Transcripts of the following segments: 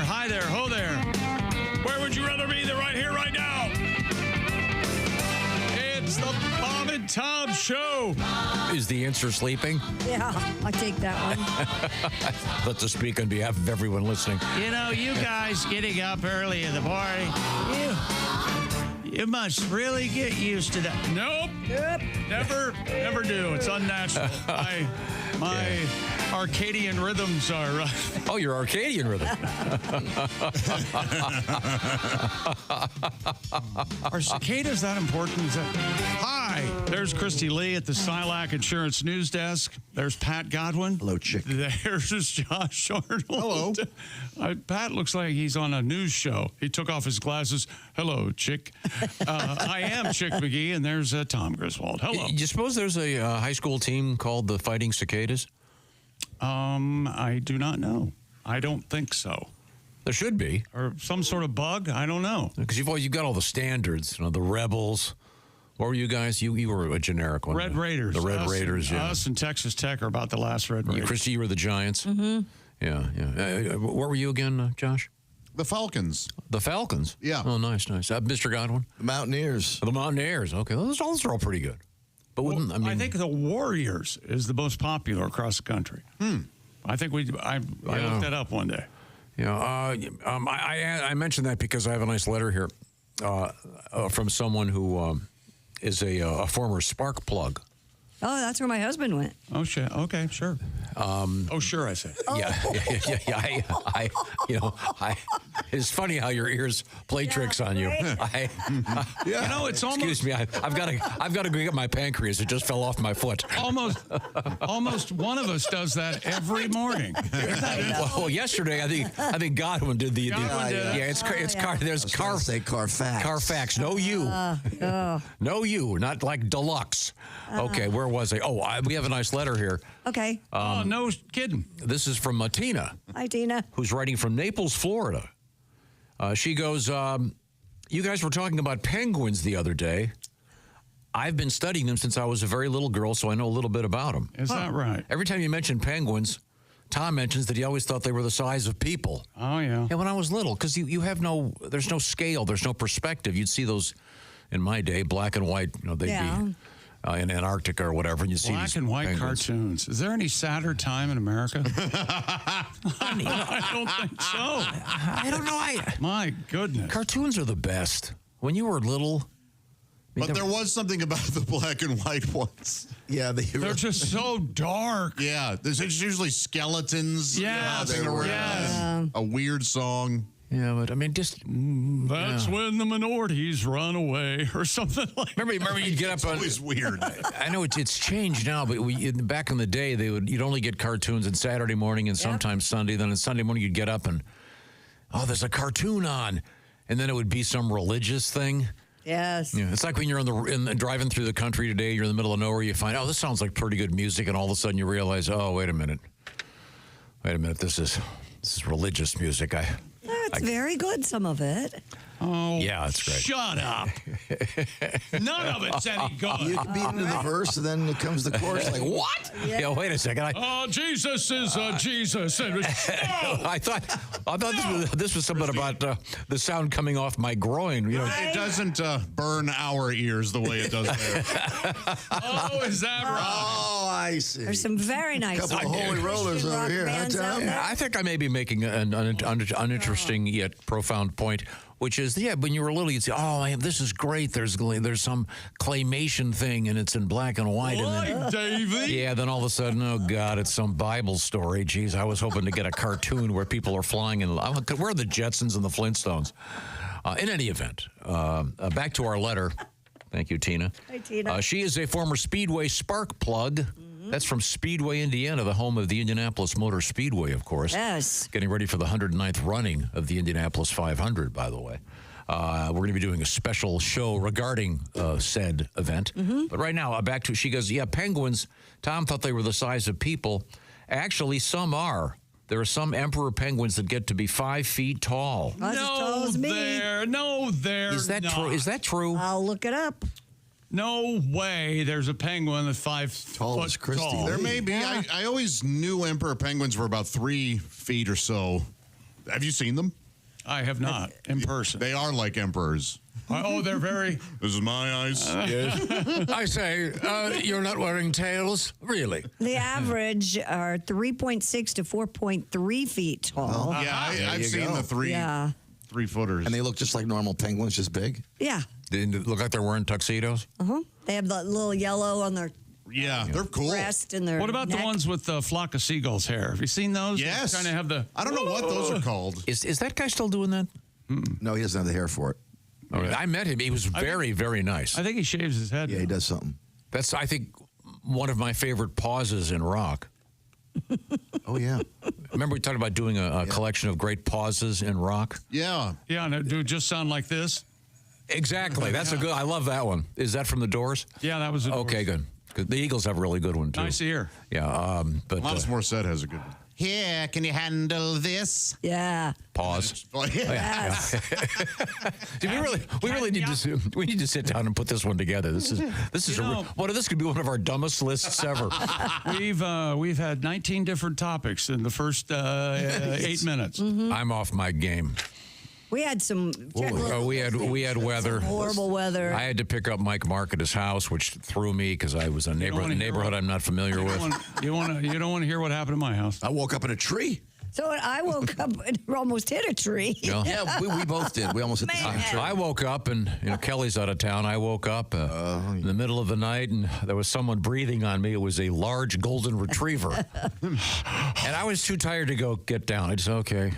hi there, ho there. Where would you rather be than right here, right now? It's the Bob and Tom Show. Is the answer sleeping? Yeah, I'll take that one. Let's just speak on behalf of everyone listening. You know, you guys getting up early in the morning, you must really get used to that. Nope. Yep. Never do. It's unnatural. My Arcadian rhythms are... Oh, your Arcadian rhythm. Are cicadas that important? Hi, there's Christy Lee at the Silac Insurance News Desk. There's Pat Godwin. Hello, Chick. There's Josh Arnold. Hello. Pat looks like he's on a news show. He took off his glasses. Hello, Chick. I am Chick McGee, and there's Tom Griswold. Hello. You suppose there's a high school team called the Fighting Cicadas? I do not know. I don't think so. There should be. Or some sort of bug? I don't know. Because you've got all the standards, the Rebels. What were you guys? You were a generic one. Red Raiders. The Red Raiders, yeah. Us and Texas Tech are about the last Red Raiders. Christy, you were the Giants. Mm-hmm. Yeah. What were you again, Josh? The Falcons. The Falcons? Yeah. Oh, nice. Mr. Godwin? The Mountaineers. The Mountaineers. Okay. Those are all pretty good. But I think the Warriors is the most popular across the country. I think I looked that up one day. Yeah, I mentioned that because I have a nice letter here from someone who is a former spark plug. Oh, that's where my husband went. Oh, shit. Okay, sure. Sure, I say. Yeah. It's funny how your ears play tricks on you. Right. It's almost. Excuse me. I've got to go get my pancreas. It just fell off my foot. Almost one of us does that every morning. Well, yesterday I think Godwin did the. Godwin did. Yeah, it's there's Carfax. Carfax. No you. No you. Not like deluxe. Okay, where was I? Oh, we have a nice letter here. Okay. No kidding. This is from Tina. Hi, Tina. Who's writing from Naples, Florida. She goes, you guys were talking about penguins the other day. I've been studying them since I was a very little girl, so I know a little bit about them. Is that right? Every time you mention penguins, Tom mentions that he always thought they were the size of people. Oh, yeah. Yeah, when I was little, because you have there's no scale, there's no perspective. You'd see those, in my day, black and white, they'd be in Antarctica or whatever, and you see black and white penguins. Cartoons. Is there any sadder time in America? I don't think so. I don't know. My goodness. Cartoons are the best. When you were little. But there was something about the black and white ones. Yeah, they're just so dark. Yeah, there's usually skeletons. Yeah, a weird song. Yeah, but I mean, just that's when the minorities run away, or something like. Remember, you'd get up on. It's weird. I know it's changed now, but back in the day, you'd only get cartoons on Saturday morning and sometimes Sunday. Then on Sunday morning, you'd get up and there's a cartoon on, and then it would be some religious thing. Yes. Yeah, it's like when you're driving through the country today. You're in the middle of nowhere. You find, this sounds like pretty good music, and all of a sudden you realize, wait a minute, this is religious music. It's very good, some of it. Oh, yeah, it's great. Shut up. None of it's any good. You can beat into the verse, and then it comes the chorus. Like, what? Yeah, wait a second. Jesus is Jesus. And, I thought this was something about the sound coming off my groin. It doesn't burn our ears the way it does there. Oh, is that right? Oh, I see. There's some very nice couple of holy rollers Christian over rock here, huh, bands out Tom? there. I think I may be making an uninteresting yet profound point, which is, when you were little, you'd say, this is great. There's some claymation thing, and it's in black and white. Right, Davey. Yeah, then all of a sudden, oh, God, it's some Bible story. Jeez, I was hoping to get a cartoon where people are flying in. Where are the Jetsons and the Flintstones? In any event, back to our letter. Thank you, Tina. Hi, Tina. She is a former Speedway spark plug. That's from Speedway, Indiana, the home of the Indianapolis Motor Speedway, of course. Yes. Getting ready for the 109th running of the Indianapolis 500, by the way. We're going to be doing a special show regarding said event. But right now, back to, she goes, penguins, Tom thought they were the size of people. Actually, some are. There are some emperor penguins that get to be 5 feet tall. Not as tall as me. No, they're Is that not. true? Is that true? I'll look it up. No way there's a penguin that's 5 Tall foot as Christy. tall. There may be. I always knew emperor penguins were about 3 feet or so. Have you seen them? I have not in person. They are like emperors. Oh, they're very. This is my ice. I say, you're not wearing tails? Really? The average are 3.6 to 4.3 feet tall. Yeah, I've you seen go. the three Yeah. 3-footers. And they look just like normal penguins, just big. Yeah. Didn't it look like they're wearing tuxedos? They have the little yellow on their yeah, they're cool. breast and their What about neck. the ones with the flock of seagulls hair? Have you seen those? Yes. Kind of have the. I don't know what those are called. Is that guy still doing that? No, he doesn't have the hair for it. I met him. He was very, very nice. I think he shaves his head. Yeah, now. he does something. That's, I think, one of my favorite pauses in rock. Oh, yeah. Remember we talked about doing a collection of great pauses in rock? Yeah. Yeah, and it would just sound like this. Exactly. That's a good, I love that one. Is that from the Doors? Yeah, that was a Okay, good. 'Cause the Eagles have a really good one, too. Nice ear. Yeah, but Alanis Morissette has a good one. Here, can you handle this? Yeah. pause. Oh, yeah. Yes. See, we really need to sit down and put this one together. This is this could be one of our dumbest lists ever. We've had 19 different topics in the first 8 minutes. I'm off my game. We had some. We had weather. Horrible weather. I had to pick up Mike Mark at his house, which threw me because I was in a neighborhood I'm not familiar with. You don't want to hear what happened in my house. I woke up in a tree. So I woke up and almost hit a tree. Yeah. Yeah, we both did. We almost hit the Man. same tree. I woke up and Kelly's out of town. I woke up in the middle of the night and there was someone breathing on me. It was a large golden retriever, and I was too tired to go get down. I just okay.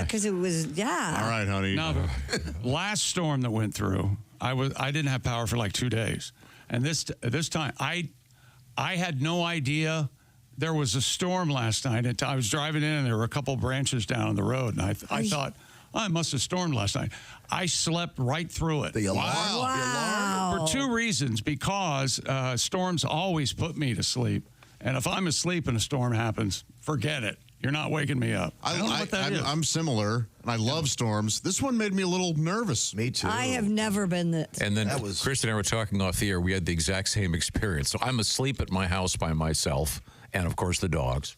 Because it was, All right, honey. Now, the last storm that went through, I didn't have power for like 2 days, and this time I had no idea. There was a storm last night, and I was driving in, and there were a couple branches down on the road, and I thought, it must have stormed last night. I slept right through it. The alarm. wow. For two reasons, because storms always put me to sleep, and if I'm asleep and a storm happens, forget it. You're not waking me up. I don't know what that is. I'm similar, and I love storms. This one made me a little nervous. Me too. I have never been this. And then Chris and I were talking off the air. We had the exact same experience. So I'm asleep at my house by myself, and of course the dogs.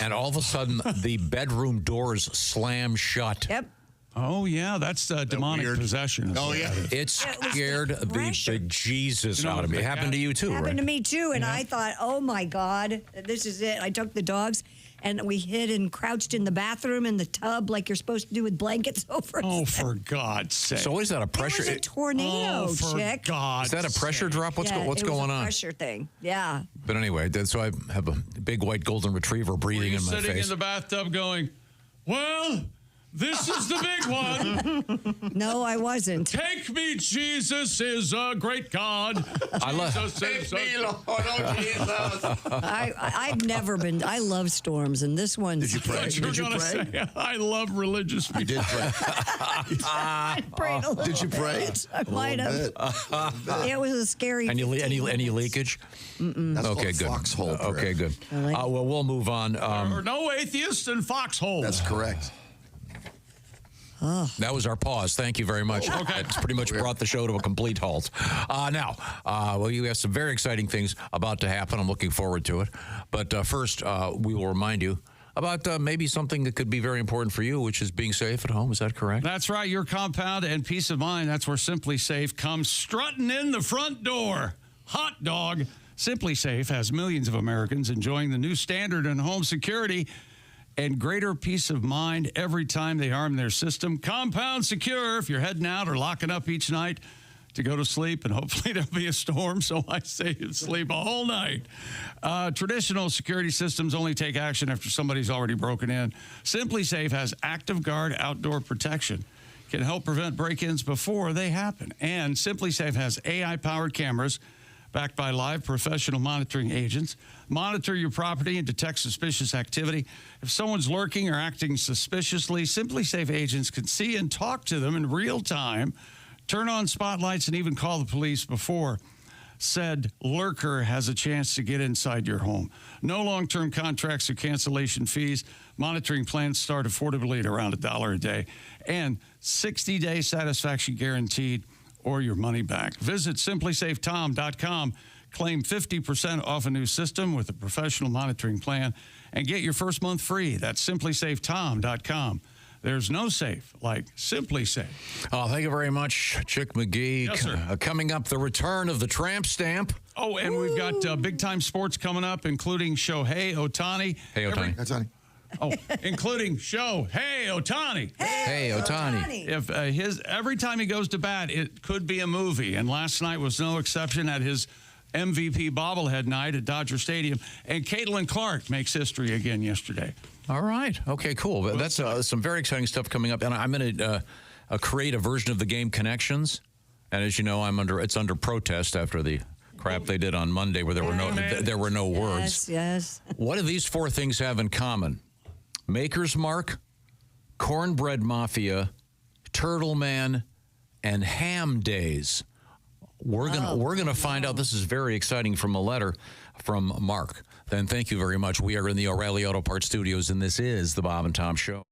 And all of a sudden, the bedroom doors slam shut. Yep. Oh, yeah, that's demonic weird? possession. Oh, yeah. It scared the bejesus out of me. It happened to you too, Happened right? to me too, and I thought, oh my God, this is it. I took the dogs, and we hid and crouched in the bathroom in the tub like you're supposed to do with blankets over. Oh, for God's sake. So is that a It pressure? was a tornado, oh, for chick. God's Is that a pressure sake. drop? What's Yeah, what's it was going a on? pressure thing. Yeah. But anyway, so I have a big white golden retriever Were breathing you in my sitting face. in the bathtub going, well, this is the big one. No, I wasn't. Take me, Jesus is a great God. I love. I've never been. I love storms, and this one. Did you pray? You're Did you gonna pray? say, I love religious people. You did pray. I prayed a little Did you pray? bit. I might have. It was a scary. Any leakage? That's Okay, called good. Foxhole prayer. Okay, good. like it. Well, we'll move on. There are no atheists in foxholes. That's correct. That was our pause. Thank you very much. Okay. It's pretty much brought the show to a complete halt. Now, we have some very exciting things about to happen. I'm looking forward to it. But first, we will remind you about maybe something that could be very important for you, which is being safe at home. Is that correct? That's right. Your compound and peace of mind. That's where Simply Safe comes strutting in the front door. Hot dog. Simply Safe has millions of Americans enjoying the new standard in home security and greater peace of mind every time they arm their system. Compound secure if you're heading out or locking up each night to go to sleep, and hopefully there'll be a storm, so I say you sleep a whole night. Traditional security systems only take action after somebody's already broken in. Simply Safe has Active Guard outdoor protection. Can help prevent break-ins before they happen. And Simply Safe has AI-powered cameras backed by live professional monitoring agents. Monitor your property and detect suspicious activity. If someone's lurking or acting suspiciously, Simply Safe agents can see and talk to them in real time, turn on spotlights, and even call the police before said lurker has a chance to get inside your home. No long-term contracts or cancellation fees. Monitoring plans start affordably at around $1 a day. And 60-day satisfaction guaranteed, or your money back. Visit simplysafetom.com. Claim 50% off a new system with a professional monitoring plan and get your first month free. That's simplysafetom.com. There's no safe like Simply Safe. Oh, thank you very much, Chick McGee. Yes, sir. Coming up, the return of the tramp stamp. Oh, and we've got big-time sports coming up, including Shohei Ohtani. Hey, Ohtani. That's honey. Including Shohei Ohtani. Hey, Ohtani. If every time he goes to bat, it could be a movie. And last night was no exception at his MVP bobblehead night at Dodger Stadium. And Caitlin Clark makes history again yesterday. All right. Okay, cool. That's some very exciting stuff coming up. And I'm going to create a version of the game Connections. And as you know, it's under protest after the crap they did on Monday where there were no words. Yes. What do these four things have in common? Maker's Mark, Cornbread Mafia, Turtle Man, and Ham Days. We're gonna find out. This is very exciting from a letter from Mark. Then thank you very much. We are in the O'Reilly Auto Parts Studios, and this is the Bob and Tom Show.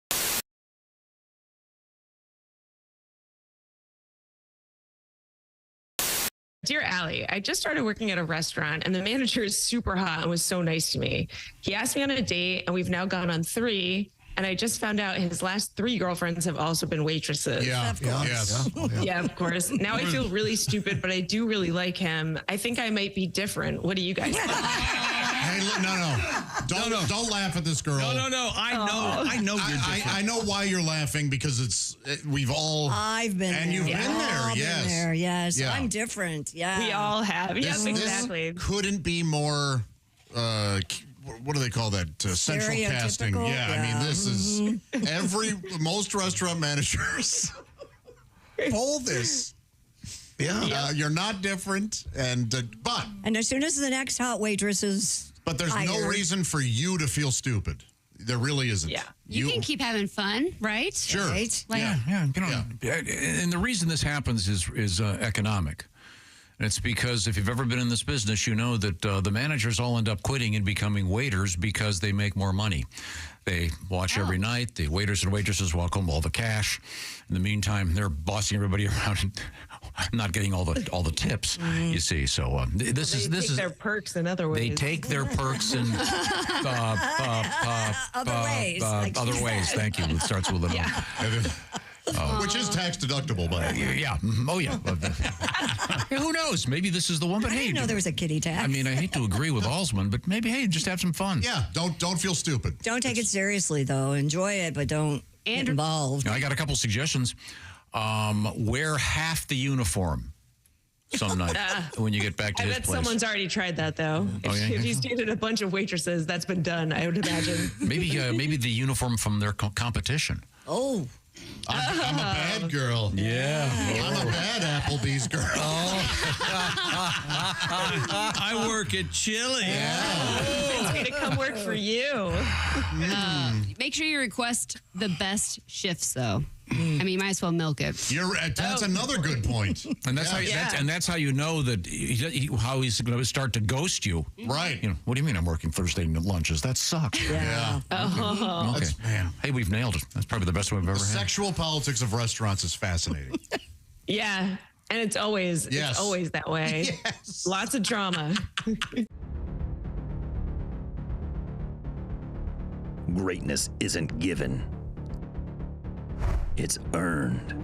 Dear Allie, I just started working at a restaurant and the manager is super hot and was so nice to me. He asked me on a date and we've now gone on 3. And I just found out his last 3 girlfriends have also been waitresses. Yeah, Of course. yes. Yeah, of course. Now I feel really stupid, but I do really like him. I think I might be different. What do you guys think? Hey, look, no. Don't laugh at this girl. No. I know you're different. I know why you're laughing because we've all. I've been and there. you've been there. All Yes. been there, yes. Yeah. I'm different. Yeah. We all have. Yes, This exactly. couldn't be more. What do they call that? Central casting. Stereotypical? Yeah, I mean, this is most restaurant managers pull this. Yeah. You're not different, but And as soon as the next hot waitress is there's no hired. reason for you to feel stupid. There really isn't. Yeah. You can keep having fun, right? Sure. Right? Like, Yeah. And the reason this happens is economic. And it's because if you've ever been in this business, you know that the managers all end up quitting and becoming waiters because they make more money. They watch every night. The waiters and waitresses walk home with all the cash. In the meantime, they're bossing everybody around and not getting all the tips. You see, so this They take is their perks in other ways. they take their perks in Other ways. like she other ways. said. Thank you. It starts with an O. Which is tax deductible, but Yeah. Oh, yeah. Who knows? Maybe this is the one. But I hey, didn't know there was a kitty tax. I mean, I hate to agree with Alsman, but maybe, hey, just have some fun. yeah, don't feel stupid. Don't take it seriously, though. Enjoy it, but don't get involved. I got a couple suggestions. Wear half the uniform some night when you get back to I his bet place. someone's already tried that, though. Oh, yeah? If he's dated a bunch of waitresses, that's been done, I would imagine. Maybe the uniform from their competition. Oh. I'm a bad girl. Yeah. I'm a bad Applebee's girl. I work at Chili. It's going to come work for you. make sure you request the best shifts, though. I mean, you might as well milk it. That's another good point. And that's Yeah. how you know that how he's going to start to ghost you. Right. You know, what do you mean I'm working Thursday lunches? That sucks. Yeah. Okay. Hey, we've nailed it. That's probably the best one we've ever The had. sexual politics of restaurants is fascinating. Yeah. And it's always that way. Yes. Lots of drama. Greatness isn't given. It's earned.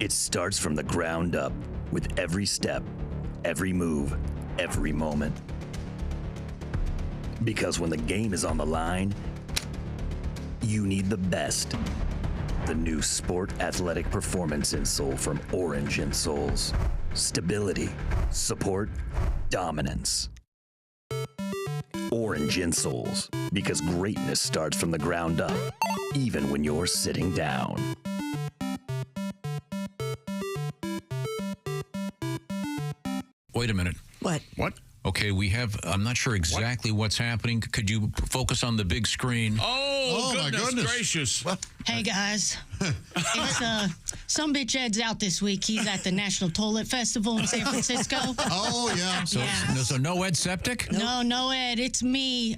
It starts from the ground up with every step, every move, every moment. Because when the game is on the line, you need the best. The new Sport Athletic Performance insole from Orange Insoles. Stability, support, dominance. Orange Insoles, because greatness starts from the ground up, even when you're sitting down. Wait a minute. What? What? Okay, I'm not sure exactly what's happening. Could you focus on the big screen? Oh, my goodness goodness. gracious. Hey guys, it's some bitch Ed's out this week. He's at the National Toilet Festival in San Francisco. Oh, yeah. So no Ed Septic? No Ed, it's me,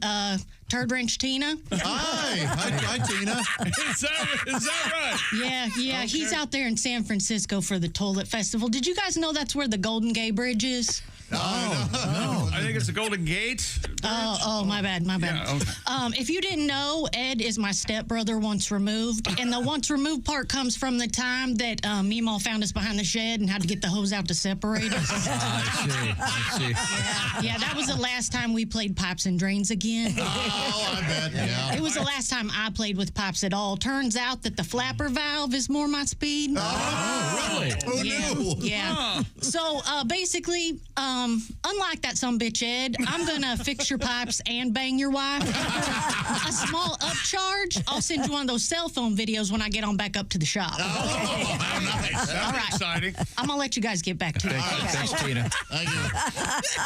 Turd Wrench Tina. Hi, Tina. Is that right? Yeah, he's out there in San Francisco for the Toilet Festival. Did you guys know that's where the Golden Gate Bridge is? I think it's the Golden Gate. Oh, my bad. Yeah, okay. If you didn't know, Ed is my stepbrother once removed. And the once removed part comes from the time that Meemaw found us behind the shed and had to get the hose out to separate us. I see. Yeah, that was the last time we played pipes and drains again. Oh, I bet. Yeah. It was the last time I played with pipes at all. Turns out that the flapper valve is more my speed. Oh, really? Who knew? Yeah. So basically, unlike that sumbitch Ed, I'm gonna fix your pipes and bang your wife. A small upcharge. I'll send you one of those cell phone videos when I get on back up to the shop. Oh, nice. That's All right. exciting. I'm gonna let you guys get back to it. Thanks, Tina. Thank you.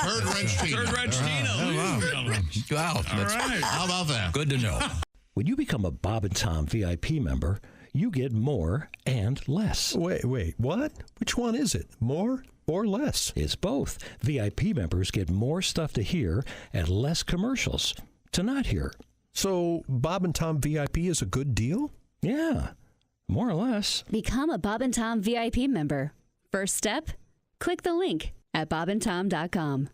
Third wrench Tina. Third Wrench Tina. Wow. All That's right. How about that? good to know. When you become a Bob and Tom VIP member, you get more and less. Wait, what? Which one is it? More or less? It's both. VIP members get more stuff to hear and less commercials to not hear. So Bob and Tom VIP is a good deal? Yeah, more or less. Become a Bob and Tom VIP member. First step, click the link at bobandtom.com.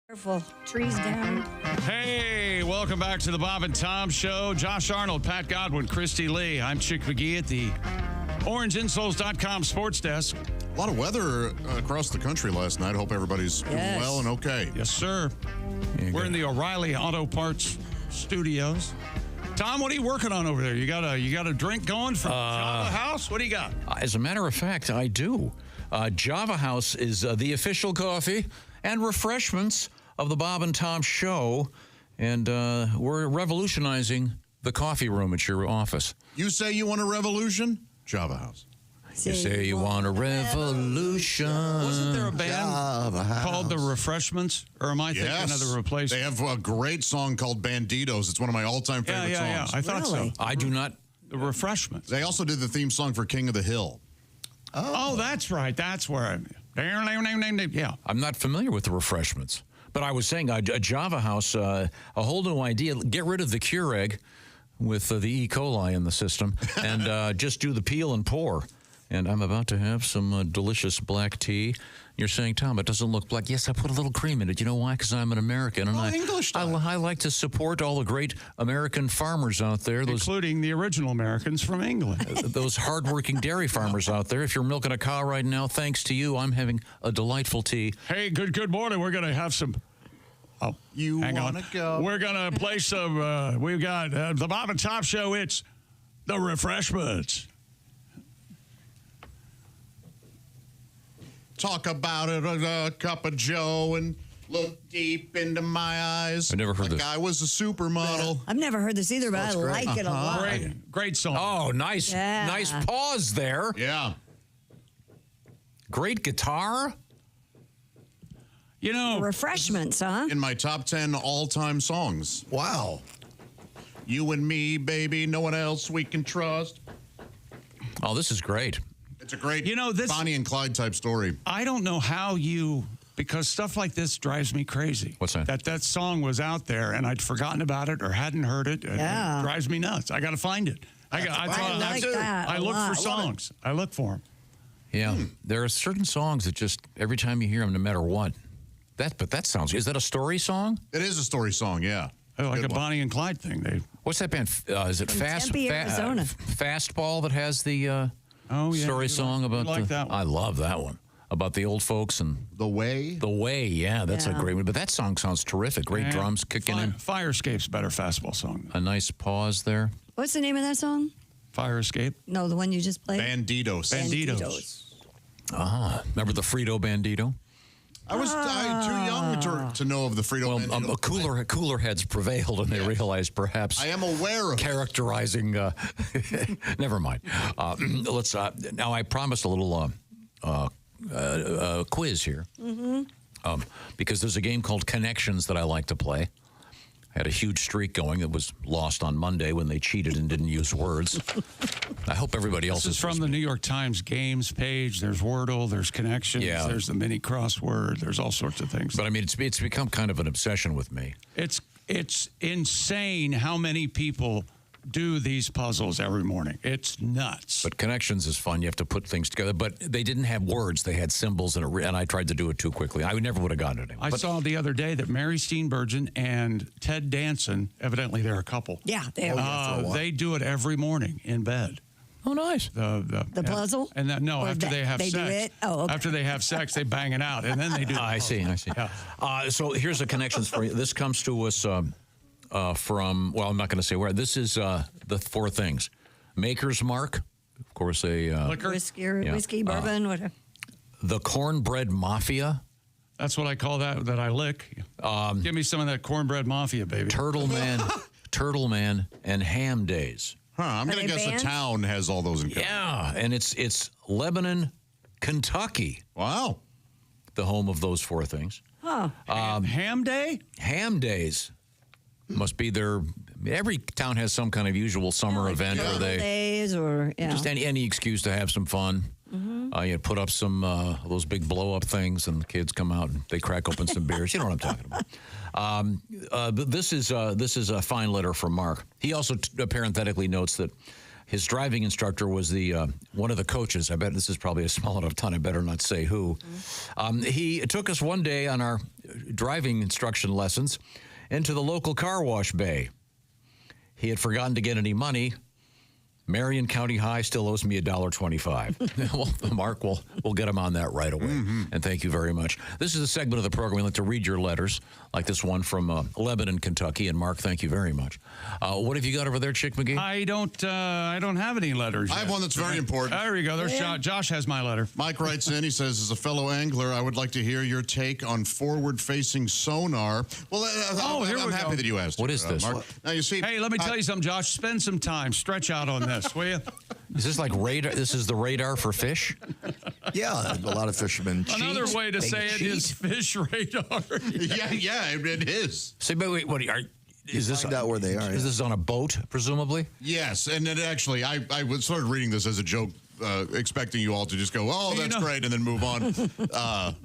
Careful. Trees down. Hey, welcome back to the Bob and Tom Show. Josh Arnold, Pat Godwin, Christy Lee. I'm Chick McGee at the OrangeInsoles.com sports desk. A lot of weather across the country last night. Hope everybody's doing well and okay. Yes, sir. We're in the O'Reilly Auto Parts studios. Tom, what are you working on over there? You got a drink going from Java House? What do you got? As a matter of fact, I do. Java House is the official coffee and refreshments of the Bob and Tom Show, and we're revolutionizing the coffee room at your office. You say you want a revolution? Java House. You say you want a revolution. Wasn't there a band called The Refreshments? Or am I thinking of The Replacements? They have a great song called Banditos. It's one of my all-time favorite songs. Yeah. I thought so. I do not. The Refreshments. They also did the theme song for King of the Hill. Oh, that's right. That's where yeah. I'm not familiar with the refreshments. But I was saying a Java House, a whole new idea. Get rid of the Keurig with the E. coli in the system and just do the peel and pour. And I'm about to have some delicious black tea. You're saying, Tom, it doesn't look black. Yes, I put a little cream in it. You know why? Because I'm an American. And English I like to support all the great American farmers out there. Including the original Americans from England. Those hardworking dairy farmers out there. If you're milking a cow right now, thanks to you, I'm having a delightful tea. Hey, good morning. We're going to have some... Oh, you want to go? We're going to play some... we've got the Bob and Tom Show. It's The Refreshments. Talk about it, a cup of Joe, and look deep into my eyes. I never heard this. this. Guy was a supermodel. I've never heard this either, but I like it a lot. Great song. Oh, nice. Yeah. Nice pause there. Yeah. Great guitar. You know, Refreshments, huh? In my top 10 all-time songs. Wow. You and me, baby, no one else we can trust. Oh, this is great. It's a great this Bonnie and Clyde type story. I don't know how because stuff like this drives me crazy. What's that? That song was out there and I'd forgotten about it or hadn't heard it. Yeah. It drives me nuts. I got to find it. I look for songs. I look for them. Yeah, there are certain songs that just every time you hear them, no matter what. But that sounds. Is that a story song? It is a story song. Yeah. Like a Bonnie and Clyde thing. What's that band? Is it Tempe, Arizona. Fastball that has the story song about that one. I love that one. About the old folks and The Way. The Way, yeah, that's a great one. But that song sounds terrific. Great drums kicking in. Firescape's better fastball song. A nice pause there. What's the name of that song? fire escape. No, the one you just played. Banditos. Remember the Frito Bandito? I was too young to know of the Frito Bandito. Cooler heads prevailed, and they realized perhaps I am aware of characterizing. Never mind. Let's. Now, I promised a little quiz here, because there's a game called Connections that I like to play. I had a huge streak going that was lost on Monday when they cheated and didn't use words. I hope everybody else This is from the New York Times games page. There's Wordle, there's Connections, there's the mini crossword, there's all sorts of things. But I mean, it's become kind of an obsession with me. It's insane how many people do these puzzles every morning. It's nuts. But Connections is fun. You have to put things together. But they didn't have words. They had symbols, and I tried to do it too quickly. I never would have gotten it. I saw the other day that Mary Steenburgen and Ted Danson, evidently they're a couple. Yeah, they are. They do it every morning in bed. Oh, nice. The puzzle? And that, no, after they have they sex. do it? Oh, okay. After they have sex, they bang it out, and then they do the I see. Yeah. So here's the Connections for you. This comes to us from, well, I'm not going to say where. This is the four things. Maker's Mark, of course, a... Liquor? Whiskey, bourbon, whatever. The Cornbread Mafia. That's what I call that I lick. Give me some of that cornbread mafia, baby. Turtle Man, and Ham Days. I'm going to guess a town has all those in common. Yeah, and it's Lebanon, Kentucky. Wow. The home of those four things. Huh. Ham Day? Ham Days must be their... Every town has some kind of usual summer event where they... Days or, Just any excuse to have some fun. You put up some those big blow-up things, and the kids come out and they crack open some beers. You know what I'm talking about. But this is a fine letter from Mark. He also parenthetically notes that his driving instructor was the one of the coaches. I bet this is probably a small enough town. I better not say who. He took us one day on our driving instruction lessons into the local car wash bay. He had forgotten to get any money. Marion County High still owes me $1.25. Well, Mark, we'll get him on that right away. And thank you very much. This is a segment of the program. We like to read your letters, like this one from Lebanon, Kentucky. And Mark, thank you very much. What have you got over there, Chick McGee? I don't have any letters. I have one that's very important. There we go. There's Josh. Josh has my letter. Mike writes in. He says, as a fellow angler, I would like to hear your take on forward-facing sonar. Well, I'm happy that you asked. What is this? Mark. Now, you see, Hey, let me tell you something, Josh. Spend some time. Stretch out on this, will you? Is this like radar? This is the radar for fish? Yeah, a lot of fishermen cheat. Another way to They say it is fish radar. yeah, it is. Say, but wait, what is this? Find out where they are. Is this on a boat, presumably? Yes, and it actually, I started reading this as a joke, expecting you all to just go, oh, that's great, and then move on.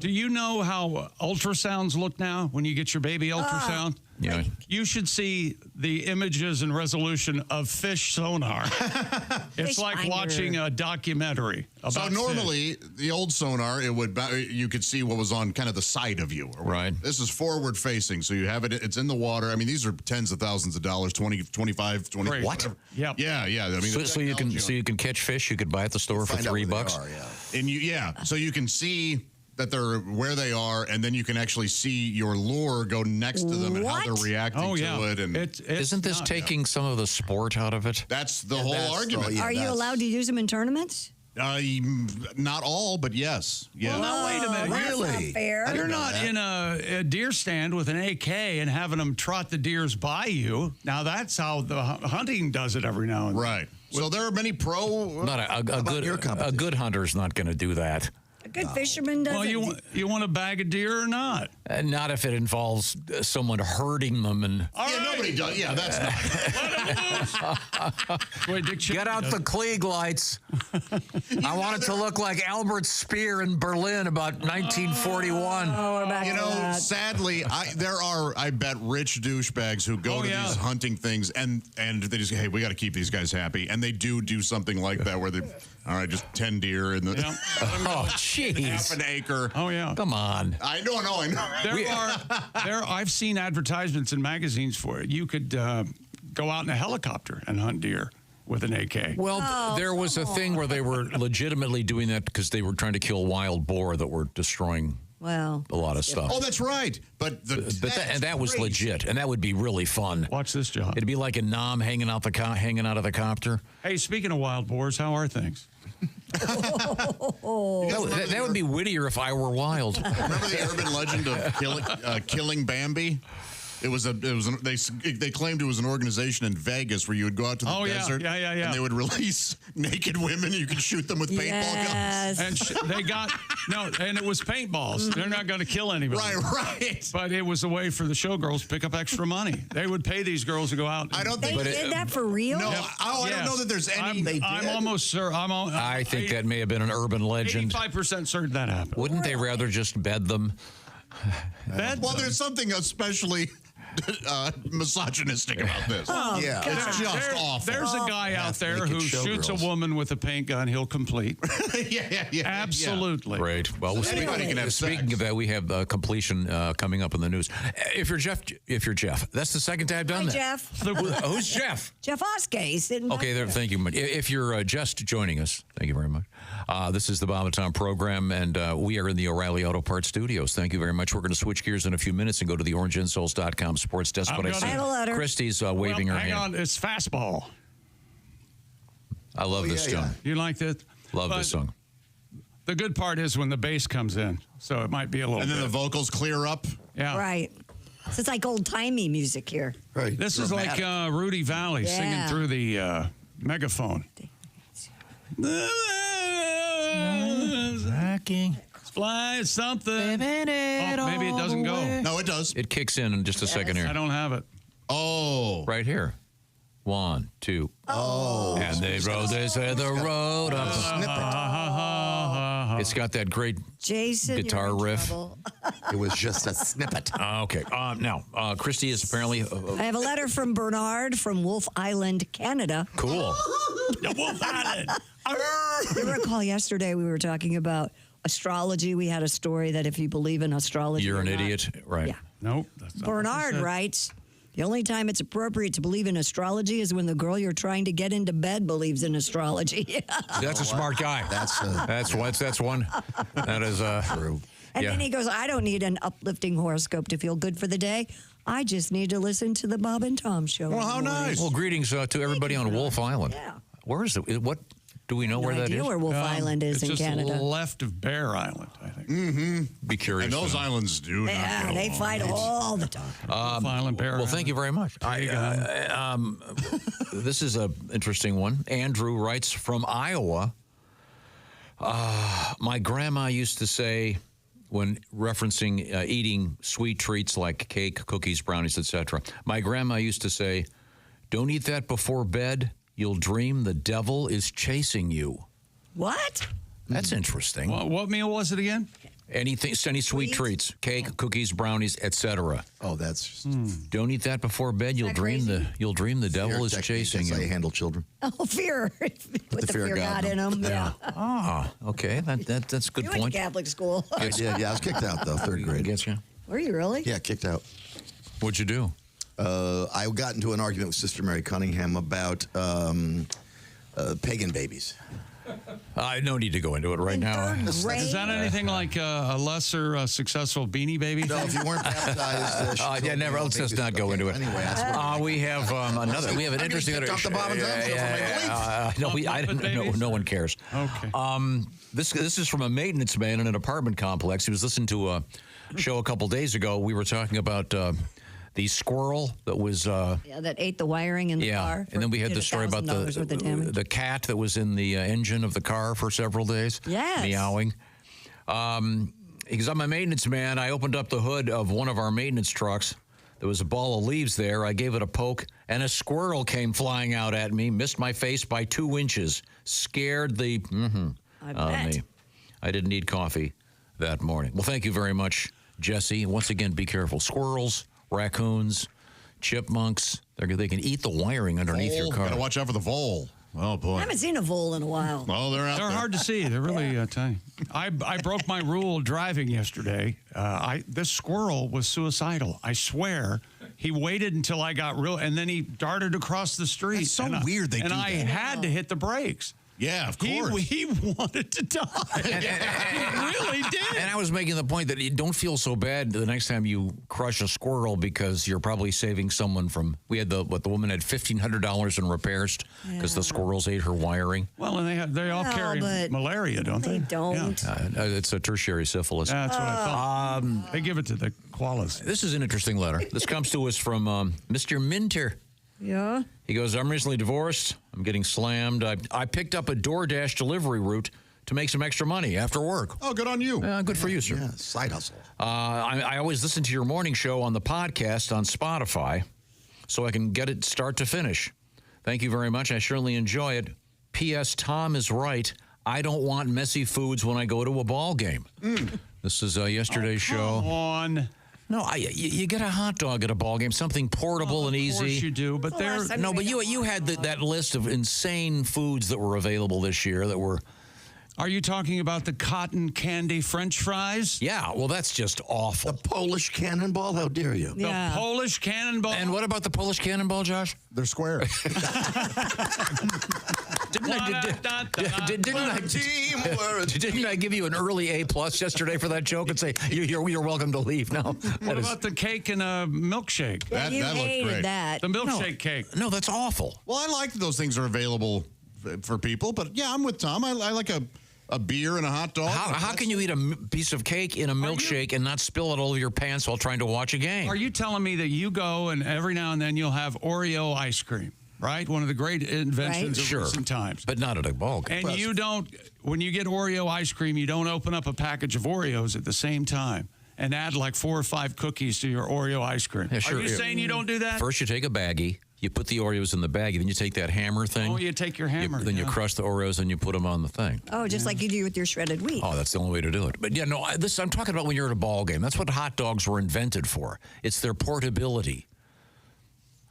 Do you know how ultrasounds look now when you get your baby ultrasound? Yeah. You should see the images and resolution of fish sonar. It's Fish like finder. watching a documentary about So normally, the old sonar, you could see what was on kind of the side of you. Right. This is forward facing, so you have it. It's in the water. I mean, these are tens of thousands of dollars, 20, 25, 20. Great. What? Yep. Yeah. I mean, So you can catch fish you could buy at the store for Find out $3. where they are, yeah. So you can see that they're where they are, and then you can actually see your lure go next to them and how they're reacting to it. And Isn't this taking some of the sport out of it? that's the whole argument. Are you allowed to use them in tournaments? Not all, but yes. Well, now, wait a minute. That's not fair. You're not in a deer stand with an AK and having them trot the deers by you. Now, that's how the hunting does it every now and then. Right. So there are many Not a good hunter's not going to do that. A good fisherman doesn't. Well, you want to bag a deer or not? Not if it involves someone herding them and. Nobody does. Yeah, that's not. Get out the Klieg lights. I want it to look like Albert Speer in Berlin about 1941. Sadly, there are, I bet, rich douchebags who go to these hunting things and they just, hey, we got to keep these guys happy, and they do something like that where they, all right, just 10 deer in the. Yeah. Oh, jeez. Half an acre. Oh, yeah. Come on. I know. I've seen advertisements in magazines for it. You could go out in a helicopter and hunt deer with an AK. Well, there was a thing where they were legitimately doing that because they were trying to kill wild boar that were destroying Well, a lot of stuff. Oh, that's right. But that was legit, and that would be really fun. Watch this job. It'd be like a nom hanging out of the copter. Hey, speaking of wild boars, how are things? That would be wittier if I were wild. Remember the urban legend of killing Bambi? They claimed it was an organization in Vegas where you would go out to the desert. Yeah. And they would release naked women. You could shoot them with paintball guns. And and it was paintballs. They're not going to kill anybody. Right. But it was a way for the showgirls to pick up extra money. They would pay these girls to go out. I don't think they did that for real. No, I don't know that there's any. I'm almost certain. I think that may have been an urban legend. 85% certain that happened. Wouldn't they rather just bed them? There's something especially misogynistic about this. It's just awful. There's a guy out there who shoots a woman with a paint gun. He'll complete. yeah. Absolutely. Right. Well, anybody can have speaking of that, we have completion coming up in the news. If you're Jeff, that's the second time I've done that. Jeff. Who's Jeff? Jeff Oskay sitting back Okay, there. Thank you. If you're just joining us, thank you very much. This is the Bob and Tom program, and we are in the O'Reilly Auto Parts studios. Thank you very much. We're going to switch gears in a few minutes and go to the orangeinsoles.com sports desk. But I see Christy's waving her hand. Hang on, it's fastball. I love this song. You like that? Love this song. The good part is when the bass comes in, so it might be a little. And then the vocals clear up. Yeah. Right. So it's like old-timey music here. Right. This is like Rudy Valley singing through the megaphone. Fly something. Oh, maybe it doesn't go. No, it does. It kicks in just a second here. I don't have it. Oh. Right here. 1, 2. Oh. And they rode this the road up. It's got that great Jason, guitar riff. It was just a snippet. Okay. Now, Christy is apparently. I have a letter from Bernard from Wolf Island, Canada. Cool. Wolf Island. You recall yesterday we were talking about astrology. We had a story that if you believe in astrology, You're an idiot. Right. Yeah. Nope. That's not Bernard writes, the only time it's appropriate to believe in astrology is when the girl you're trying to get into bed believes in astrology. That's a smart guy. That's one. That is true. And then he goes, I don't need an uplifting horoscope to feel good for the day. I just need to listen to the Bob and Tom show. Well, how nice. Well, greetings to everybody on Wolf Island. Yeah. Where is it? What do we know where that is? Where Wolf Island is in Canada. It's just left of Bear Island, I think. Mm-hmm. Be curious. And those islands do. Yeah, they fight all the time. Wolf Island, Bear Well, thank you very much. This is an interesting one. Andrew writes from Iowa. My grandma used to say, when referencing eating sweet treats like cake, cookies, brownies, etc., my grandma used to say, don't eat that before bed. You'll dream the devil is chasing you. What? That's interesting. What meal was it again? Any sweet treats, cake, cookies, brownies, etc. Oh, that's. Don't eat that before bed. You'll dream the devil is chasing you. That's how you handle children. Oh, fear. Put the fear God in them. Yeah. Okay. That's a good You went point. to Catholic school. I did. Yeah, I was kicked out though. Third grade. Gets you? Were you really? Yeah, kicked out. What'd you do? I got into an argument with Sister Mary Cunningham about pagan babies. No need to go into it right now. Is that anything like a lesser successful Beanie Baby? No, if you weren't baptized, never. Let's just not go into it. Anyway, that's we have another. We have an interesting. Off the Bob and Tom show I didn't know. No one cares. Okay. This is from a maintenance man in an apartment complex. He was listening to a show a couple days ago. We were talking about the squirrel that was that ate the wiring in the car. And then we had the story about the cat that was in the engine of the car for several days. Yes. Meowing. Because I'm a maintenance man, I opened up the hood of one of our maintenance trucks. There was a ball of leaves there. I gave it a poke, and a squirrel came flying out at me, missed my face by 2 inches, scared the out of me. I didn't need coffee that morning. Well, thank you very much, Jesse. Once again, be careful. Squirrels, raccoons, chipmunks, they can eat the wiring underneath your car. Gotta watch out for the vole. Oh, boy. I haven't seen a vole in a while. Oh, they're out there. They're hard to see. They're really tiny. I broke my rule driving yesterday. This squirrel was suicidal. I swear. He waited until I got and then he darted across the street. That's so weird they do I that. had to hit the brakes. Yeah, of course. He wanted to die. He really did. And I was making the point that you don't feel so bad the next time you crush a squirrel because you're probably saving someone from. We had the woman had $1,500 in repairs because the squirrels ate her wiring. Well, and they all carry malaria, don't they? They don't. Yeah. It's a tertiary syphilis. That's what I thought. They give it to the koalas. This is an interesting letter. This comes to us from Mr. Minter. Yeah. He goes, I'm recently divorced. I'm getting slammed. I picked up a DoorDash delivery route to make some extra money after work. Oh, good on you. Good for you, sir. Yeah, side hustle. I always listen to your morning show on the podcast on Spotify so I can get it start to finish. Thank you very much. I certainly enjoy it. P.S. Tom is right. I don't want messy foods when I go to a ball game. This is yesterday's show. Come on. No, you get a hot dog at a ball game, something portable and easy. Of course you do, but but you had that list of insane foods that were available this year that were. Are you talking about the cotton candy French fries? Yeah, well, that's just awful. The Polish cannonball? How dare you? The Polish cannonball. And what about the Polish cannonball, Josh? They're square. Didn't I give you an early A+ yesterday for that joke and say you're welcome to leave now? What about the cake and a milkshake? Yeah, you that looked hated great. that. The milkshake cake. No, that's awful. Well, I like that those things are available for people, but yeah, I'm with Tom. I like a beer and a hot dog. How can you eat a piece of cake in a milkshake and not spill it all over your pants while trying to watch a game? Are you telling me that you go and every now and then you'll have Oreo ice cream? Right? One of the great inventions of recent times. But not at a ball game. And you don't, when you get Oreo ice cream, you don't open up a package of Oreos at the same time and add like 4 or 5 cookies to your Oreo ice cream. Yeah, sure. Are you saying you don't do that? First, you take a baggie. You put the Oreos in the baggie. Then you take that hammer thing. Oh, you take your hammer. Then you crush the Oreos and you put them on the thing. Oh, just like you do with your shredded wheat. Oh, that's the only way to do it. But yeah, no, I'm talking about when you're at a ball game. That's what hot dogs were invented for. It's their portability.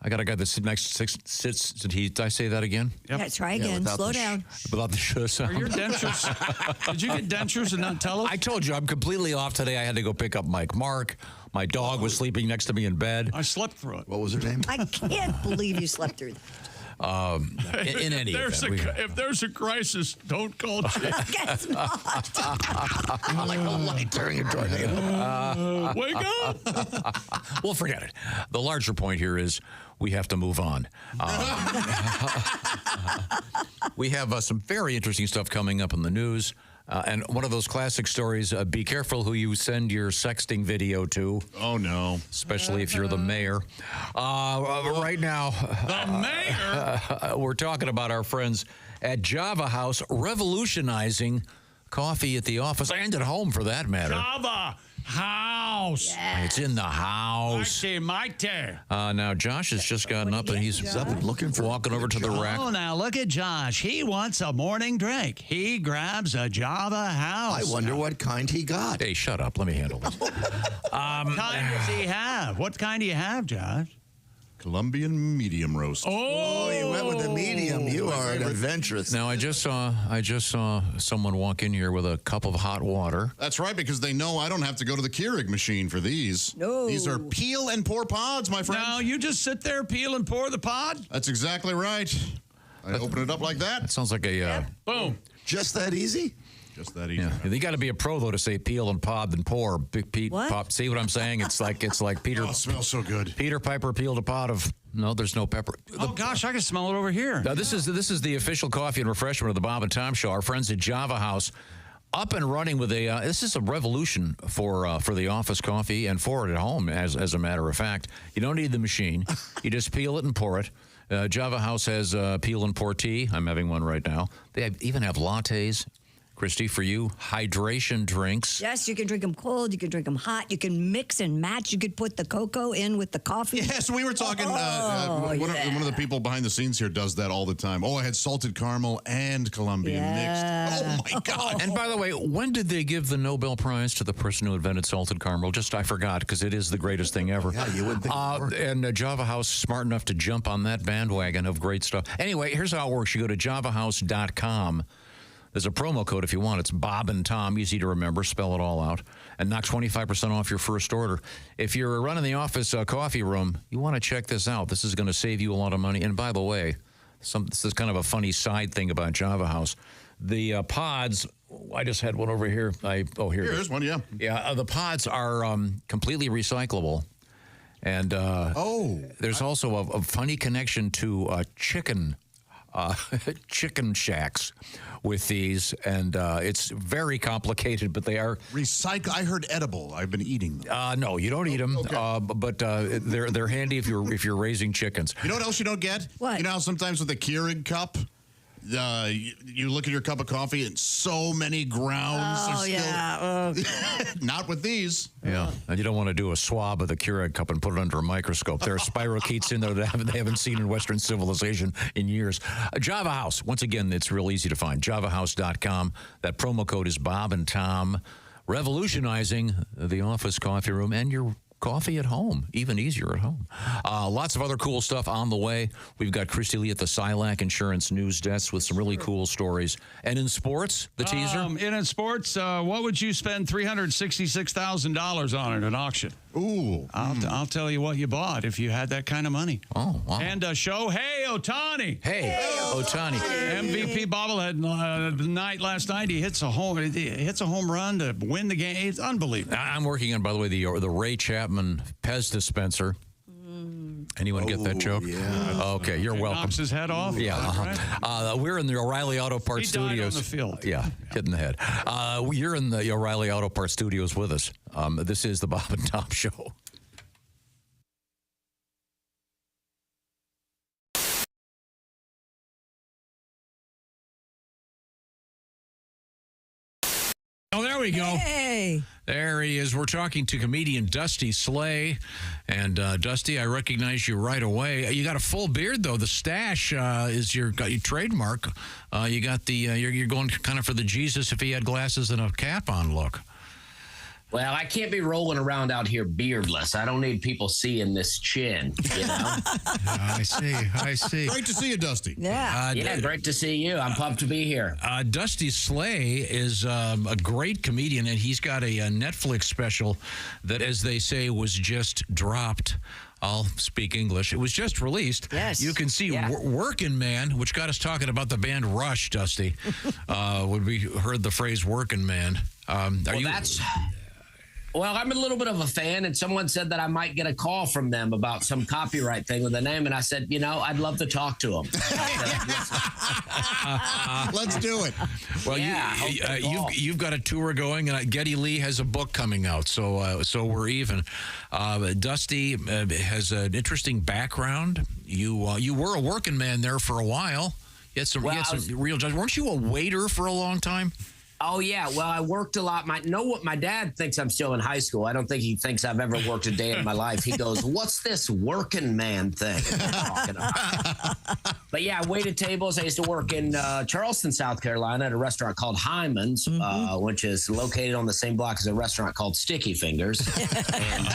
I got a guy that sits. Did I say that again? Yep. Yeah, try again. Slow down. Without the Are your dentures? Did you get dentures and not tell us? I told you I'm completely off today. I had to go pick up Mike Mark. My dog was sleeping next to me in bed. I slept through it. What was her name? I can't believe you slept through that. In any event, if there's a crisis, don't call Chief. Guess not. Like a light during a tornado. Wake up. Well, forget it. The larger point here is we have to move on. We have some very interesting stuff coming up in the news. And one of those classic stories, be careful who you send your sexting video to. Oh, no. Especially if you're the mayor. Right now, the mayor? We're talking about our friends at Java House revolutionizing coffee at the office and at home, for that matter. Java House. Yeah. It's in the house. Mighty. Now, Josh has just gotten up and he's up and looking for walking over to the rack. Oh, now look at Josh. He wants a morning drink. He grabs a Java House. I wonder what kind he got. Hey, shut up. Let me handle this. What kind does he have? What kind do you have, Josh? Colombian medium roast. Oh, you went with the medium. You are adventurous. Now, I just saw someone walk in here with a cup of hot water. That's right, because they know I don't have to go to the Keurig machine for these. No. These are peel and pour pods, my friend. Now, you just sit there, peel and pour the pod? That's exactly right. I open it up like that. That sounds like a boom. Just that easy? Just that easy. Yeah, you got to be a pro though to say peel and pod then pour. Big Pete pop. See what I'm saying? It's like Peter. Oh, it smells so good. Peter Piper peeled a pod of. No, there's no pepper. Oh gosh, I can smell it over here. Now, this is the official coffee and refreshment of the Bob and Tom Show. Our friends at Java House, up and running with a. This is a revolution for the office coffee and for it at home. As a matter of fact, you don't need the machine. You just peel it and pour it. Java House has peel and pour tea. I'm having one right now. They even have lattes. Christy, for you, hydration drinks. Yes, you can drink them cold. You can drink them hot. You can mix and match. You could put the cocoa in with the coffee. Yes, we were talking. One of the people behind the scenes here does that all the time. Oh, I had salted caramel and Colombian mixed. Oh, my God. And by the way, when did they give the Nobel Prize to the person who invented salted caramel? Just, I forgot, because it is the greatest thing ever. Yeah, you would think. And Java House, smart enough to jump on that bandwagon of great stuff. Anyway, here's how it works. You go to javahouse.com. There's a promo code if you want. It's Bob and Tom. Easy to remember. Spell it all out. And knock 25% off your first order. If you're running the office coffee room, you want to check this out. This is going to save you a lot of money. And by the way, This is kind of a funny side thing about Java House. The pods, I just had one over here. Here's one, yeah. Yeah, the pods are completely recyclable. And there's also a funny connection to chicken shacks with these, and it's very complicated, but they are recycle. I heard edible. I've been eating them. No, you don't eat them, but they're handy if you're raising chickens. You know what else you don't get? What? You know how sometimes with the Keurig cup, you look at your cup of coffee and so many grounds are still... yeah. Not with these. Yeah, and you don't want to do a swab of the Keurig cup and put it under a microscope. There are spirochetes in there that they haven't seen in Western civilization in years. Java House, once again, it's real easy to find. JavaHouse.com. That promo code is Bob and Tom, revolutionizing the office coffee room and your coffee at home, even easier at home. Lots of other cool stuff on the way. We've got Christy Lee at the Silac Insurance News Desk with some really cool stories. And in sports, the teaser? In sports, what would you spend $366,000 on at an auction? Ooh. I'll tell you what you bought if you had that kind of money. Oh, wow. And Shohei Ohtani. Hey, Ohtani. MVP bobblehead night last night. He hits a home run to win the game. It's unbelievable. I'm working on, by the way, the Ray Chapman Pez dispenser. Anyone get that joke? Yeah. Okay, you're welcome. Knocks his head off. Yeah. Right? We're in the O'Reilly Auto Parts He died Studios. on the field. Yeah, hit in the head. You're in the O'Reilly Auto Parts Studios with us. This is the Bob and Tom Show. Oh, there we go. Hey. There he is. We're talking to comedian Dusty Slay. And Dusty, I recognize you right away. You got a full beard, though. The stash is your trademark. You got the you're going kind of for the Jesus if he had glasses and a cap on look. Well, I can't be rolling around out here beardless. I don't need people seeing this chin, you know? I see. Great to see you, Dusty. Yeah. Great to see you. I'm pumped to be here. Dusty Slay is a great comedian, and he's got a Netflix special that, as they say, was just dropped. I'll speak English. It was just released. Yes. You can see Workin' Man, which got us talking about the band Rush, Dusty, when we heard the phrase Workin' Man. Well, I'm a little bit of a fan, and someone said that I might get a call from them about some copyright thing with the name, and I said, I'd love to talk to them. Let's do it. Well, you've got a tour going, and Geddy Lee has a book coming out, so we're even. Dusty has an interesting background. You were a working man there for a while. You had some real jobs. Weren't you a waiter for a long time? Oh, yeah. Well, I worked a lot. My dad thinks I'm still in high school. I don't think he thinks I've ever worked a day in my life. He goes, what's this working man thing you're talking about? But yeah, I waited tables. I used to work in Charleston, South Carolina at a restaurant called Hyman's, which is located on the same block as a restaurant called Sticky Fingers. And,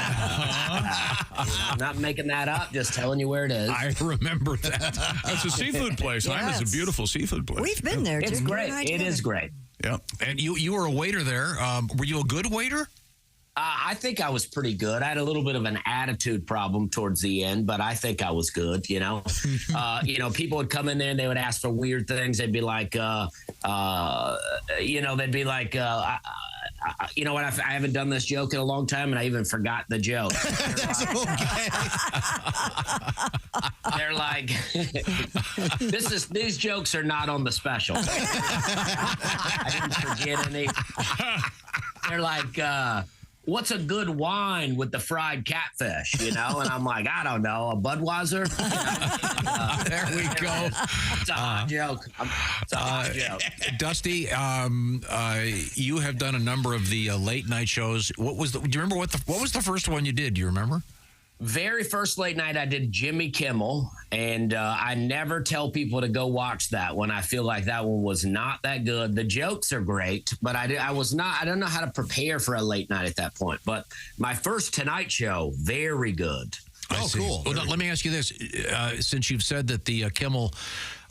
I'm not making that up, just telling you where it is. I remember that. It's a seafood place. Hyman's a beautiful seafood place. We've been there. It's great. It is great. Yeah. And you were a waiter there. Were you a good waiter? I think I was pretty good. I had a little bit of an attitude problem towards the end, but I think I was good, People would come in there and they would ask for weird things. They'd be like, they'd be like, you know what? I haven't done this joke in a long time, and I even forgot the joke. They're like, these jokes are not on the special. I didn't forget any. They're like, what's a good wine with the fried catfish? And I'm like, I don't know, a Budweiser. There we go. It's a hot joke. It's a hot joke. Dusty, you have done a number of the late night shows. Do you remember what was the first one you did? Do you remember? Very first late night, I did Jimmy Kimmel, and I never tell people to go watch that one. I feel like that one was not that good. The jokes are great, but I don't know how to prepare for a late night at that point. But my first Tonight Show, very good. Cool. Well, let me ask you this. Since you've said that the Kimmel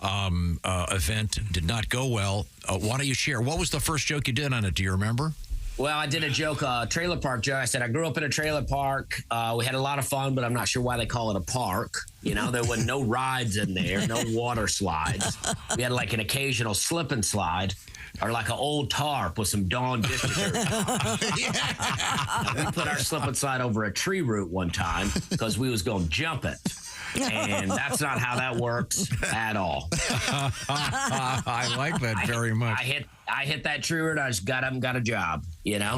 event did not go well, why don't you share? What was the first joke you did on it? Do you remember? Well, I did a joke, trailer park joke. I said, I grew up in a trailer park. We had a lot of fun, but I'm not sure why they call it a park. You know, there were no rides in there, no water slides. We had like an occasional slip and slide or like an old tarp with some Dawn dish detergent. We put our slip and slide over a tree root one time because we was going to jump it. And that's not how that works at all. I like that very much. I hit that tree root. I just got up and got a job, you know?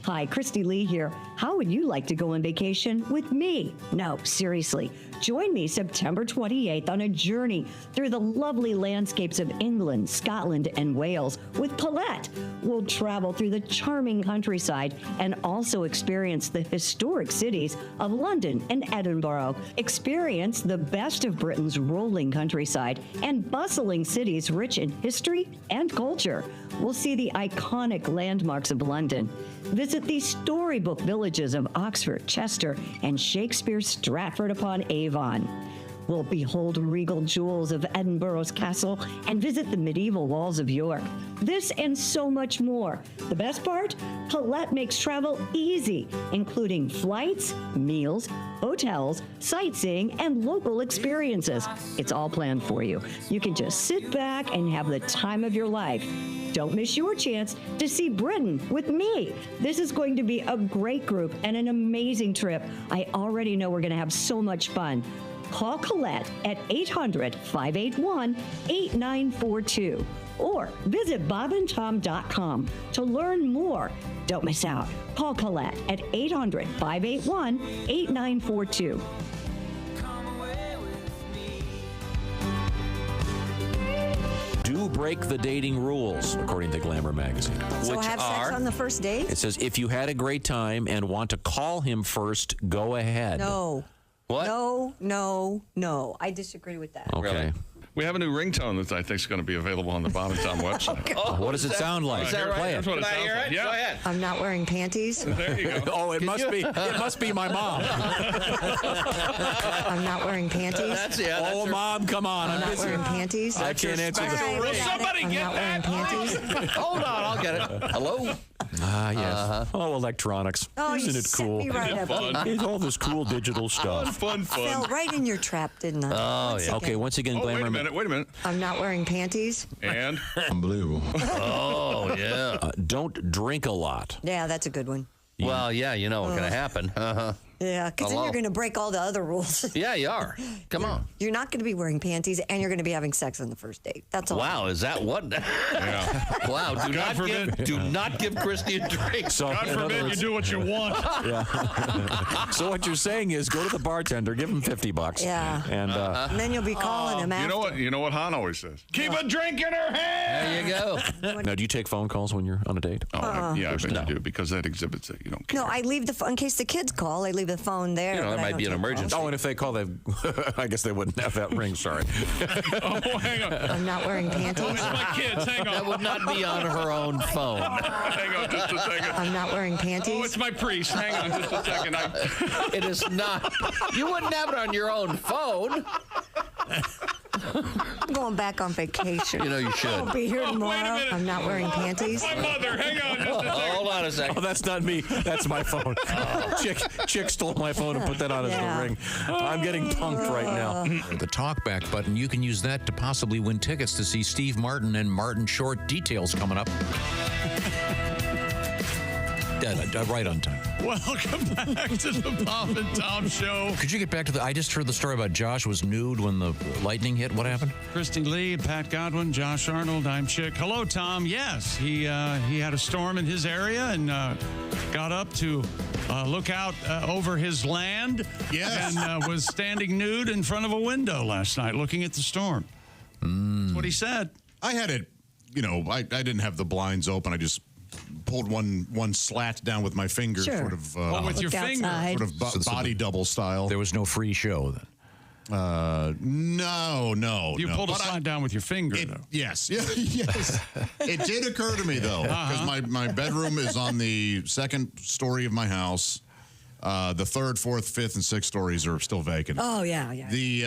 Hi, Christy Lee here. How would you like to go on vacation with me? No, seriously. Join me September 28th on a journey through the lovely landscapes of England, Scotland, and Wales with Paulette. We'll travel through the charming countryside and also experience the historic cities of London and Edinburgh. Experience the best of Britain's rolling countryside and bustling cities rich in history and culture. We'll see the iconic landmarks of London. Visit the storybook villages of Oxford, Chester, and Shakespeare's Stratford-upon-Avon. We'll behold regal jewels of Edinburgh's castle and visit the medieval walls of York. This and so much more. The best part? Paulette makes travel easy, including flights, meals, hotels, sightseeing, and local experiences. It's all planned for you. You can just sit back and have the time of your life. Don't miss your chance to see Britain with me. This is going to be a great group and an amazing trip. I already know we're going to have so much fun. Call Colette at 800-581-8942 or visit bobandtom.com to learn more. Don't miss out. Call Colette at 800-581-8942. Do break the dating rules, according to Glamour magazine. So have sex on the first date? It says, if you had a great time and want to call him first, go ahead. No. What? No. I disagree with that. Okay. Really? We have a new ringtone that I think is going to be available on the Bob and Tom website. What does it sound like? Is that right? Play it. That's what Can it I sounds hear like. it? Yeah. Go ahead. I'm not wearing panties. There you go. Oh, it must be. It must be my mom. I'm not wearing panties. Oh, Mom, come on. I'm not busy. wearing panties. I can't answer the All right, Will somebody I'm get not wearing that? panties. Hold on, I'll get it. Hello? Ah, yes. Oh, electronics. Oh, Isn't you it set cool? me right up. It's all this cool digital stuff. Fun. Fell right in your trap, didn't I? Oh, Once yeah. again. Okay, once again, Oh, Glamour. wait a minute. I'm not wearing panties. And? Unbelievable. Oh, yeah. Don't drink a lot. Yeah, that's a good one. Well, yeah, you know what's going to happen. Uh-huh. Yeah, because then Hello? you're going to break all the other rules. Yeah, you are. Come on. You're not going to be wearing panties, and you're going to be having sex on the first date. That's all. Wow, is that what? Yeah. Wow, do not give Christy a drink. So, God in other forbid you words- do what you want. So what you're saying is go to the bartender, give him $50. Yeah. And And then you'll be calling him after. You know what Han always says? Keep a drink in her hand. There you go. now, do you take phone calls when you're on a date? Oh, yeah, I bet you do, because that exhibits that you don't care. No, I leave the phone in case the kids call. I leave the phone there. You know, but there I might don't be an take emergency. calls. Oh, and if they call, I guess they wouldn't have that ring. Sorry. Oh, hang on. I'm not wearing panties. It's my kids. Hang on. That would not be on her own phone. Hang on just a second. I'm not wearing panties. Oh, it's my priest. Hang on just a second. It is not. You wouldn't have it on your own phone. I'm going back on vacation. You know you should. I'll be here Oh, wait a tomorrow. minute. I'm not wearing panties. My mother. Hang on just a second. Hold on a Oh, second. that's not me. That's my phone. Chick stole my phone and put that on as Yeah. the ring. I'm getting punked right now. The talkback button, you can use that to possibly win tickets to see Steve Martin and Martin Short. Details coming up. Right on time. Welcome back to the Bob and Tom Show. Could you get back to I just heard the story about Josh was nude when the lightning hit. What happened? Christy Lee, Pat Godwin, Josh Arnold, I'm Chick. Hello, Tom. Yes, he had a storm in his area and got up to look out over his land. Yes. And was standing nude in front of a window last night looking at the storm. That's what he said. I had it, I didn't have the blinds open. I just pulled one slat down with my finger, Sure. sort of with your Looked finger. outside. sort of body double style. There was no free show then. No. You no. pulled a But slide down with your finger, though. Yes. Yes. It did occur to me, though, because my bedroom is on the second story of my house. The third, fourth, fifth, and sixth stories are still vacant. Oh, yeah. The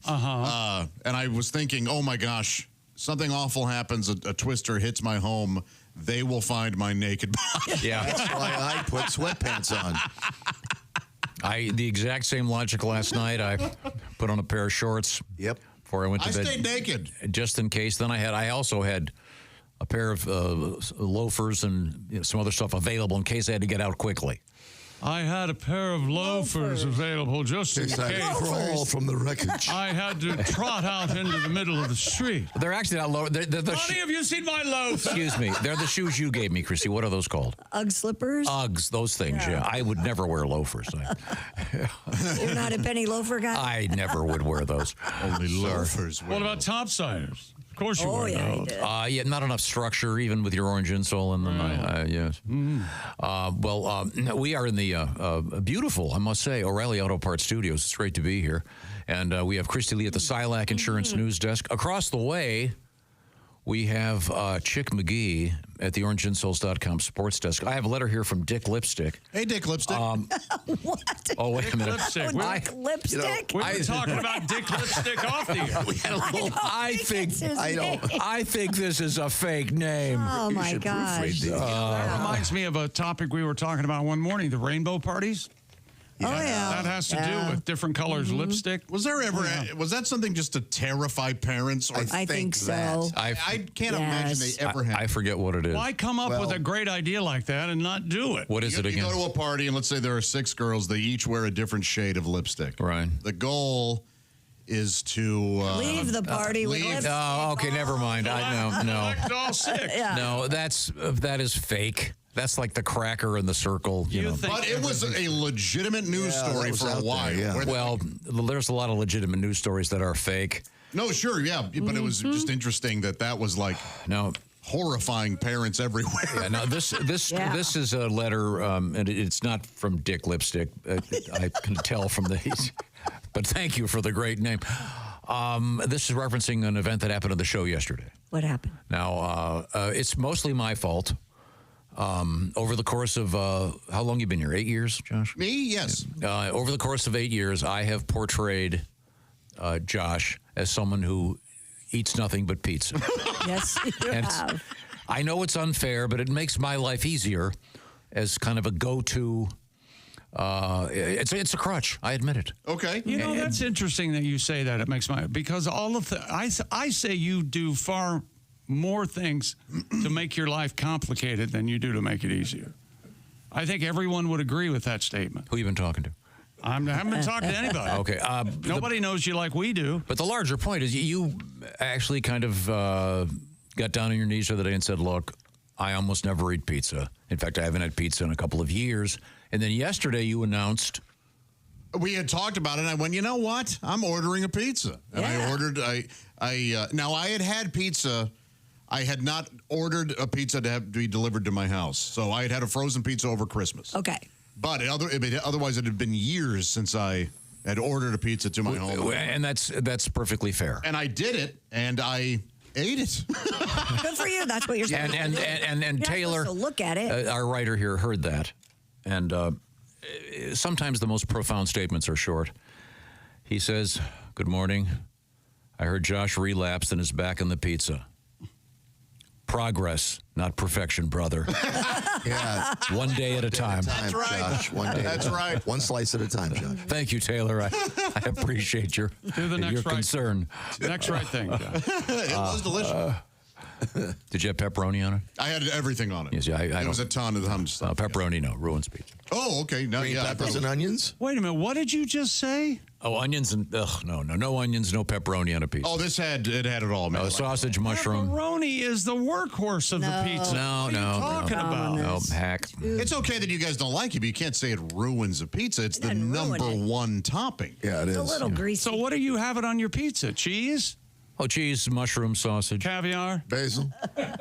and I was thinking, oh my gosh, something awful happens. A twister hits my home. they will find my naked body. Yeah. That's why I put sweatpants on. The exact same logic last night. I put on a pair of shorts. Yep. Before I went to I bed. stayed naked. Just in case. Then I also had a pair of loafers and some other stuff available in case I had to get out quickly. I had a pair of loafers available just in case. Crawl from the wreckage. I had to trot out into the middle of the street. They're actually not loafers. Honey, have you seen my loafers? Excuse me. They're the shoes you gave me, Christy. What are those called? Ugg slippers? Uggs, those things, yeah. I would never wear loafers. You're not a penny loafer guy? I never would wear those. Only loafers. What about topsiders? Of course you wear those. Yeah, not enough structure, even with your orange insole in them. Yes. We are in the beautiful, I must say, O'Reilly Auto Parts Studios. It's great to be here. And we have Christy Lee at the Silac Insurance News Desk. Across the way, we have Chick McGee at the OrangeInsoles.com sports desk. I have a letter here from Dick Lipstick. Hey, Dick Lipstick. What? Oh, wait a minute. Lipstick. Dick Lipstick? We were talking about Dick Lipstick off the air. We had a little, I think this is a fake name. Oh, my gosh. That reminds me of a topic we were talking about one morning, the rainbow parties. Oh, yeah. That has to do with different colors lipstick. Was there ever, was that something just to terrify parents? Or I think so. I can't imagine they ever had. I forget what it is. Why come up with a great idea like that and not do it? What is it again? You go to a party and let's say there are 6 girls. They each wear a different shade of lipstick. Right. The goal is to leave the party with lipstick. Oh, okay, never mind. No. All 6. No, that is fake. That's like the cracker in the circle, you know. But it was a legitimate news story for a while. Well, there's a lot of legitimate news stories that are fake. No, sure, yeah, but it was just interesting that was like horrifying parents everywhere. Yeah, no, this is a letter, and it's not from Dick Lipstick. I can tell from the. But thank you for the great name. This is referencing an event that happened on the show yesterday. What happened? Now, it's mostly my fault. Over the course of, how long you been here? 8 years, Josh? Me? Yes. Over the course of 8 years, I have portrayed Josh as someone who eats nothing but pizza. Yes, you have. I know it's unfair, but it makes my life easier as kind of a go-to. It's a crutch. I admit it. Okay. You know, that's interesting that you say that. It makes because all of I say you do far more things to make your life complicated than you do to make it easier. I think everyone would agree with that statement. Who you been talking to? I haven't been talking to anybody. Okay. Nobody knows you like we do. But the larger point is you actually kind of got down on your knees the other day and said, look, I almost never eat pizza. In fact, I haven't had pizza in a couple of years. And then yesterday you announced. We had talked about it, and I went, you know what? I'm ordering a pizza. And I ordered, now I had pizza. I had not ordered a pizza to be delivered to my house. So I had a frozen pizza over Christmas. Okay. But otherwise, it had been years since I had ordered a pizza to my home. And that's perfectly fair. And I did it, and I ate it. Good for you. That's what you're saying. And Taylor, to look at it. Our writer here, heard that. And sometimes the most profound statements are short. He says, good morning. I heard Josh relapsed and is back on the pizza. Progress, not perfection, brother. Yeah. One day at a time. That's right. Josh, one day. That's right. One slice at a time, Josh. Thank you, Taylor. I appreciate your concern. Next right thing, John. It was delicious. Did you have pepperoni on it? I had everything on it. Yes, yeah, it was a ton of stuff. Pepperoni, no. Ruins pizza. Oh, okay. No, Green peppers and onions? Wait a minute. What did you just say? Oh, onions and no onions, no pepperoni on a pizza. Oh, it had it all, man. Sausage, mushroom. Pepperoni is the workhorse of the pizza. No, what are you talking about? No, hack. It's okay that you guys don't like it, but you can't say it ruins a pizza. It's the number one topping. Yeah, it is. It's a little greasy. So what do you have it on your pizza? Cheese? Oh, cheese, mushroom, sausage. Caviar? Basil. How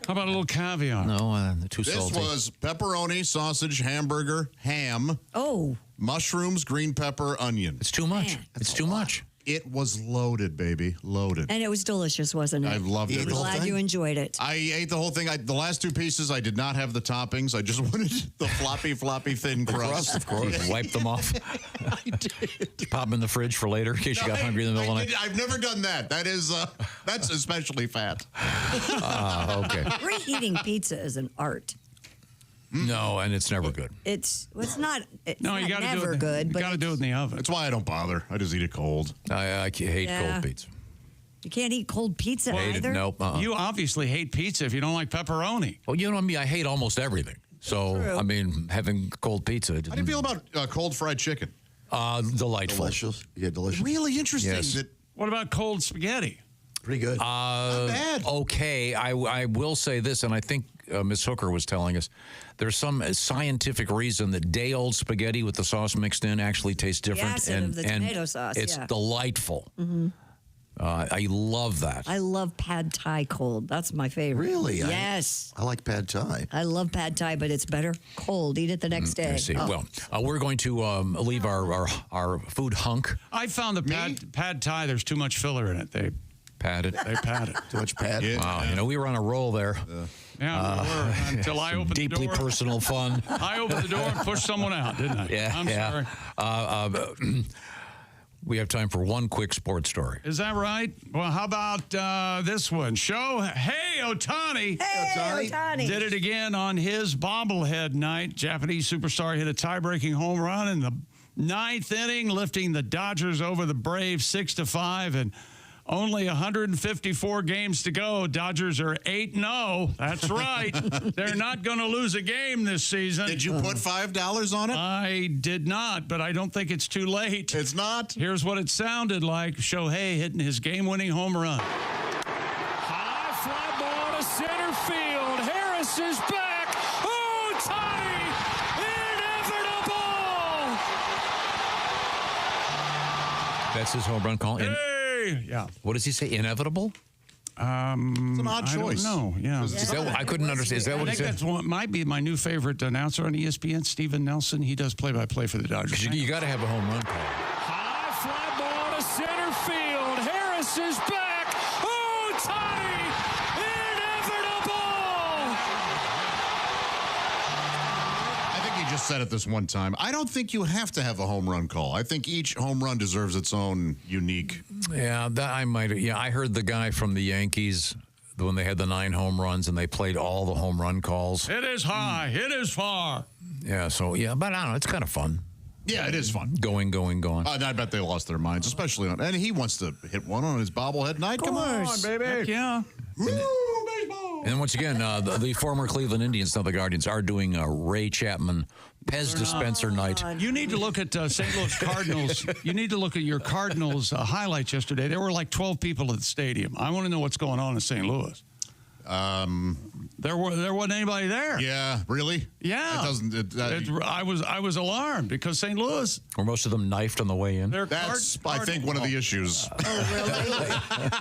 about a little caviar? No, too This salty. was pepperoni, sausage, hamburger, ham. Oh. Mushrooms, green pepper, onion. It's too much. It's too much. It was loaded, baby. Loaded. And it was delicious, wasn't it? I loved it. I'm glad you enjoyed it. I ate the whole thing. The last 2 pieces, I did not have the toppings. I just wanted the floppy, thin crust. Of course. Wipe them off. I did. Pop them in the fridge for later in case you got hungry in the middle of the night. I've never done that. That's especially fat. Okay. Reheating pizza is an art. No, and it's never good. It's not. It's No, you not got to do never it. good. You But got to do it in the oven. That's why I don't bother. I just eat it cold. I hate Yeah. cold pizza. you can't eat cold pizza Hate it. either. Nope. You obviously hate pizza if you don't like pepperoni. Well, you know me. I hate almost everything. So, True. I mean, having cold pizza. How do you feel about cold fried chicken? Delightful. Delicious. Yeah, delicious. Really interesting. Yes. What about cold spaghetti? Pretty good. Not bad. Okay, I will say this, and I think Miss Hooker was telling us there's some scientific reason that day-old spaghetti with the sauce mixed in actually tastes different. acid and, of the and tomato sauce, It's yeah. delightful. Mm-hmm. I love that. I love pad thai cold. That's my favorite. Really? Yes. I like pad thai. I love pad thai, but it's better cold. Eat it the next day. I see. Oh. Well, we're going to leave our food hunk. I found the pad thai, there's too much filler in it. They pad it. They pad it. Too much pad? Yeah. Wow, you know, we were on a roll there. Yeah, we were, until I Some opened the door. deeply personal fun. I opened the door and pushed someone out, didn't I? Yeah, I'm sorry. We have time for one quick sports story. Is that right? Well, how about this one? Hey, Ohtani. Hey, Ohtani. Did it again on his bobblehead night. Japanese superstar hit a tie-breaking home run in the 9th inning, lifting the Dodgers over the Braves 6-5, and only 154 games to go. Dodgers are 8-0. That's right. They're not going to lose a game this season. Did you put $5 on it? I did not, but I don't think it's too late. It's not. Here's what it sounded like. Shohei hitting his game-winning home run. High fly ball to center field. Harris is back. Ohtani, inevitable. That's his home run call. Yeah. What does he say? Inevitable? It's an odd choice. No, yeah. Is that I couldn't understand. Is that what I he think said? that's one, might be my new favorite announcer on ESPN, Stephen Nelson. He does play-by-play for the Dodgers. You got to have a home run call. High fly ball to center field. Harris is back. Ohtani, inevitable. I think he just said it this one time. I don't think you have to have a home run call. I think each home run deserves its own unique. Yeah, I heard the guy from the Yankees when they had the 9 home runs and they played all the home run calls. It is high. It is far. Yeah, so, but I don't know. It's kind of fun. Yeah, it is fun. Going. I bet they lost their minds, especially on. And he wants to hit one on his bobblehead night. Come on, baby. Heck yeah. Woo, baseball. And once again, the former Cleveland Indians, now the Guardians, are doing a Ray Chapman Pez dispenser night. You need to look at St. Louis Cardinals. You need to look at your Cardinals highlights yesterday. There were like 12 people at the stadium. I want to know what's going on in St. Louis. There wasn't anybody there. Yeah, really? Yeah. I was alarmed because St. Louis. Were most of them knifed on the way in? That's, I think, one of the issues. Oh,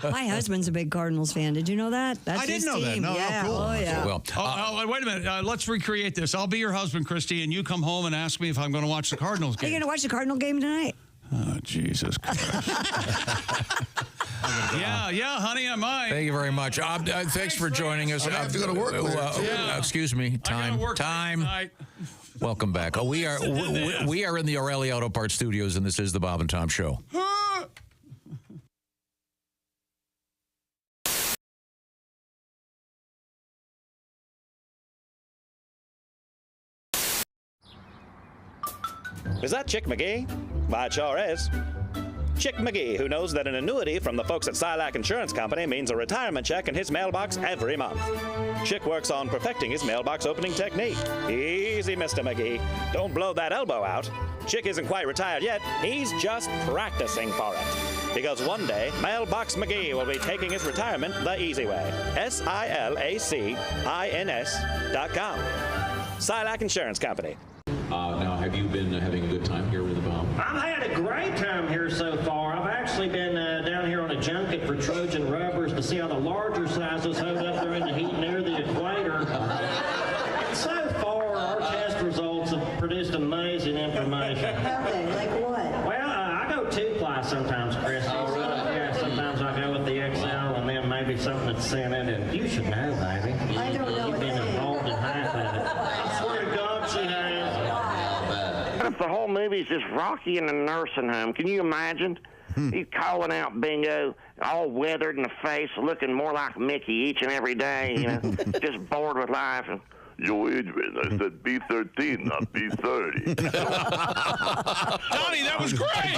really? My husband's a big Cardinals fan. Did you know that? That's I didn't his know that. team. No, yeah. cool. Oh, yeah. Well, wait a minute. Let's recreate this. I'll be your husband, Christy, and you come home and ask me if I'm going to watch the Cardinals Are game. you going to watch the Cardinal game tonight? Oh, Jesus Christ. Yeah, honey, I might. Thank you very much. Thanks for joining us. I have to go to work later, too. Excuse me. Time. Welcome back. We are in the O'Reilly Auto Parts Studios, and this is the Bob and Tom Show. Is that Chick McGee? Why, it sure is. Chick McGee, who knows that an annuity from the folks at Silac Insurance Company means a retirement check in his mailbox every month. Chick works on perfecting his mailbox opening technique. Easy, Mr. McGee. Don't blow that elbow out. Chick isn't quite retired yet. He's just practicing for it. Because one day, Mailbox McGee will be taking his retirement the easy way. SILACINS.com. Silac Insurance Company. Now, have you been having a good time here with the Bob? I've had a great time here so far. I've actually been down here on a junket for Trojan rubbers to see how the larger sizes hold up there in the heat near the equator. So far, our test results have produced amazing information. Okay, like what? Well, I go 2-ply sometimes, Chris. Chris. Yeah, sometimes I go with the XL and then maybe something that's scented, and you should know, baby. I don't know. You've been involved in half of it. I swear to God, she has. What if the whole movie's just Rocky in a nursing home? Can you imagine? He's calling out Bingo, all weathered in the face, looking more like Mickey each and every day, you know, just bored with life. And, Yo, Adrian, I said B13, not B30. Donnie, that was great.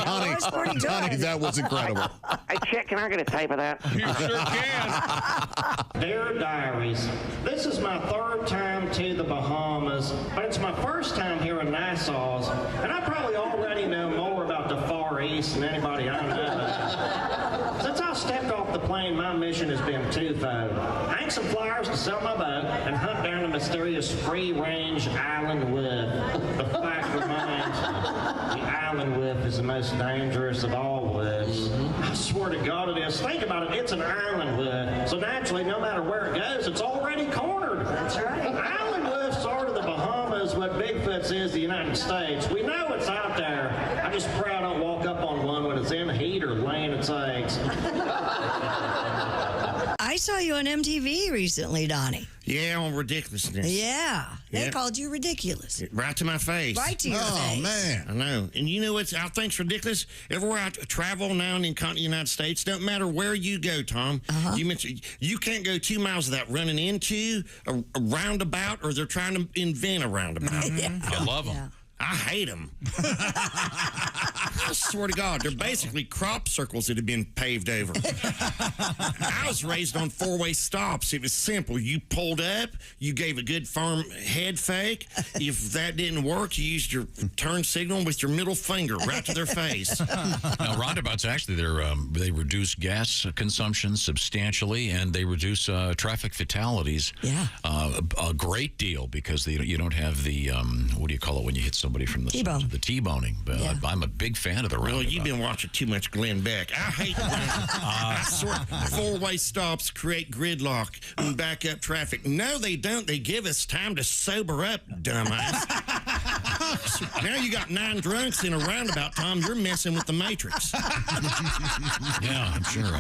Donnie, that was incredible. Hey, Chet, can I get a tape of that? You sure can. Dear Diaries, this is my third time to the Bahamas, but it's my first time here in Nassau's, and I probably already know more about the Far East than anybody I know. Since I stepped off the plane, my mission has been twofold. Hang some flyers to sell my boat and hunt down the mysterious free-range island wolf. The fact remains, the island wolf is the most dangerous of all wolves. I swear to God it is. Think about it, it's an island wolf. So naturally, no matter where it goes, it's already cornered. That's right. Island wolves are to the Bahamas what Bigfoot's is the United States. We know it's out there. I just pray I don't walk up on one when it's in heat or laying its eggs. I saw you on MTV recently, Donnie. Yeah, on ridiculousness. Yeah. They Yeah. called you ridiculous. Right to my face. Right to your face. Oh, man. I know. And you know what I think's ridiculous? Everywhere I travel now in the continental United States, don't matter where you go, Tom, you mentioned you can't go 2 miles without running into a roundabout, or they're trying to invent a roundabout. I love them. I hate them. I swear to God, they're basically crop circles that have been paved over. I was raised on four-way stops. It was simple. You pulled up, you gave a good firm head fake. If that didn't work, you used your turn signal with your middle finger right to their face. Now, roundabouts, actually, they reduce gas consumption substantially, and they reduce traffic fatalities a great deal, because you don't have the, what do you call it when you hit somebody from the T-bone. The T-boning. I'm a big fan of the roundabout. Well, you've been watching too much Glenn Beck. I hate I swear, four-way stops create gridlock and back up traffic. No, they don't. They give us time to sober up, dumbass. Now you got 9 drunks in a roundabout, Tom. You're messing with the Matrix. Yeah, I'm sure.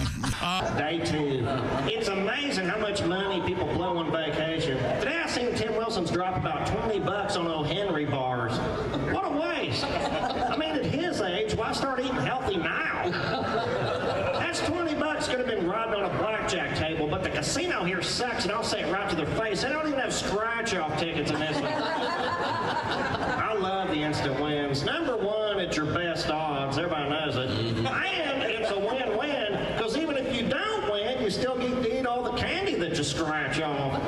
Day 2. It's amazing how much money people blow on vacation. Today I seen Tim Wilson's drop about $20 on O. Henry bars. What a waste. I mean, at his age, why start eating healthy now? That's $20 could have been robbed on a blackjack table, but the casino here sucks, and I'll say it right to their face. They don't even have scratch-off tickets in this one. I love the instant wins. Number 1, it's your best odds. Everybody knows it. And it's a win-win, because even if you don't win, you still get to eat all the candy that you scratch off.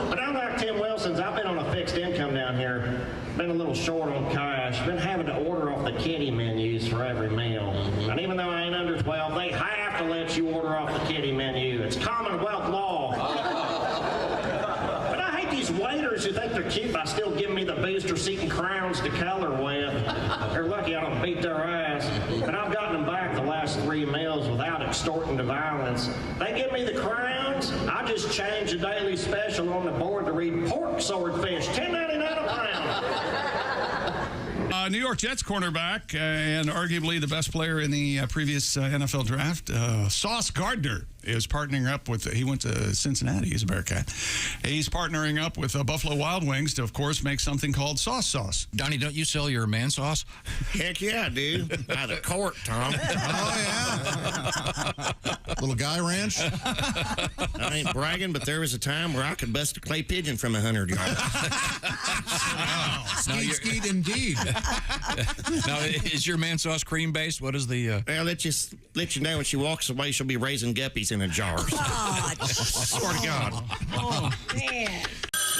But unlike Tim Wilson's, I've been on a fixed income down here. Been a little short on cash. Been having to order off the kiddie menus for every meal. And even though I ain't under 12, they have to let you order off the kiddie menu. It's Commonwealth law. But I hate these waiters who think they're cute by still giving me the booster seat and crowns to color with. They're lucky I don't beat their ass. But I've gotten them back the last 3 meals without extorting to violence. They give me the crowns. I just change the daily special on the board to read pork swordfish, $10.99 a pound. New York Jets cornerback and arguably the best player in the previous NFL draft, Sauce Gardner, is partnering up with, he went to Cincinnati, he's a Bearcat. He's partnering up with Buffalo Wild Wings to, of course, make something called sauce. Donnie, don't you sell your man sauce? Heck yeah, I do. By the court, Tom. Oh, yeah. Little guy ranch. I ain't bragging, but there was a time where I could bust a clay pigeon from 100 yards. Skeet indeed. Now, is your man sauce cream based? What is the? Well, let you know when she walks away, she'll be raising guppies in a jar. Swear to God. Oh, man.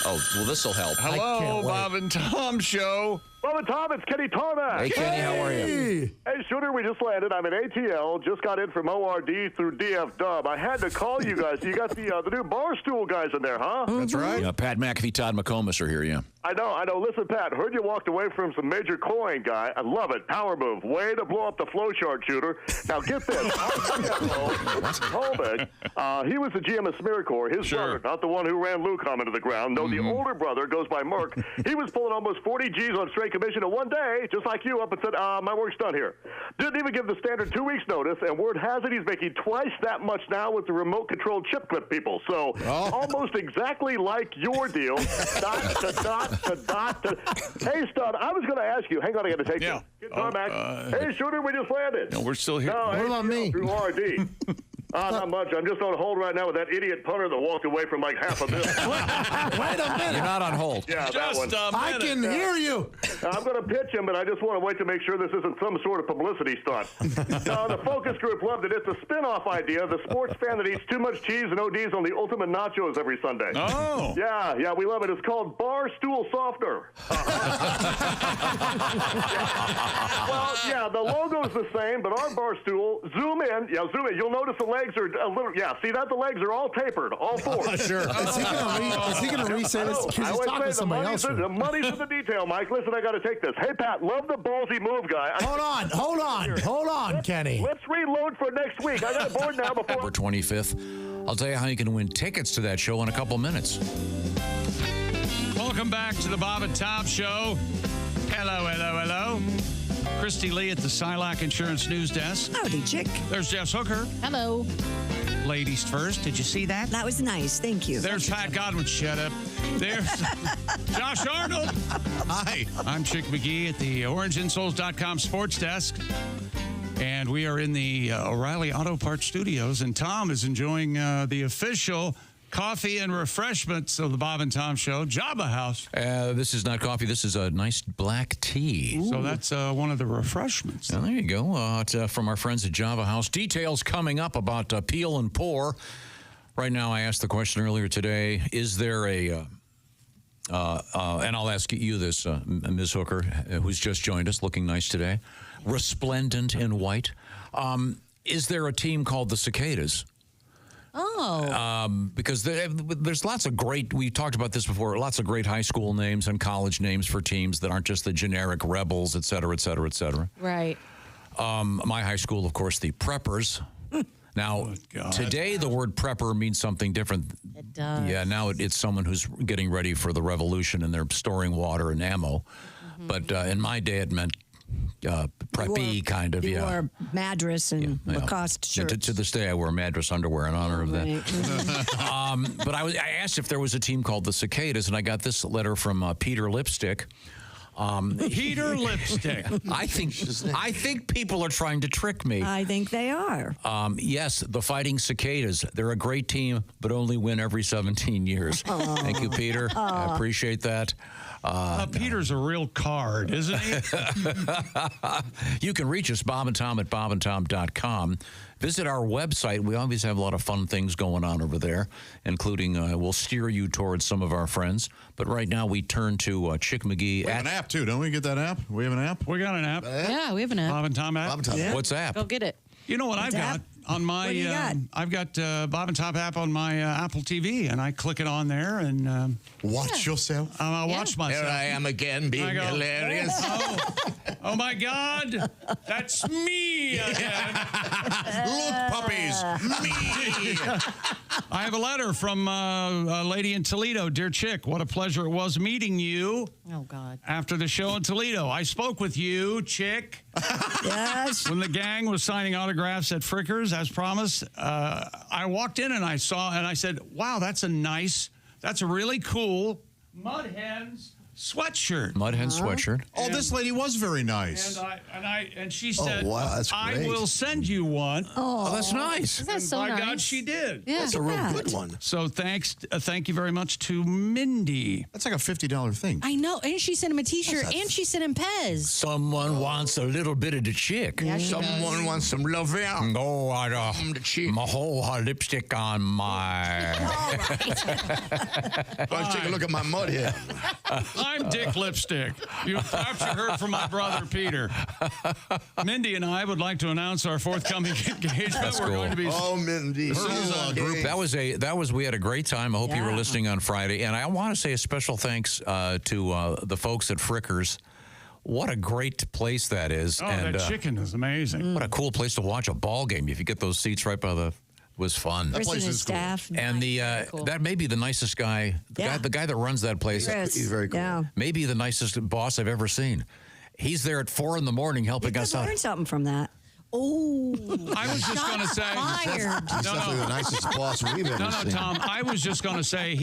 Oh, well, this will help. Hello, Bob and Tom Show. Bob and Tom, it's Kenny Tarmac. Hey, Kenny, how are you? Hey, Shooter, we just landed. I'm in ATL. Just got in from ORD through DF Dub. I had to call you guys. You got the new Barstool guys in there, huh? That's right. Yeah, Pat McAfee, Todd McComas are here, yeah. I know. Listen, Pat, heard you walked away from some major coin guy. I love it. Power move. Way to blow up the flowchart, Shooter. Now, get this. Holbeck, he was the GM of SmearCorps. His brother, not the one who ran Lucom into the ground. No, the older brother goes by Merck. He was pulling almost 40 G's on straight commissioned in one day, just like you, up and said, my work's done here. Didn't even give the standard 2 weeks notice, and word has it he's making twice that much now with the remote-controlled chip clip people. So almost exactly like your deal. Dot to dot to dot to... Hey, Stud, I was going to ask you. Hang on, I got to take you. Get Tarmac. Hey, Shooter, we just landed. No, we're still here. No, What about me? Through RD. Not much. I'm just on hold right now with that idiot punter that walked away from like $500 million. Wait a minute. You're not on hold. Yeah, that one. I can hear you. I'm going to pitch him, but I just want to wait to make sure this isn't some sort of publicity stunt. No, the focus group loved it. It's a spin-off idea. The sports fan that eats too much cheese and ODs on the ultimate nachos every Sunday. Oh. Yeah, we love it. It's called Bar Stool Softener. Well, yeah, the logo's the same, but our bar stool, zoom in. You'll notice the legs are a little, see that? The legs are all tapered, all four. Sure. Is he going to reset it? Because he's talking to somebody else. The money's in the detail, Mike. Listen, I got to take this. Hey, Pat, love the ballsy move, guy. Hold on, Kenny. Let's reload for next week. I got a board now before. November 25th. I'll tell you how you can win tickets to that show in a couple minutes. Welcome back to the Bob and Tom Show. Hello. Christy Lee at the Silac Insurance News Desk. Howdy, chick. There's Jess Hooker. Hello. Ladies first. Did you see that? That was nice. Thank you. There's Pat Godwin. Shut up. There's Josh Arnold. Hi. I'm Chick McGee at the OrangeInsoles.com Sports Desk. And we are in the O'Reilly Auto Parts Studios. And Tom is enjoying the official coffee and refreshments of the Bob and Tom Show, Java House. This is not coffee. This is a nice black tea. Ooh. So that's one of the refreshments. Well, there you go. It's from our friends at Java House. Details coming up about peel and pour. Right now, I asked the question earlier today, is there a... and I'll ask you this, Ms. Hooker, who's just joined us, looking nice today, resplendent in white. Is there a team called the Cicadas? Oh. Because there's lots of great, we talked about this before, lots of great high school names and college names for teams that aren't just the generic Rebels, et cetera, et cetera, et cetera. Right. My high school, of course, the Preppers. Now, today the word prepper means something different. It does. Yeah, now it's someone who's getting ready for the revolution and they're storing water and ammo. Mm-hmm. But in my day, it meant preppy kind of, you wore Madras and Lacoste shirts. To this day, I wear Madras underwear in honor of that. Right. But I asked if there was a team called the Cicadas, and I got this letter from Peter Lipstick. Peter Lipstick. I think people are trying to trick me. I think they are. Yes, the Fighting Cicadas. They're a great team, but only win every 17 years. Thank you, Peter. I appreciate that. Peter's a real card, isn't he? You can reach us, Bob and Tom at bobandtom.com. Visit our website. We always have a lot of fun things going on over there, including we'll steer you towards some of our friends. But right now we turn to Chick McGee. We have an app, too. Don't we get that app? We have an app? We got an app. Yeah, we have an app. Bob and Tom app. Bob and Tom. Yeah. What's app? Go get it. You know what I've got on my? What do you got? I've got Bob and Tom app on my Apple TV, and I click it on there and watch yourself. I watch myself. Here I am again, being hilarious. Oh my God, that's me again. Look, puppies, me. I have a letter from a lady in Toledo. Dear Chick, what a pleasure it was meeting you. Oh, God. After the show in Toledo, I spoke with you, Chick. Yes. When the gang was signing autographs at Frickers, as promised, I walked in and I said, wow, that's a really cool Mud Hens sweatshirt. Mud Hen sweatshirt. Oh, this lady was very nice. And she said, wow, that's I great. will send you one. Oh, that's nice. Isn't that so By nice? God, she did. Yeah. That's a real good one. So thank you very much to Mindy. That's like a $50 thing. I know. And she sent him a T-shirt, and she sent him Pez. Someone wants a little bit of the chick. Yeah, she Someone wants some love out. Oh, my whole lipstick on my... Let's take a look at my mud here. I'm Dick Lipstick. Perhaps you heard from my brother Peter. Mindy and I would like to announce our forthcoming engagement. That's We're cool. going to be Mindy. We had a great time. I hope you were listening on Friday. And I want to say a special thanks to the folks at Frickers. What a great place that is. Oh, and that chicken is amazing. what a cool place to watch a ball game if you get those seats right by was fun. Chris and his staff. And that may be the nicest guy. The guy that runs that place. Chris. He's very cool. Yeah. Maybe the nicest boss I've ever seen. He's there at 4 a.m. helping us out. Learn something from that. Oh, I was just going to say. fired. He's definitely the nicest boss we've ever seen. Tom. I was just going to say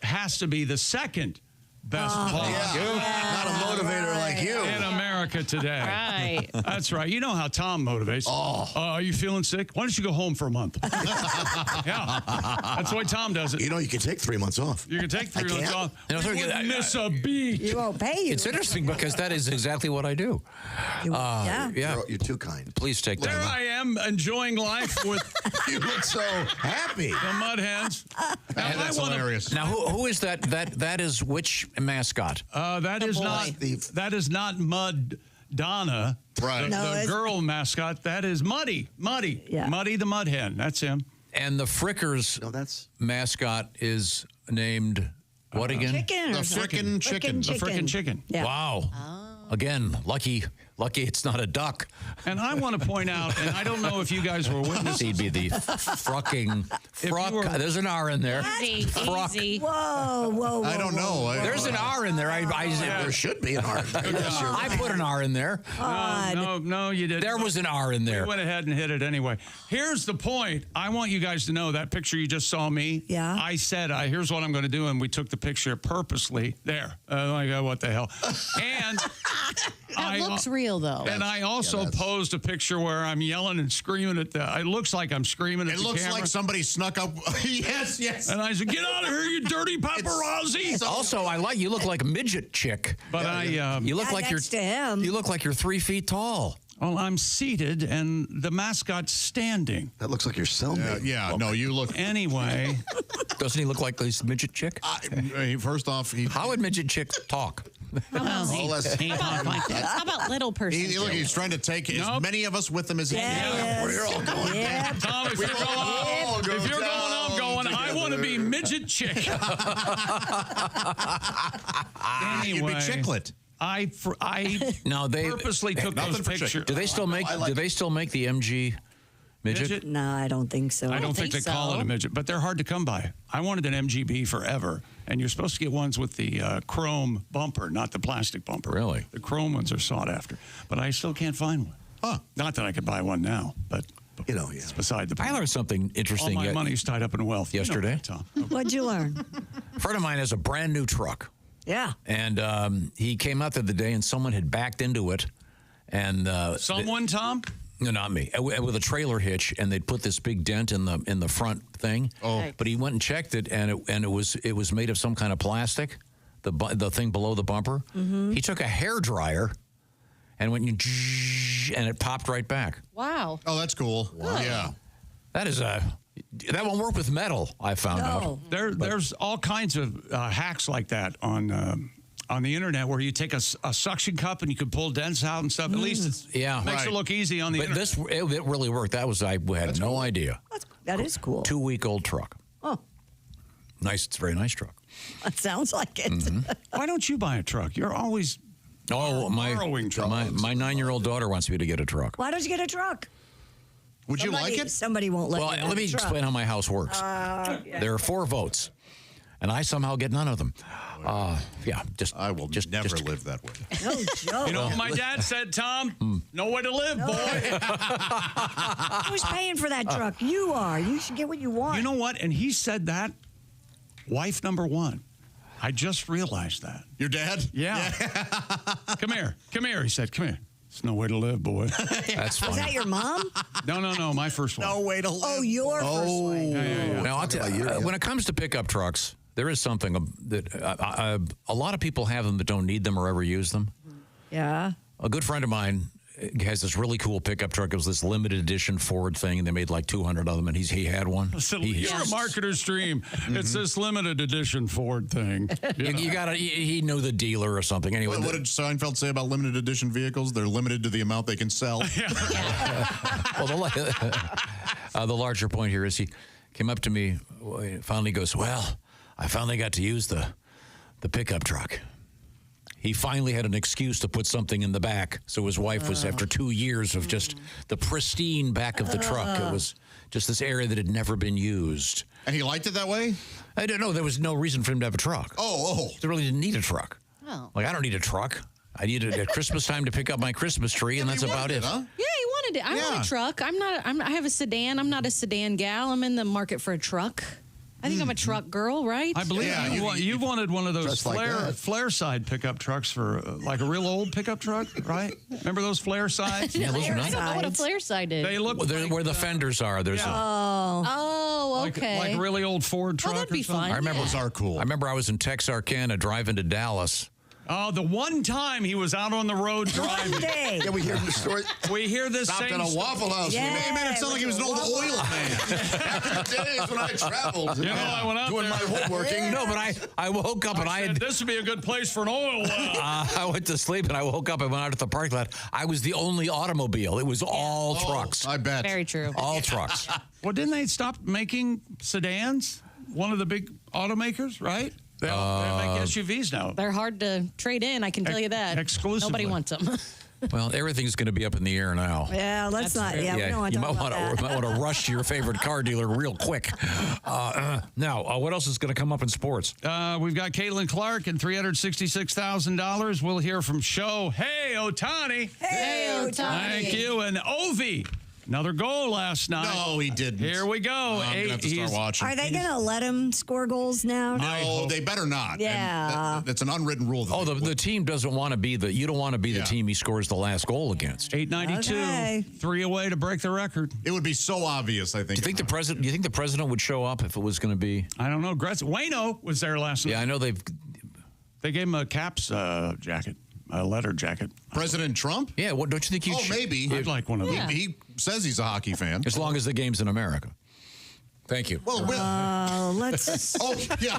has to be the second best boss Not a motivator like you. in America today. Right. That's right. You know how Tom motivates. Are you feeling sick? Why don't you go home for a month? Yeah, that's the way Tom does it. You know, you can take 3 months off. You can take 3 months off. You know, You wouldn't miss a beat. You won't pay you. It's interesting because that is exactly what I do. Yeah. You're too kind. Please take There that. I am enjoying life with You look so happy. the mud hens. Now, That's hilarious. Now, who is that? That is which mascot? That is not Mud Donna, Right. the girl mascot. That is Muddy. Yeah. Muddy the mud hen. That's him. And the Frickers mascot is named what again? Chicken. The frickin' chicken. The frickin' chicken. Yeah. Wow. Again, lucky it's not a duck. And I want to point out, and I don't know if you guys were witness. He'd be the frucking fruck. There's an R in there. Easy. Fruck. Easy. Whoa. I don't know. There's an R in there. There should be an R. I put an R in there. No, you didn't. There was an R in there. We went ahead and hit it anyway. Here's the point. I want you guys to know that picture you just saw me. Yeah. I said, here's what I'm going to do. And we took the picture purposely there. Like, what the hell? And That looks real, though. And I also posed a picture where I'm yelling and screaming at it looks like I'm screaming at the camera. It looks like somebody snuck up. Yes. And I said, get out of here, you dirty paparazzi. Also, you look like a midget chick. But you look like next to him. You look like you're 3 feet tall. Well, I'm seated and the mascot's standing. That looks like your cellmate. No, you look. Anyway. Doesn't he look like this midget chick? First off, how would midget chicks talk? How about little person? He's trying to take as many of us with him as he Yes. can. We're all going. Yeah. Tom, if you're going, I'm going. I want to be midget chick. Anyway, You'd be chicklet. I purposely took those pictures. Do they still make the MG midget? No, I don't think so. I don't think they call it a midget, but they're hard to come by. I wanted an MGB forever, and you're supposed to get ones with the chrome bumper, not the plastic bumper. Really? The chrome ones are sought after, but I still can't find one. Not that I could buy one now, but it's beside the point. I learned something interesting. All my money's tied up in wealth. Yesterday. You know that, Tom. What'd you learn? A friend of mine has a brand new truck. Yeah. And he came out the other day, and someone had backed into it. And someone, Tom? No, not me. With a trailer hitch, and they'd put this big dent in the front thing. Oh. But he went and checked it, and it was made of some kind of plastic. The thing below the bumper. Mm-hmm. He took a hair dryer and went and it popped right back. Wow. Oh, that's cool. Wow. Yeah. That won't work with metal, I found out. There's all kinds of hacks like that on the internet where you take a suction cup and you can pull dents out and stuff. At least it makes it look easy on the internet. But it really worked. I had no idea. That is cool. 2-week-old truck. Oh. Nice. It's a very nice truck. That sounds like it. Mm-hmm. Why don't you buy a truck? You're always borrowing trucks. My 9-year-old daughter wants me to get a truck. Why don't you get a truck? Would you like it? Somebody won't let you have let me a truck. explain how my house works. There are 4 votes, and I somehow get none of them. I will never live that way. No joke. You know what my dad said, Tom? No way to live, boy. Who's paying for that truck? You are. You should get what you want. You know what? And he said that, wife number 1. I just realized that. Your dad? Yeah. Come here. He said, come here. It's no way to live, boy. That's funny. Was that your mom? No, my first one. No way to live. Oh, your first one. Yeah. Now, I'll tell you, when it comes to pickup trucks, there is something that a lot of people have them that don't need them or ever use them. Yeah. A good friend of mine has this really cool pickup truck. It was this limited edition Ford thing, and they made like 200 of them, and he had one. You're a marketer's dream. It's this limited edition Ford thing. He knew the dealer or something. Anyway, What did Seinfeld say about limited edition vehicles? They're limited to the amount they can sell. Well, the larger point here is he came up to me, finally goes, well, I finally got to use the pickup truck. he finally had an excuse to put something in the back. So his wife was, after 2 years of just the pristine back of the truck, it was just this area that had never been used. And he liked it that way? I don't know. There was no reason for him to have a truck. He really didn't need a truck. Oh. Like, I don't need a truck. I needed it at Christmas time to pick up my Christmas tree, and that's about it. Yeah, he wanted it. I want a truck. I have a sedan. I'm not a sedan gal. I'm in the market for a truck. I think I'm a truck girl, right? I believe you wanted one of those flare side pickup trucks for like a real old pickup truck, right? Remember those flare sides? Yeah, those are nice. I don't know what a flare side is. They look where the fenders are. There's okay. like a really old Ford truck. that'd be or something. fun. I remember Those are cool. I remember I was in Texarkana driving to Dallas. Oh, the one time he was out on the road driving. One day. Yeah, we hear the story. We hear this Stopped same at a story. Waffle House. Yeah, He made it sound like he was an old oil man. Back in the days when I traveled. You know, I went out doing there. my homeworking. No, but I woke up and I had. This would be a good place for an oil well. I went to sleep and I woke up and went out at the parking lot. I was the only automobile. It was all trucks. I bet. Very true. All trucks. Well, didn't they stop making sedans? One of the big automakers, right? They make SUVs now. They're hard to trade in, I can tell you that. Exclusively. Nobody wants them. Well, everything's going to be up in the air now. Yeah, let's not. true. Yeah, we don't want you to talk might about that. want to rush to your favorite car dealer real quick. Now, what else is going to come up in sports? We've got Caitlin Clark and $366,000. We'll hear from Hey Ohtani. Hey, Ohtani. Thank you. And Ovi. Another goal last night. No, he didn't. Here we go. I'm going to have to start watching. Are they going to let him score goals now? No, they better not. Yeah. And that's an unwritten rule. The team doesn't want to be you don't want to be the team he scores the last goal against. 892. Okay. 3 away to break the record. It would be so obvious, I think. Do you think the president would show up if it was going to be? I don't know. Wayno was there last night. Yeah, I know they gave him a Caps jacket. A letter jacket. President Trump? Yeah, don't you think he should? Maybe. I'd like one of those. He says he's a hockey fan. As long as the game's in America. Thank you. Well, let's. Oh, yeah.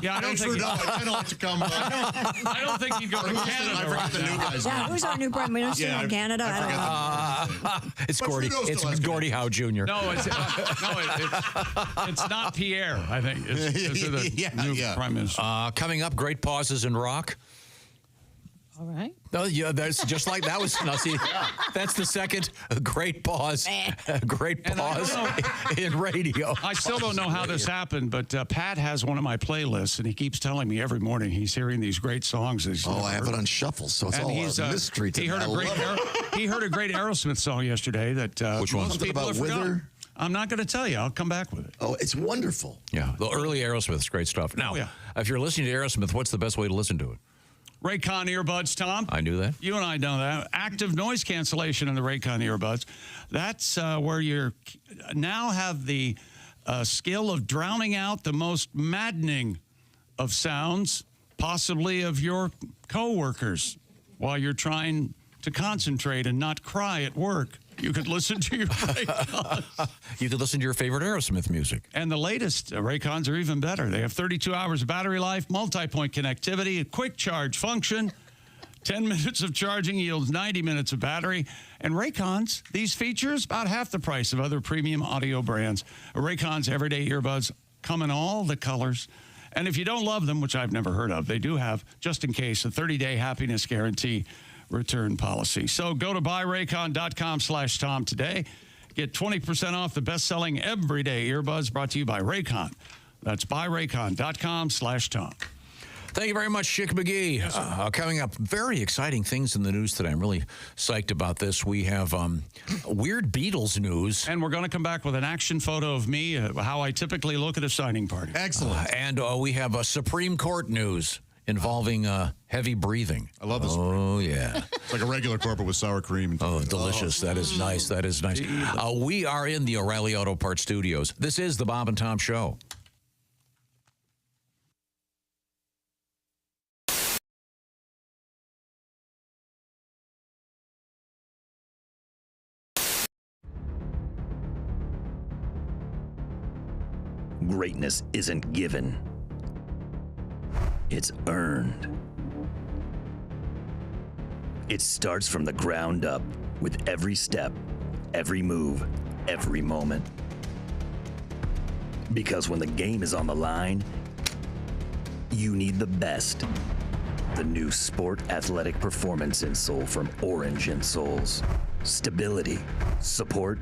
Yeah, I don't think I'd like to come. I don't think he'd go to Canada. I forgot the new guy's Yeah, name. who's our new prime minister in Canada? I don't know. It's But Gordie. Trudeau's It's still asking Gordie Howe Jr. No, it's not Pierre. I think it's the new prime minister. Coming up, great pauses in rock. All right. Oh, yeah, that's just like that was. Now, see, that's the second great pause. Great pause in radio. I still don't know how this happened, but Pat has one of my playlists, and he keeps telling me every morning he's hearing these great songs. I have it on shuffle, so it's all a mystery to me. He heard a great Aerosmith song yesterday that Which one? most Something people about have forgotten. Wither? I'm not going to tell you. I'll come back with it. Oh, it's wonderful. Yeah, the early Aerosmith's great stuff. Now, if you're listening to Aerosmith, what's the best way to listen to it? Raycon earbuds, Tom. I knew that. You and I know that. Active noise cancellation in the Raycon earbuds. That's where you now have the skill of drowning out the most maddening of sounds, possibly of your coworkers, while you're trying to concentrate and not cry at work. You could listen to your Raycons. You could listen to your favorite Aerosmith music. And the latest Raycons are even better. They have 32 hours of battery life, multi-point connectivity, a quick charge function. 10 minutes of charging yields 90 minutes of battery. And Raycons, these features, about half the price of other premium audio brands. Raycons everyday earbuds come in all the colors. And if you don't love them, which I've never heard of, they do have, just in case, a 30-day happiness guarantee return policy. So go to buyraycon.com/Tom today. Get 20% off the best-selling everyday earbuds brought to you by Raycon. That's buyraycon.com/Tom. Thank you very much, Chick McGee. Yes, coming up, very exciting things in the news today. I'm really psyched about this. We have weird Beatles news. And we're going to come back with an action photo of me, how I typically look at a signing party. Excellent. And we have Supreme Court news involving heavy breathing. I love this. Oh, yeah. It's like a regular corporate with sour cream. Oh, delicious. That is nice. That is nice. We are in the O'Reilly Auto Parts studios. This is the Bob and Tom Show. Greatness isn't given. It's earned. It starts from the ground up with every step, every move, every moment. Because when the game is on the line, you need the best. The new Sport Athletic Performance insole from Orange Insoles. Stability, support,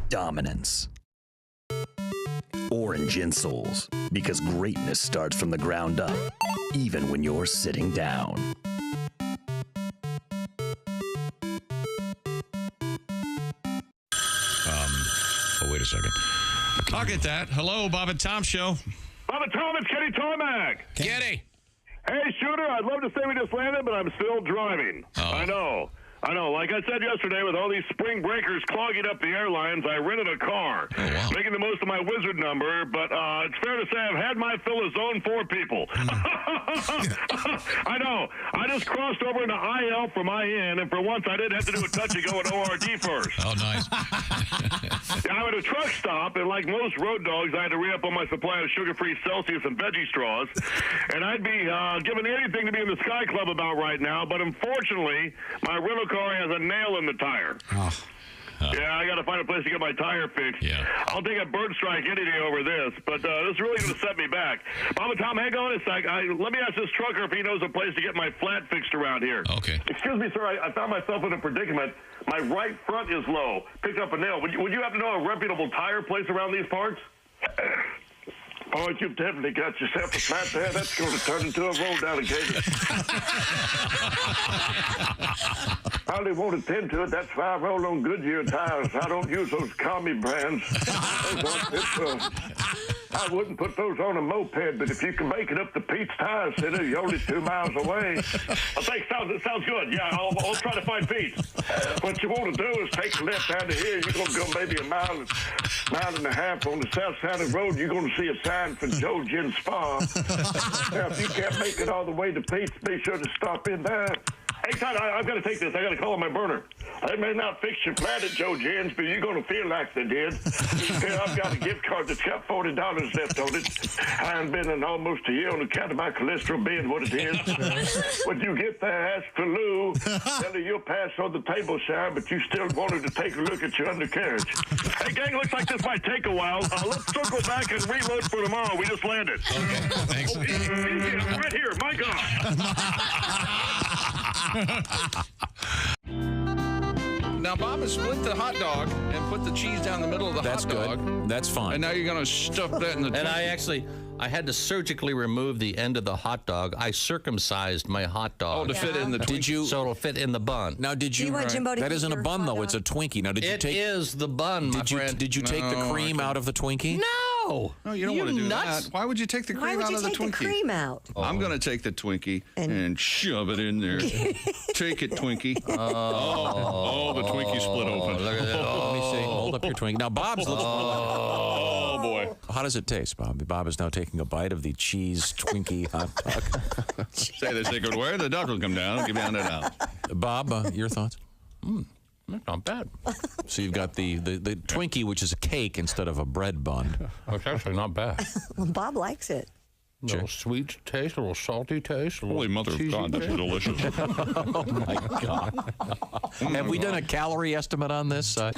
dominance. Orange Insoles, because greatness starts from the ground up, even when you're sitting down. Oh, wait a second. I'll get that. Hello, Bob and Tom Show. Bob and Tom, it's Kenny Tomac. Kenny. Hey, Shooter, I'd love to say we just landed, but I'm still driving. I know. Like I said yesterday, with all these spring breakers clogging up the airlines, I rented a car, making the most of my wizard number, but it's fair to say I've had my fill of Zone 4 people. I know. I just crossed over into IL from IN, and for once I didn't have to do a touch-and-go at ORD first. Oh, nice. I'm at a truck stop, and like most road dogs, I had to re-up on my supply of sugar-free Celsius and veggie straws, and I'd be giving anything to be in the Sky Club about right now, but unfortunately, my rental car has a nail in the tire. Yeah, I got to find a place to get my tire fixed. Yeah. I'll take a bird strike any day over this, but this is really going to set me back. Bob and Tom, hang on a sec. Let me ask this trucker if he knows a place to get my flat fixed around here. Okay. Excuse me, sir. I found myself in a predicament. My right front is low. Picked up a nail. Would you happen to know a reputable tire place around these parts? Oh, you've definitely got yourself a flat there. That's going to turn into a roll down occasion. Probably won't attend to it. That's why I roll on Goodyear tires. I don't use those commie brands. I wouldn't put those on a moped, but if you can make it up to Pete's Tire Center, you're only 2 miles away. I think it sounds good. Yeah, I'll try to find Pete. What you want to do is take a left out of here. You're going to go maybe a mile and a half on the south side of the road. You're going to see a sign for Joe Gin Spa. Now, if you can't make it all the way to Pete's, be sure to stop in there. Hey, Todd, I've got to take this. I got to call on my burner. They may not fix your flat at Joe Gin's, but you're going to feel like they did. Here, I've got a gift card that's got $40 left on it. I haven't been in almost a year on account of my cholesterol being what it is. When you get there, ask for Lou. Tell her you'll pass on the table, sir, but you still wanted to take a look at your undercarriage. Hey, gang, looks like this might take a while. Let's circle back and reload for tomorrow. We just landed. Okay, thanks. Easy, I'm right here. My God. Now, Bob has split the hot dog and put the cheese down the middle of the hot dog. Good. That's fine. And now you're going to stuff that in the... And I had to surgically remove the end of the hot dog. I circumcised my hot dog. Oh, to fit in the Twinkie. So it'll fit in the bun. Now, did you... Do you want Jimbo to that keep isn't a your bun, hot though. dog? It's a Twinkie. Now, did you take... It is the bun, my friend. Did you take the cream out of the Twinkie? No! No, you don't want to do nuts? that. Why would you take the Why cream would out you of the take Twinkie? the cream out? I'm going to take the Twinkie and shove it in there. Take it, Twinkie. Oh, the Twinkie split open. Look at that. Let me see. Hold up your Twinkie. Now, Bob's looks more like... Oh, boy. How does it taste, Bob? Bob is now taking a bite of the cheese Twinkie hot dog. Say the sacred word, the dog will come down. Give down it out. Bob, your thoughts? Not bad. So you've got the Twinkie, which is a cake instead of a bread bun. It's actually not bad. Well, Bob likes it. A little sweet taste, a little salty taste. Holy mother of God, that's delicious. Oh, my God. Have we done a calorie estimate on this? I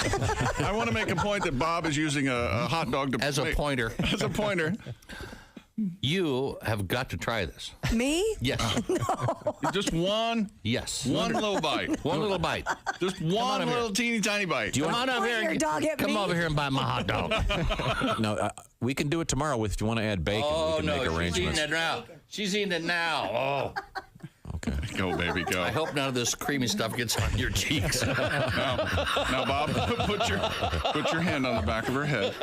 want to make a point that Bob is using a hot dog to As a pointer. As a pointer. You have got to try this. Me? Yes. No. Just one? Yes. One little bite. One little bite. Just one little teeny tiny bite. Do you Come want on over here. your dog at Come me? over here and bite my hot dog. No, we can do it tomorrow if you want to add bacon. Oh, we can no. make She's arrangements. eating it now. She's eating it now. Oh. Okay. Go, baby, go. I hope none of this creamy stuff gets on your cheeks. Now, Bob, put your hand on the back of her head.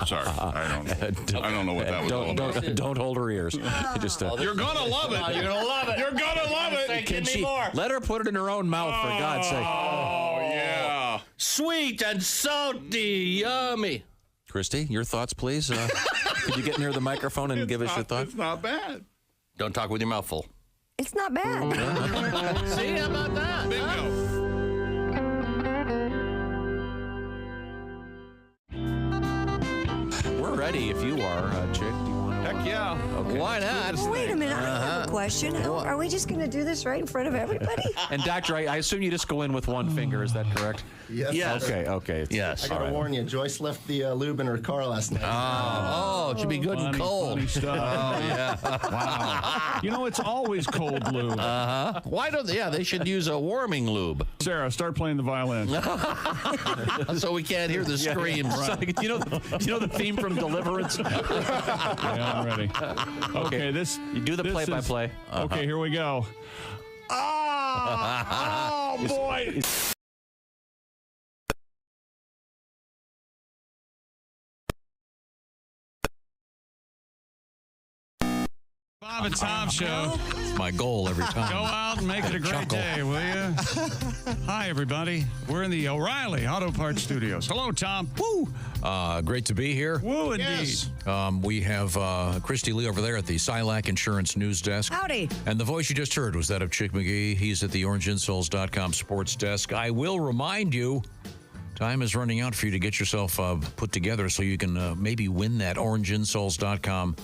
Sorry, I don't know what that was all about. Don't hold her ears. Just You're gonna love it. You're gonna love it. You're gonna love it. Give me more. let her put it in her own mouth, for God's sake. Oh yeah. Sweet and salty, yummy. Christy, your thoughts, please. Could you get near the microphone and give us your thoughts? It's not bad. Don't talk with your mouth full. It's not bad. See, how about that? Bingo. We're ready if you are, Chick. Do you want to... Heck Heck yeah. Why not? Well, wait a minute. I have a question. Are we just going to do this right in front of everybody? And Doctor, I assume you just go in with one finger. Is that correct? Yes. Okay. Yes. I got to warn you, Joyce left the lube in her car last night. Oh, it should be good and cold. Funny stuff. Oh, yeah. Wow. You know, it's always cold lube. Uh-huh. Why don't they should use a warming lube. Sarah, start playing the violin. So we can't hear the screams. Do you know the theme from Deliverance? Yeah, I'm ready. Okay, you do the play-by-play. Okay, here we go. Oh boy. Bob and Tom Show. It's my goal every time. Go out and make it a great day, will you? Hi, everybody. We're in the O'Reilly Auto Parts Studios. Hello, Tom. Woo! Great to be here. Woo, indeed. We have Christy Lee over there at the Silac Insurance News Desk. Howdy. And the voice you just heard was that of Chick McGee. He's at the OrangeInsoles.com sports desk. I will remind you, time is running out for you to get yourself put together so you can maybe win that OrangeInsoles.com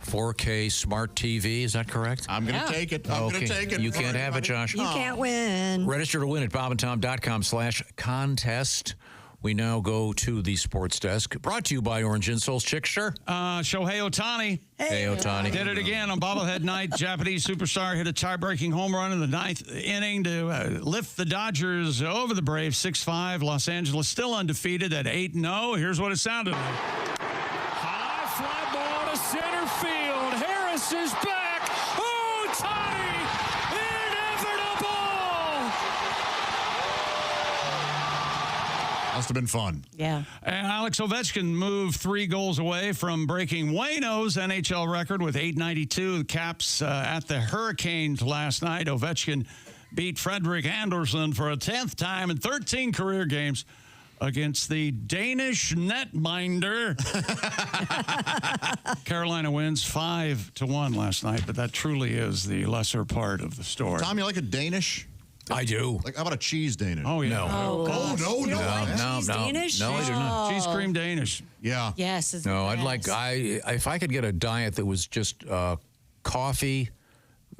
4K smart TV. Is that correct? I'm going to take it. I'm going to take it. You can't have it, Josh. You can't win. Register to win at bobandtom.com/contest. We now go to the sports desk. Brought to you by Orange Insoles. Chick, sure. Shohei Ohtani. Hey, Ohtani. Did it again on bobblehead night. Japanese superstar hit a tie-breaking home run in the ninth inning to lift the Dodgers over the Braves 6-5. Los Angeles still undefeated at 8-0. Here's what it sounded like. High fly ball to center field. Harris is back. Ohtani, inevitable. Must have been fun. Yeah. And Alex Ovechkin moved 3 goals away from breaking Wayno's NHL record with 892. The Caps at the Hurricanes last night. Ovechkin beat Frederick Anderson for a 10th time in 13 career games against the Danish netminder. Carolina wins 5-1 last night, but that truly is the lesser part of the story. Tom, you like a Danish? I do. Like, how about a cheese Danish? Oh, yeah. No. You don't like cheese Danish? No, I do not. Cheese cream Danish. Yeah. Yes. It's No, the I'd like, best. if I could get a diet that was just coffee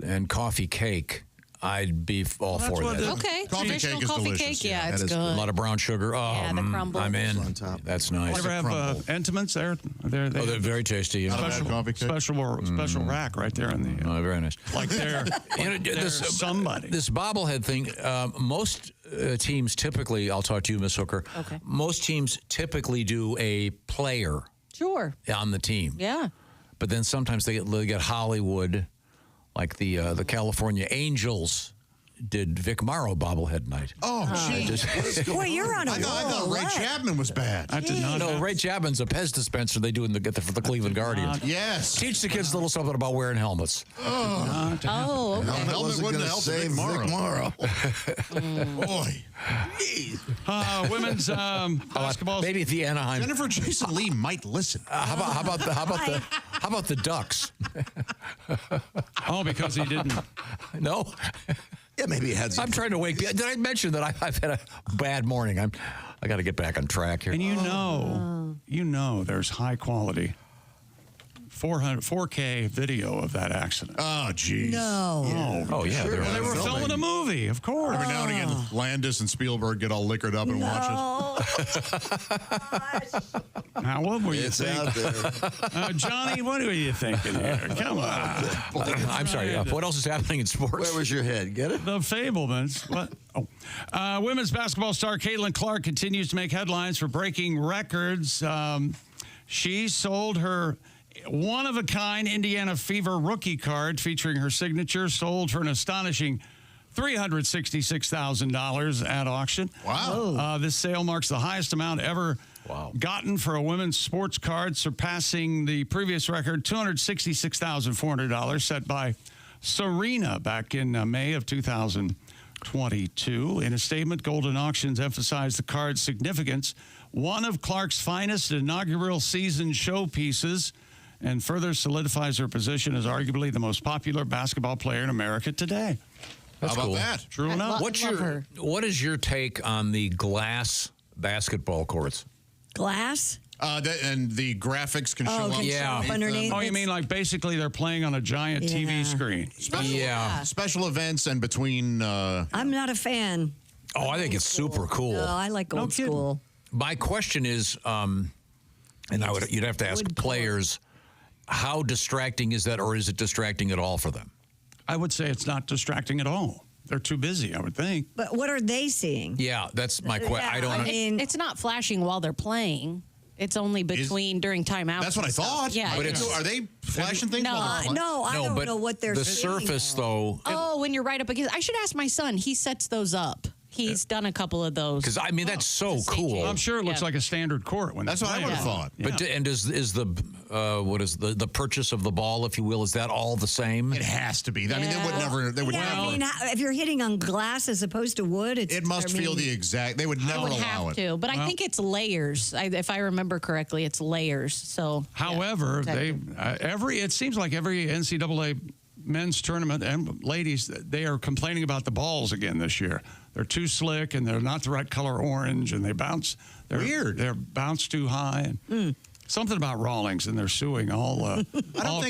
and coffee cake, I'd be all for that. Okay, Coffee traditional cake is coffee delicious. cake. Yeah, That it's is good. a lot of brown sugar. Oh, Yeah, the crumble. I'm in. On top. That's nice. You ever have Entenmann's there? They're they're very tasty. Yeah. Not a bad coffee cake. special rack right there in the. Oh, very nice. Like they're, This somebody. This bobblehead thing, most teams typically, I'll talk to you, Miss Hooker. Okay. Most teams typically do a player Sure. on the team. Yeah. But then sometimes they get Hollywood, like the California Angels did Vic Morrow bobblehead night. Oh, geez. Boy, you're on a I thought roll. Ray Chapman was bad. I did not. No, Ray Chapman's a Pez dispenser they do for the Cleveland Guardians. Yes. Teach the kids a little something about wearing helmets. Oh, okay. Helmet Wasn't wouldn't gonna help save Vic Morrow. Morrow. Boy. Women's basketball. Maybe at the Anaheim. Jennifer Jason Leigh might listen. How about the Ducks? Oh, because he didn't. No. Yeah, maybe it had some. I'm trying to wake. Did I mention that I've had a bad morning? I got to get back on track here. And you know there's high quality 4K video of that accident. Oh, geez. No. Oh yeah, Sure. they're They were filming a movie, of course. Every now and again, Landis and Spielberg get all liquored up and watch Now, what were you It's thinking? out there. Johnny, what were you thinking here? Come on. I'm sorry. What else is happening in sports? Where was your head? Get it? The Fablemans. What? Oh. Women's basketball star Caitlin Clark continues to make headlines for breaking records. She sold her one-of-a-kind Indiana Fever rookie card featuring her signature, sold for an astonishing $366,000 at auction. Wow. This sale marks the highest amount ever gotten for a women's sports card, surpassing the previous record, $266,400, set by Serena back in May of 2022. In a statement, Golden Auctions emphasized the card's significance, one of Clark's finest inaugural season showpieces, and further solidifies her position as arguably the most popular basketball player in America today. That's How about cool. that? True enough. What is your take on the glass basketball courts? Glass? And the graphics can show up. Yeah. underneath. Oh, you mean like basically they're playing on a giant TV screen? Special events and between. I'm not a fan. Oh, I think it's super cool. No, I like old school. My question is, and you'd have to ask players, how distracting is that, or is it distracting at all for them? I would say it's not distracting at all. They're too busy, I would think. But what are they seeing? Yeah, that's my question. I don't know. It's not flashing while they're playing. It's only during timeouts. That's what I thought. Yeah. But are they flashing things? No, I don't know what they're the seeing. surface, though. Oh, when you're right up against. I should ask my son. He sets those up. He's done a couple of those. Because I mean that's so cool. I'm sure it looks like a standard court when that's what I would have thought. But and is the what is the purchase of the ball, if you will, is that all the same? It has to be. I mean, they would never. I mean, if you're hitting on glass as opposed to wood, it must feel the exact. They would never allow it. But I think it's layers. If I remember correctly, it's layers. So, however, it seems like every NCAA men's tournament and ladies, they are complaining about the balls again this year. They're too slick and they're not the right color orange, and they bounce. They're weird. They're bounced too high. And something about Rawlings, and they're suing all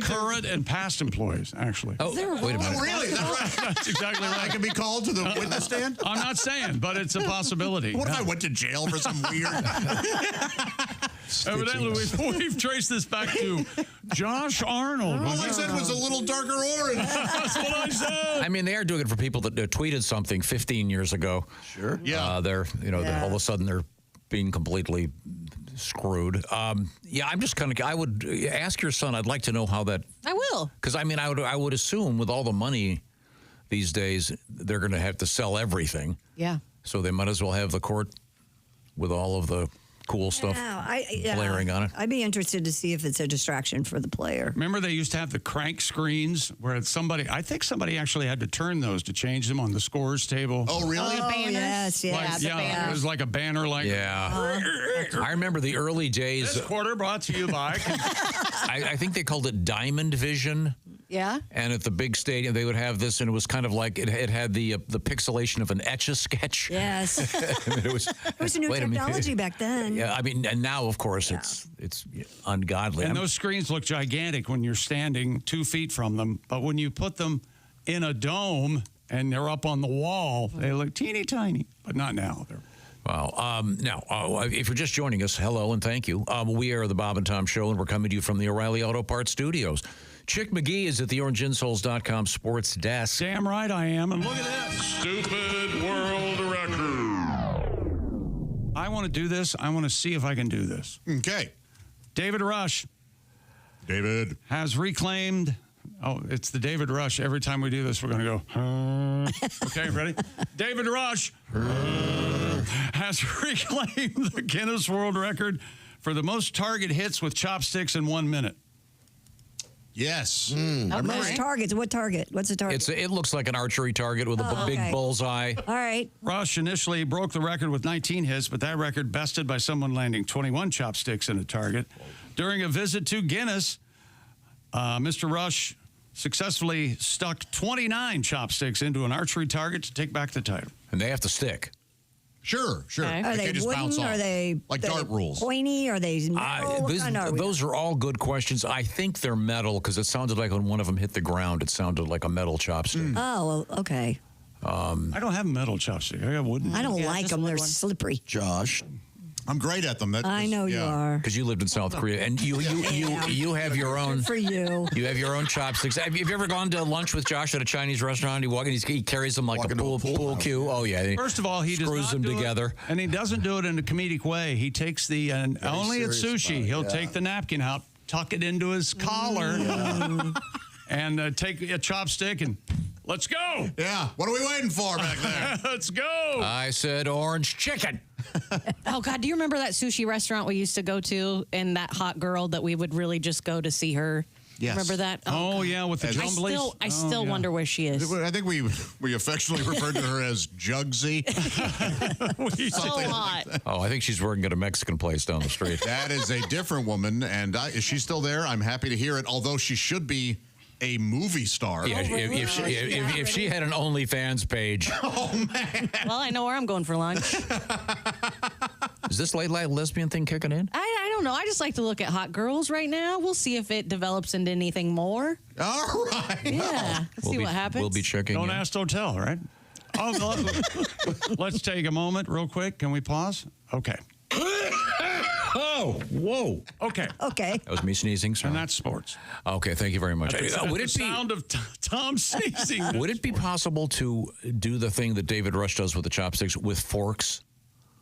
current and past employees. Actually. Oh, wait a minute. Oh, really? Is that right? That's exactly right. I can be called to the witness stand. I'm not saying, but it's a possibility. What if I went to jail for some weird? Evidently, we've traced this back to Josh Arnold. All I said was a little darker orange. That's what I said. I mean, they are doing it for people that tweeted something 15 years ago. Sure. Yeah. They're all of a sudden they're being completely screwed. I'm just kind of. I would ask your son. I'd like to know how that. I will. Because I mean, I would assume with all the money these days, they're going to have to sell everything. Yeah. So they might as well have the court with all of the cool stuff blaring on it. I'd be interested to see if it's a distraction for the player. Remember, they used to have the crank screens where I think somebody actually had to turn those to change them on the scores table. Oh, really? Oh, yes. It was like a banner. I remember the early days. This quarter brought to you by. I think they called it Diamond Vision. Yeah. And at the big stadium, they would have this, and it was kind of like it had the pixelation of an Etch-a-Sketch. Yes. it was a new technology back then. Yeah, I mean, and now, of course, it's ungodly. And those screens look gigantic when you're standing 2 feet from them, but when you put them in a dome and they're up on the wall, they look teeny tiny, but not now. Wow. Now, if you're just joining us, hello and thank you. We are the Bob and Tom Show, and we're coming to you from the O'Reilly Auto Parts Studios. Chick McGee is at the OrangeInsoles.com sports desk. Damn right I am. And look at this. Stupid world record. I want to do this. I want to see if I can do this. Okay. David Rush. David. Has reclaimed. Oh, it's the David Rush. Every time we do this, we're going to go. Okay, ready? David Rush has reclaimed the Guinness World Record for the most target hits with chopsticks in 1 minute. Yes. Most targets. What target? What's the target? It looks like an archery target with a big bullseye. All right. Rush initially broke the record with 19 hits, but that record bested by someone landing 21 chopsticks in a target. During a visit to Guinness, Mr. Rush successfully stuck 29 chopsticks into an archery target to take back the title. And they have to stick. Sure. Okay. Are they just wooden? bounce off. Are they like dart rules? Pointy? Are they metal? Those are all good questions. I think they're metal because it sounded like when one of them hit the ground, it sounded like a metal chopstick. Oh, well, okay. I don't have a metal chopstick. I got wooden. I don't like them. They're slippery. Josh. I'm great at them. I know you are. Because you lived in South Korea, and you have your own. Good for you. You have your own chopsticks. Have you ever gone to lunch with Josh at a Chinese restaurant? You walk in, he carries them like a pool cue. Oh yeah. First of all, he screws them together, and he doesn't do it in a comedic way. He takes the only at sushi. He'll take the napkin out, tuck it into his collar, and take a chopstick and. Let's go. Yeah. What are we waiting for back there? Let's go. I said orange chicken. Oh, God. Do you remember that sushi restaurant we used to go to and that hot girl that we would really just go to see her? Yes. Remember that? Oh yeah, with the jumblies. I still wonder where she is. I think we affectionately referred to her as Jugsy. So hot. Oh, I think she's working at a Mexican place down the street. That is a different woman, and is she still there? I'm happy to hear it, although she should be a movie star. Yeah, if she had an OnlyFans page. Oh, man. Well, I know where I'm going for lunch. Is this late night lesbian thing kicking in? I don't know. I just like to look at hot girls right now. We'll see if it develops into anything more. All right. Yeah. See what happens. We'll be checking Don't in. ask, don't tell, right? Let's take a moment real quick. Can we pause? Okay. Oh, whoa. Okay. Okay. That was me sneezing, sorry. And that's sports. Okay, thank you very much. Would it sound of Tom sneezing? Would it be possible to do the thing that David Rush does with the chopsticks with forks?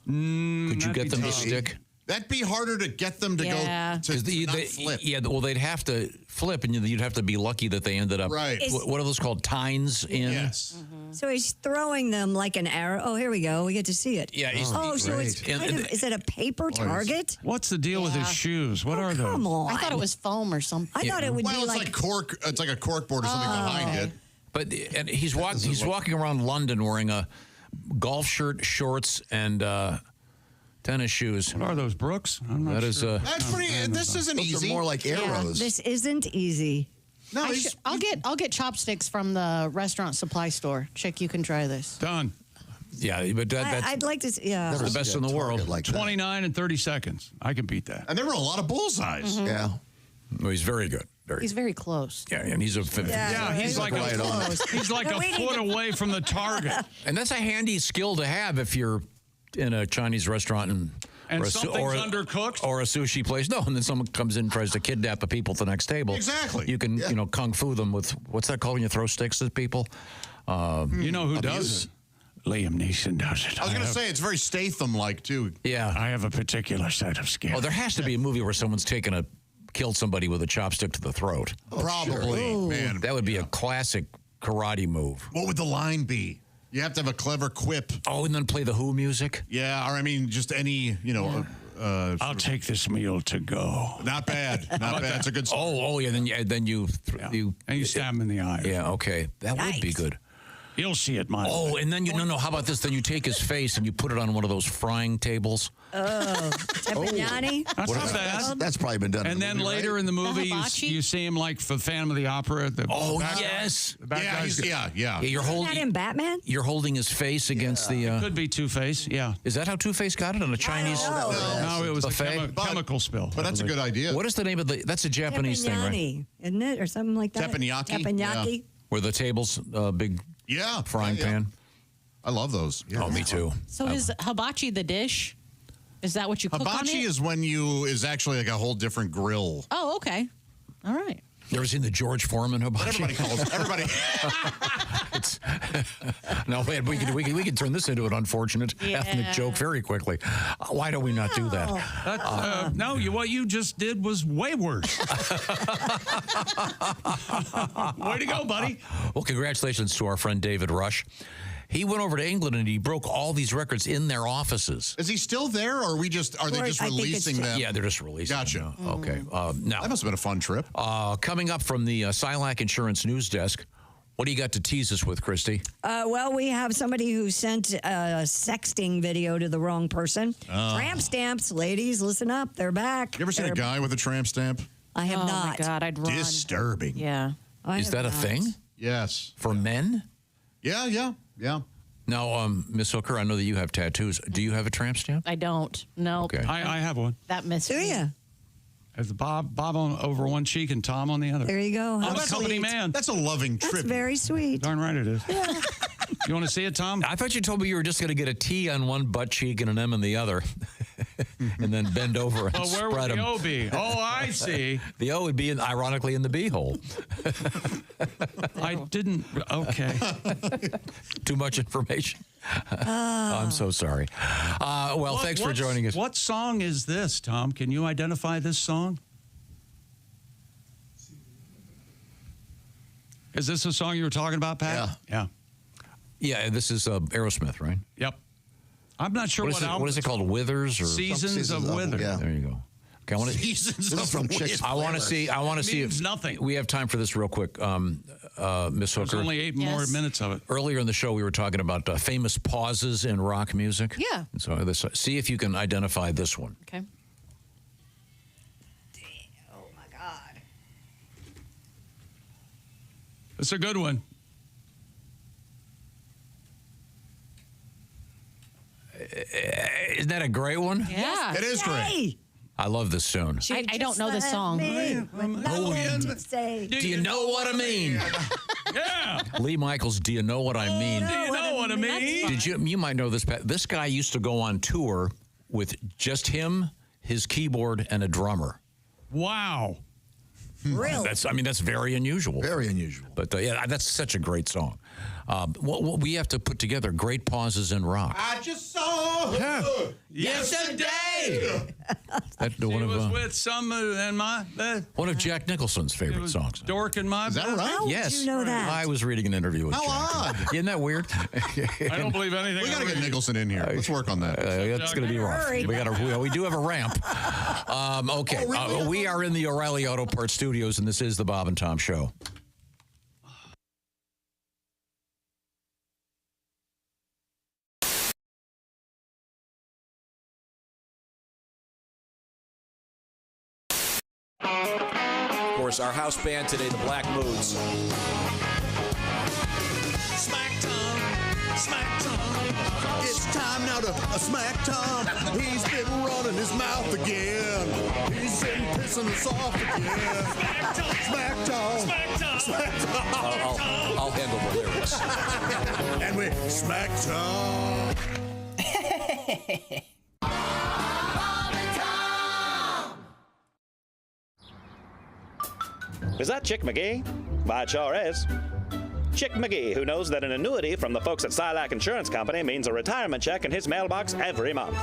Could you get them to stick? That'd be harder to get them to go to not flip. Yeah, well, they'd have to flip, and you'd have to be lucky that they ended up. Right. What are those called? Tines in? Yes. So he's throwing them like an arrow. Oh, here we go. We get to see it. Yeah. So it's kind of, is it a paper target? What's the deal with his shoes? What are those? Come on. I thought it was foam or something. I thought it would Well, be it's like like cork. It's like a cork board or something behind it. But and he's walking around London wearing a golf shirt, shorts, and tennis shoes. What are those, Brooks? I'm not sure. That's pretty. This isn't Those easy. are more like arrows. This isn't easy. No, I'll get chopsticks from the restaurant supply store. Chick, you can try this. Done. Yeah, but that's I'd like to see, yeah. the best in the world. Like 29 and 30 seconds. I can beat that. And there were a lot of bullseyes. Yeah. Well, he's very good. He's very close. Yeah, and he's a Yeah, he's like right on. he's like a foot away from the target. And that's a handy skill to have if you're in a Chinese restaurant And or something's undercooked? or a sushi place. No, and then someone comes in and tries to kidnap the people at the next table. Exactly. You can, kung fu them with, what's that called when you throw sticks at people? You know who does it? Liam Neeson does it. I was going to say, it's very Statham-like, too. Yeah. I have a particular set of skills. Oh, there has to be a movie where someone's killed somebody with a chopstick to the throat. Probably, man. That would be a classic karate move. What would the line be? You have to have a clever quip. Oh, and then play the Who music? Yeah, or I mean, just any, I'll take this meal to go. Not bad. Not bad. It's a good song. Oh, yeah. Then you And you stab him in the eye. Yeah, okay. That would be good. You'll see it, my Oh, and then how about this? Then you take his face and you put it on one of those frying tables. Oh, teppanyaki? That's not bad. That's probably been done. And in the then movie, later right? in the movie, hibachi? you see him like for Phantom of the Opera. Yes. The bad Yeah, guy's yeah. Yeah, you're Isn't holding. that in Batman? You're holding his face against the. Could be Two-Face, yeah. Is that how Two-Face got it on a Chinese? No, it was buffet? a chemical spill. But that's a good idea. What is the name of the? That's a Japanese thing, right? Teppanyaki, isn't it? Or something like that? Teppanyaki? Teppanyaki. Where the table's big Yeah. frying pan. I love those. Oh, me too. So is hibachi the dish? Is that what you cook on Hibachi it? is actually like a whole different grill. Oh, okay. All right. You ever seen the George Foreman hibachi? Everybody calls everybody. No, wait, we can turn this into an unfortunate ethnic joke very quickly. Why do we not do that? What you just did was way worse. Way to go, buddy. Well, congratulations to our friend David Rush. He went over to England and he broke all these records in their offices. Is he still there, or are they just releasing them? Yeah, they're just releasing Gotcha. them. Okay. Now that must have been a fun trip. Coming up from the Silac Insurance News Desk, what do you got to tease us with, Christy? Well, we have somebody who sent a sexting video to the wrong person. Tramp stamps, ladies, listen up. They're back. You ever seen a guy with a tramp stamp? I have not. Oh, my God, I'd run. Disturbing. Yeah. Is that a thing? Yes. For men? Yeah. Now, Miss Hooker, I know that you have tattoos. Do you have a tramp stamp? I don't. No. Okay. I have one. That missed Do me. you? As Bob over one cheek and Tom on the other. There you go. I'm a company man. That's a loving That's tribute. very sweet. Darn right it is. You want to see it, Tom? I thought you told me you were just going to get a T on one butt cheek and an M on the other, and then bend over and Well, where spread would the them. O be? Oh, I see. The O would be, ironically, in the B hole. I didn't. Okay. Too much information. I'm so sorry. Well, thanks for joining us. What song is this, Tom? Can you identify this song? Is this a song you were talking about, Pat? Yeah. Yeah, this is Aerosmith, right? Yep. I'm not sure what album. What is it called? Withers or Seasons of Wither. Yeah. There you go. Okay, I want to. Seasons This is from of Chicks. I want to see. I want to see Means if nothing. we have time for this real quick, Miss There's Hooker. only 8 more minutes of it. Earlier in the show, we were talking about famous pauses in rock music. Yeah. And so see if you can identify this one. Okay. Oh, my God. It's a good one. Isn't that a great one? Yeah. It is great. Hey, I love this tune. I don't know this song. Do you know what I mean? Yeah. Lee Michaels, do you know what I mean? Do you know what I mean? Did you might know this, Pat. This guy used to go on tour with just him, his keyboard, and a drummer. Wow. Really? That's very unusual. Very unusual. But yeah, that's such a great song. We have to put together great pauses in rock. I just saw her yesterday. That's She was with some and one of Jack Nicholson's favorite songs. Dork in my Is that right? How Yes. would you know that? I was reading an interview with How Jack. odd. Isn't that weird? I don't believe anything. We got to get Nicholson in here. Let's work on that. It's going to be rough. Hurry. We do have a ramp. Okay. We are in the O'Reilly Auto Parts studios, and this is the Bob and Tom Show. Of course, our house band today, the Black Moods. Smack Tom, Smack Tom. It's time now to smack Tom. He's been running his mouth again. He's been pissing us off again. Smack Tom, Smack Tom, Smack Tom, Smack Tom. I'll handle the lyrics. And we smack Tom. Is that Chick McGee? Why, it sure is. Chick McGee, who knows that an annuity from the folks at Silac Insurance Company means a retirement check in his mailbox every month.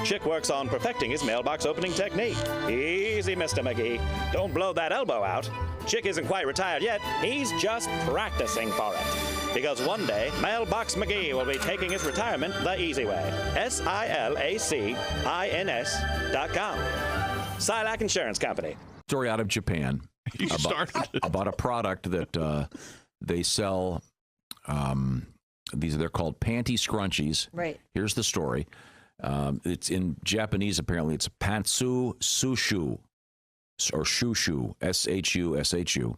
Chick works on perfecting his mailbox opening technique. Easy, Mr. McGee. Don't blow that elbow out. Chick isn't quite retired yet. He's just practicing for it. Because one day, Mailbox McGee will be taking his retirement the easy way. SILACINS.com. Silac Insurance Company. Story out of Japan. You started. About a product that they sell. They're called panty scrunchies. Right. Here's the story. It's in Japanese. Apparently, it's pantsu sushu, or shushu, shushu,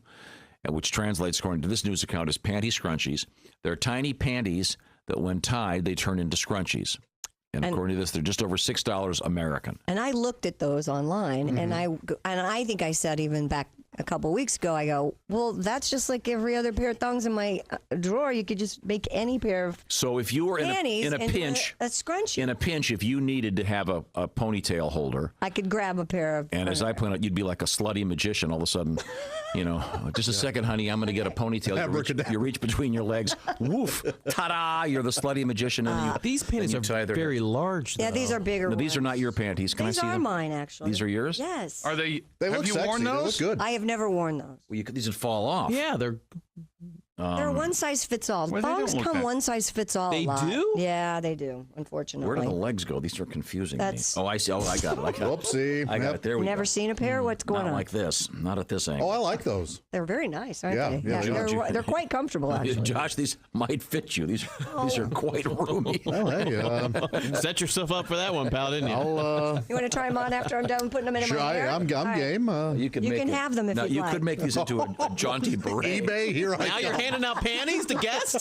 which translates, according to this news account, as panty scrunchies. They're tiny panties that, when tied, they turn into scrunchies. And according to this, they're just over $6 American. And I looked at those online, and I think I said even back a couple of weeks ago, I go, well, that's just like every other pair of thongs in my drawer. You could just make any pair of So if you were in panties a pinch, a scrunchie. in a pinch, if you needed to have a ponytail holder, I could grab a pair of. and as I point out, you'd be like a slutty magician. All of a sudden, just a second, honey, I'm going to get a ponytail. You reach between your legs, woof, ta-da! You're the slutty magician. And these panties are very large. Yeah, these are bigger. No, these are not your panties. Can These I see are them? mine, actually. These are yours? Yes. Are they? They have look you sexy. worn They those? look good. I have never worn those. Well, these would fall off. Yeah, they're They're one size fits all. Well, they don't Thongs look come that- one size fits all. They a lot. do? Yeah, they do. Unfortunately. Where do the legs go? These are confusing That's- me. Oh, I see. Oh, I got it. Whoopsie. I got Yep. it. There we Never go. seen a pair? What's going Not on? like this. Not at this angle. Oh, I like those. They're very nice, aren't Yeah, they? yeah, they are. They're quite comfortable, actually. Josh, these might fit you. These are quite roomy. Well, hey, set yourself up for that one, pal, didn't you? You want to try them on after I'm done putting them in sure, my hair? I'm All right. game. You can You make can it- have them if no, you'd you like. could make these into a jaunty beret. eBay, here I Now go. you're handing out panties to guests?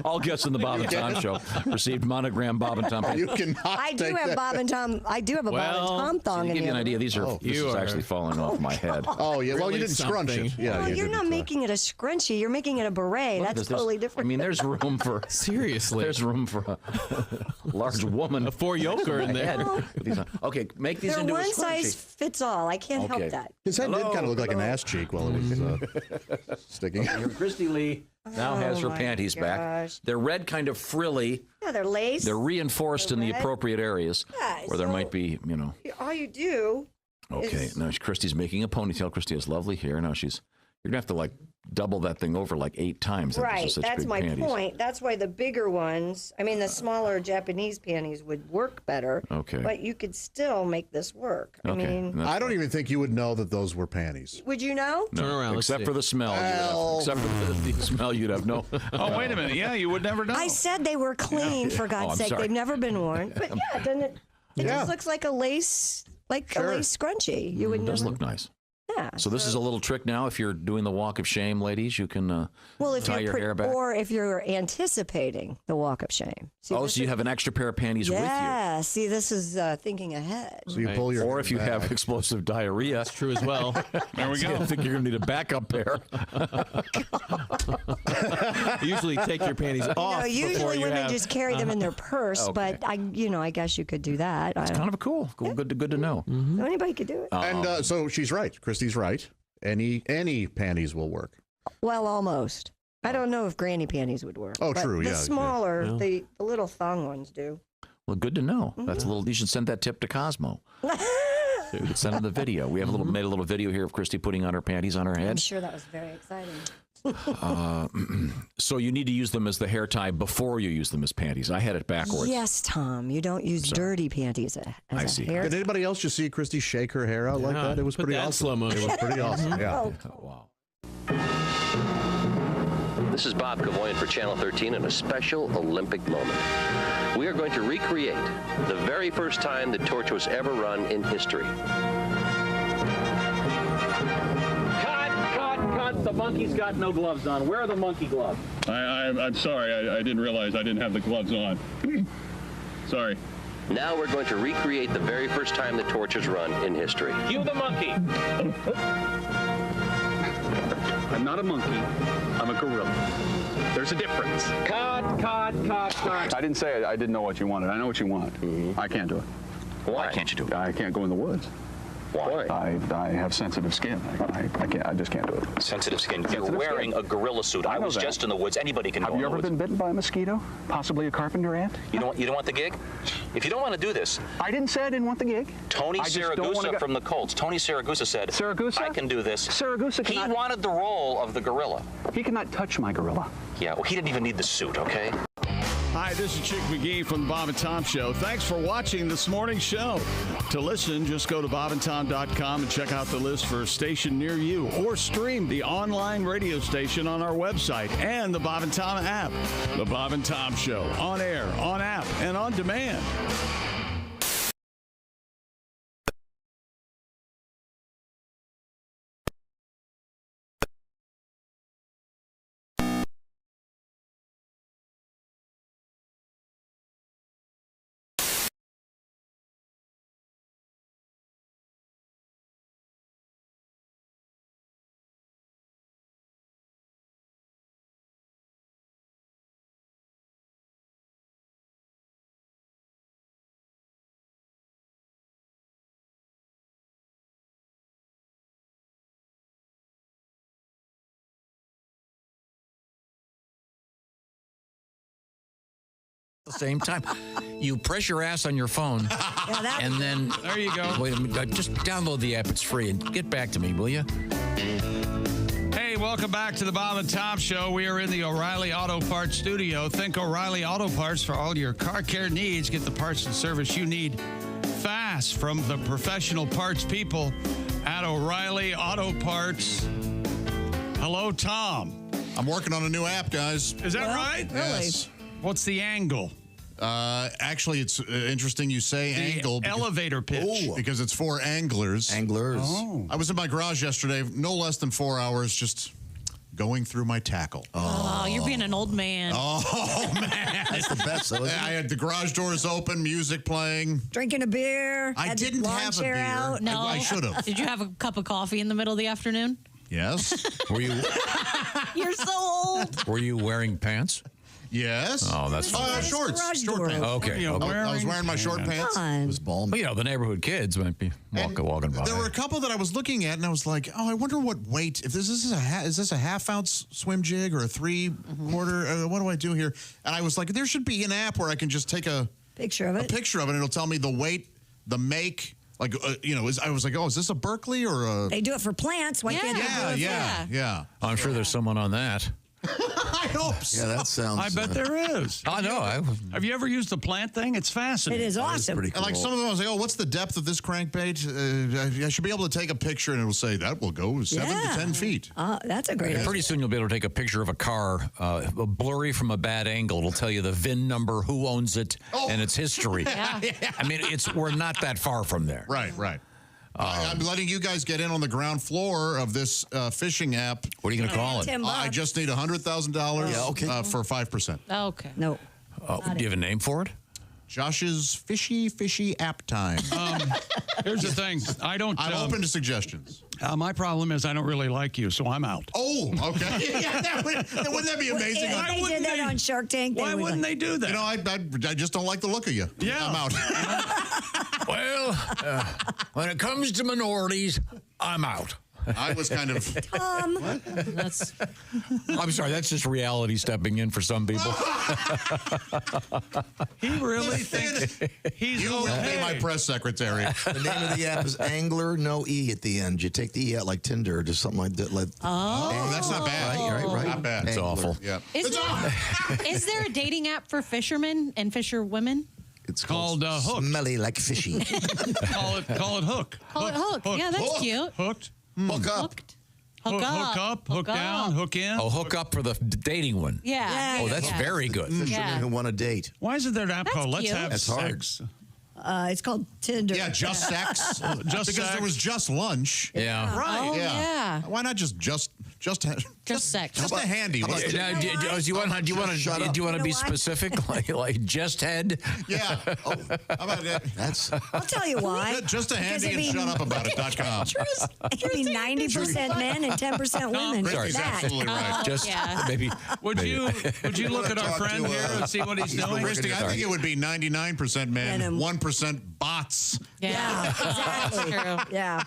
All guests in the Bob and Tom Show received monogram Bob and Tom. You cannot I do take have that. Bob and Tom. I do have a Bob and Tom thong To in give you an the idea, other these are one. this is actually falling off my head. Oh, yeah. Well, Really you didn't scrunch it. something. Yeah, Well, you you're not didn't. making it a scrunchie. You're making it a beret. Look, That's this- totally different. I mean, there's room for Seriously. There's room for a large woman. A four-yoker in there. Okay, make these They're into a one size scrunchie. fits all. I can't Okay. help that. His head did kind of look like an ass cheek while it was sticking. Here, Christy Lee now has her Oh, my panties back. gosh. They're red, kind of frilly. Yeah, they're lace. They're reinforced in the red. appropriate areas Yeah, where there so- might be, All you do. Okay, is- now Christy's making a ponytail. Christy has lovely hair. Now you're gonna have to like double that thing over like 8 times. Those are Right, such that's big my panties. point. That's why the bigger ones, the smaller Japanese panties would work better. Okay. But you could still make this work. I Okay, mean, and that's I don't even think you would know that those were panties. would you know? No, Turn around, let's except see. for the smell. Except for the smell, you'd have no. Oh, wait a minute. Yeah, you would never know. I said they were clean, for Oh, God's I'm sake. sorry. They've never been worn. But yeah, doesn't it? It Yeah. just looks like a lace, a lace scrunchie. You would It does never. look nice. Yeah. So this is a little trick now. If you're doing the walk of shame, ladies, you can well, if tie you're your hair back. or if you're anticipating the walk of shame. See, So this you is- have an extra pair of panties with you. Yeah. See, this is thinking ahead. So you pull your or if you have explosive diarrhea. That's true as well. There we go. I think you're going to need a backup pair. Usually take your panties off. Usually women just carry them in their purse, Okay. but I guess you could do that. It's kind of cool. Good to know. So anybody could do it. And so she's right. Christy's right. Any panties will work. Well, almost. I don't know if granny panties would work. Oh, but true, The yeah, smaller, yeah. the little thong ones do. Well, good to know. That's a little. You should send that tip to Cosmo. You could send him the video. We have made a little video here of Christy putting on her panties on her I'm head. sure that was very exciting. So you need to use them as the hair tie before you use them as panties. I had it backwards. Yes, Tom. You don't use dirty panties as I a see. hair. Did anybody else just see Christy shake her hair out like Yeah, that? It was put pretty that in awesome. slow motion. It was pretty awesome. Yeah. Wow. This is Bob Cavoyan for Channel 13 in a special Olympic moment. We are going to recreate the very first time the torch was ever run in history. Cut! The monkey's got no gloves on. Where are the monkey gloves? I'm sorry. I didn't realize I didn't have the gloves on. Sorry. Now we're going to recreate the very first time the torch was run in history. Cue the monkey. I'm not a monkey. I'm a gorilla. There's a difference. Cut. I didn't say I didn't know what you wanted. I know what you want. I can't do it. Why can't you do it? I can't go in the woods. Why? I have sensitive skin. I can't. I just can't do it. Sensitive skin. You're Sensitive wearing skin. a gorilla suit. I know was that. just in the woods. Anybody can go Have in you the ever woods. been bitten by a mosquito? Possibly a carpenter ant? You don't want the gig? If you don't want to do this, I didn't say I didn't want the gig. Tony I just don't wanna Saragusa go- from the Colts. Tony Saragusa said, Saragusa? I can do this. Saragusa He cannot- wanted the role of the gorilla. He cannot touch my gorilla. Yeah, well, he didn't even need the suit, okay? Hi, this is Chick McGee from the Bob and Tom Show. Thanks for watching this morning's show. To listen, just go to bobandtom.com and check out the list for a station near you, or stream the online radio station on our website and the Bob and Tom app. The Bob and Tom Show, on air, on app, and on demand. At the same time, you press your ass on your phone, and then there you go. Wait a minute, just download the app. It's free, and get back to me, will you? Hey, welcome back to the Bob and Tom Show. We are in the O'Reilly Auto Parts studio. Think O'Reilly Auto Parts for all your car care needs. Get the parts and service you need fast from the professional parts people at O'Reilly Auto Parts. Hello, Tom. I'm working on a new app, guys. Is that right? Yes. What's the angle? Actually, it's interesting you say The angle. elevator pitch. Because it's for anglers. Anglers. Oh. I was in my garage yesterday, no less than 4 hours, just going through my tackle. Oh, you're being an old man. Oh, man. That's the best, though, isn't I had the garage doors open, music playing. Drinking a beer. I had the didn't lawn have a chair beer. Out. No. I should have. Did you have a cup of coffee in the middle of the afternoon? Yes. Were you You're so old. Were you wearing pants? Yes. Oh, that's fine. Shorts. garage Short door pants. Okay. You know, okay. I was wearing my short pants. it? It was balmy. Well, you know, the neighborhood kids might be walking by. There were a couple that I was looking at, and I was like, "Oh, I wonder what weight. If this is is this a half-ounce swim jig or a 3/4? What do I do here?" And I was like, "There should be an app where I can just take a Picture of it. picture of it, and it'll tell me the weight, the make." Like, I was like, "Oh, is this a Berkeley or a?" They do it for plants. Why can't they do it for Yeah. I'm sure there's someone on that. I hope so. Yeah, that sounds. I bet there is. I know. Have you ever used the plant thing? It's fascinating. It is awesome. pretty And like cool. some of them, I was like, "Oh, what's the depth of this crankbait?" I should be able to take a picture, and it'll say that will go 7 to 10 feet. That's a great idea. Pretty soon you'll be able to take a picture of a car, blurry from a bad angle. It'll tell you the VIN number, who owns it, and its history. Yeah. I mean, we're not that far from there. Right. I'm letting you guys get in on the ground floor of this fishing app. What are you going to call it? $10. I just need $100,000 for 5%. Okay. No. Do you have a name for it? Josh's fishy app time. Here's the thing. I'm open to suggestions. My problem is I don't really like you, so I'm out. Oh, okay. Yeah, wouldn't that be amazing? If they did that on Shark Tank, Why wouldn't they do that? You know, I just don't like the look of you. Yeah. I'm out. Well, when it comes to minorities, I'm out. I was kind of... That's I'm sorry, that's just reality stepping in for some people. He really thinks he's You will be my press secretary. The name of the app is Angler, no E at the end. You take the E out like Tinder or just something like that. Oh, that's not bad. Right. Not bad. It's awful. Yeah. Is there a dating app for fishermen and fisherwomen? It's called Hook. Smelly like fishy. Call it Hook. Call it Hook. Yeah, that's cute. Hooked. Hook up. Hook up. Hook down, hook in. Oh, hook up for the dating one. Yeah. Oh, that's very good. Fishermen who want to date. Why isn't there an app called Let's cute. Have That's hard. Sex? It's called Tinder. Yeah, just sex. Just because sex. there was just lunch. Yeah. Right. Oh, yeah. Why not just sex. Just a handy? Do you want to be why? specific, like just head? Yeah. Oh, how about it? I'll tell you why. Just a Because handy it'd and be- shutupabout.com. It could be 90% men and 10% women. Christy's That. absolutely right. Just maybe. Would you look at our friend here and see what he's doing? Christy, I think it would be 99% men, And 1% bots. Yeah, exactly. True. Yeah.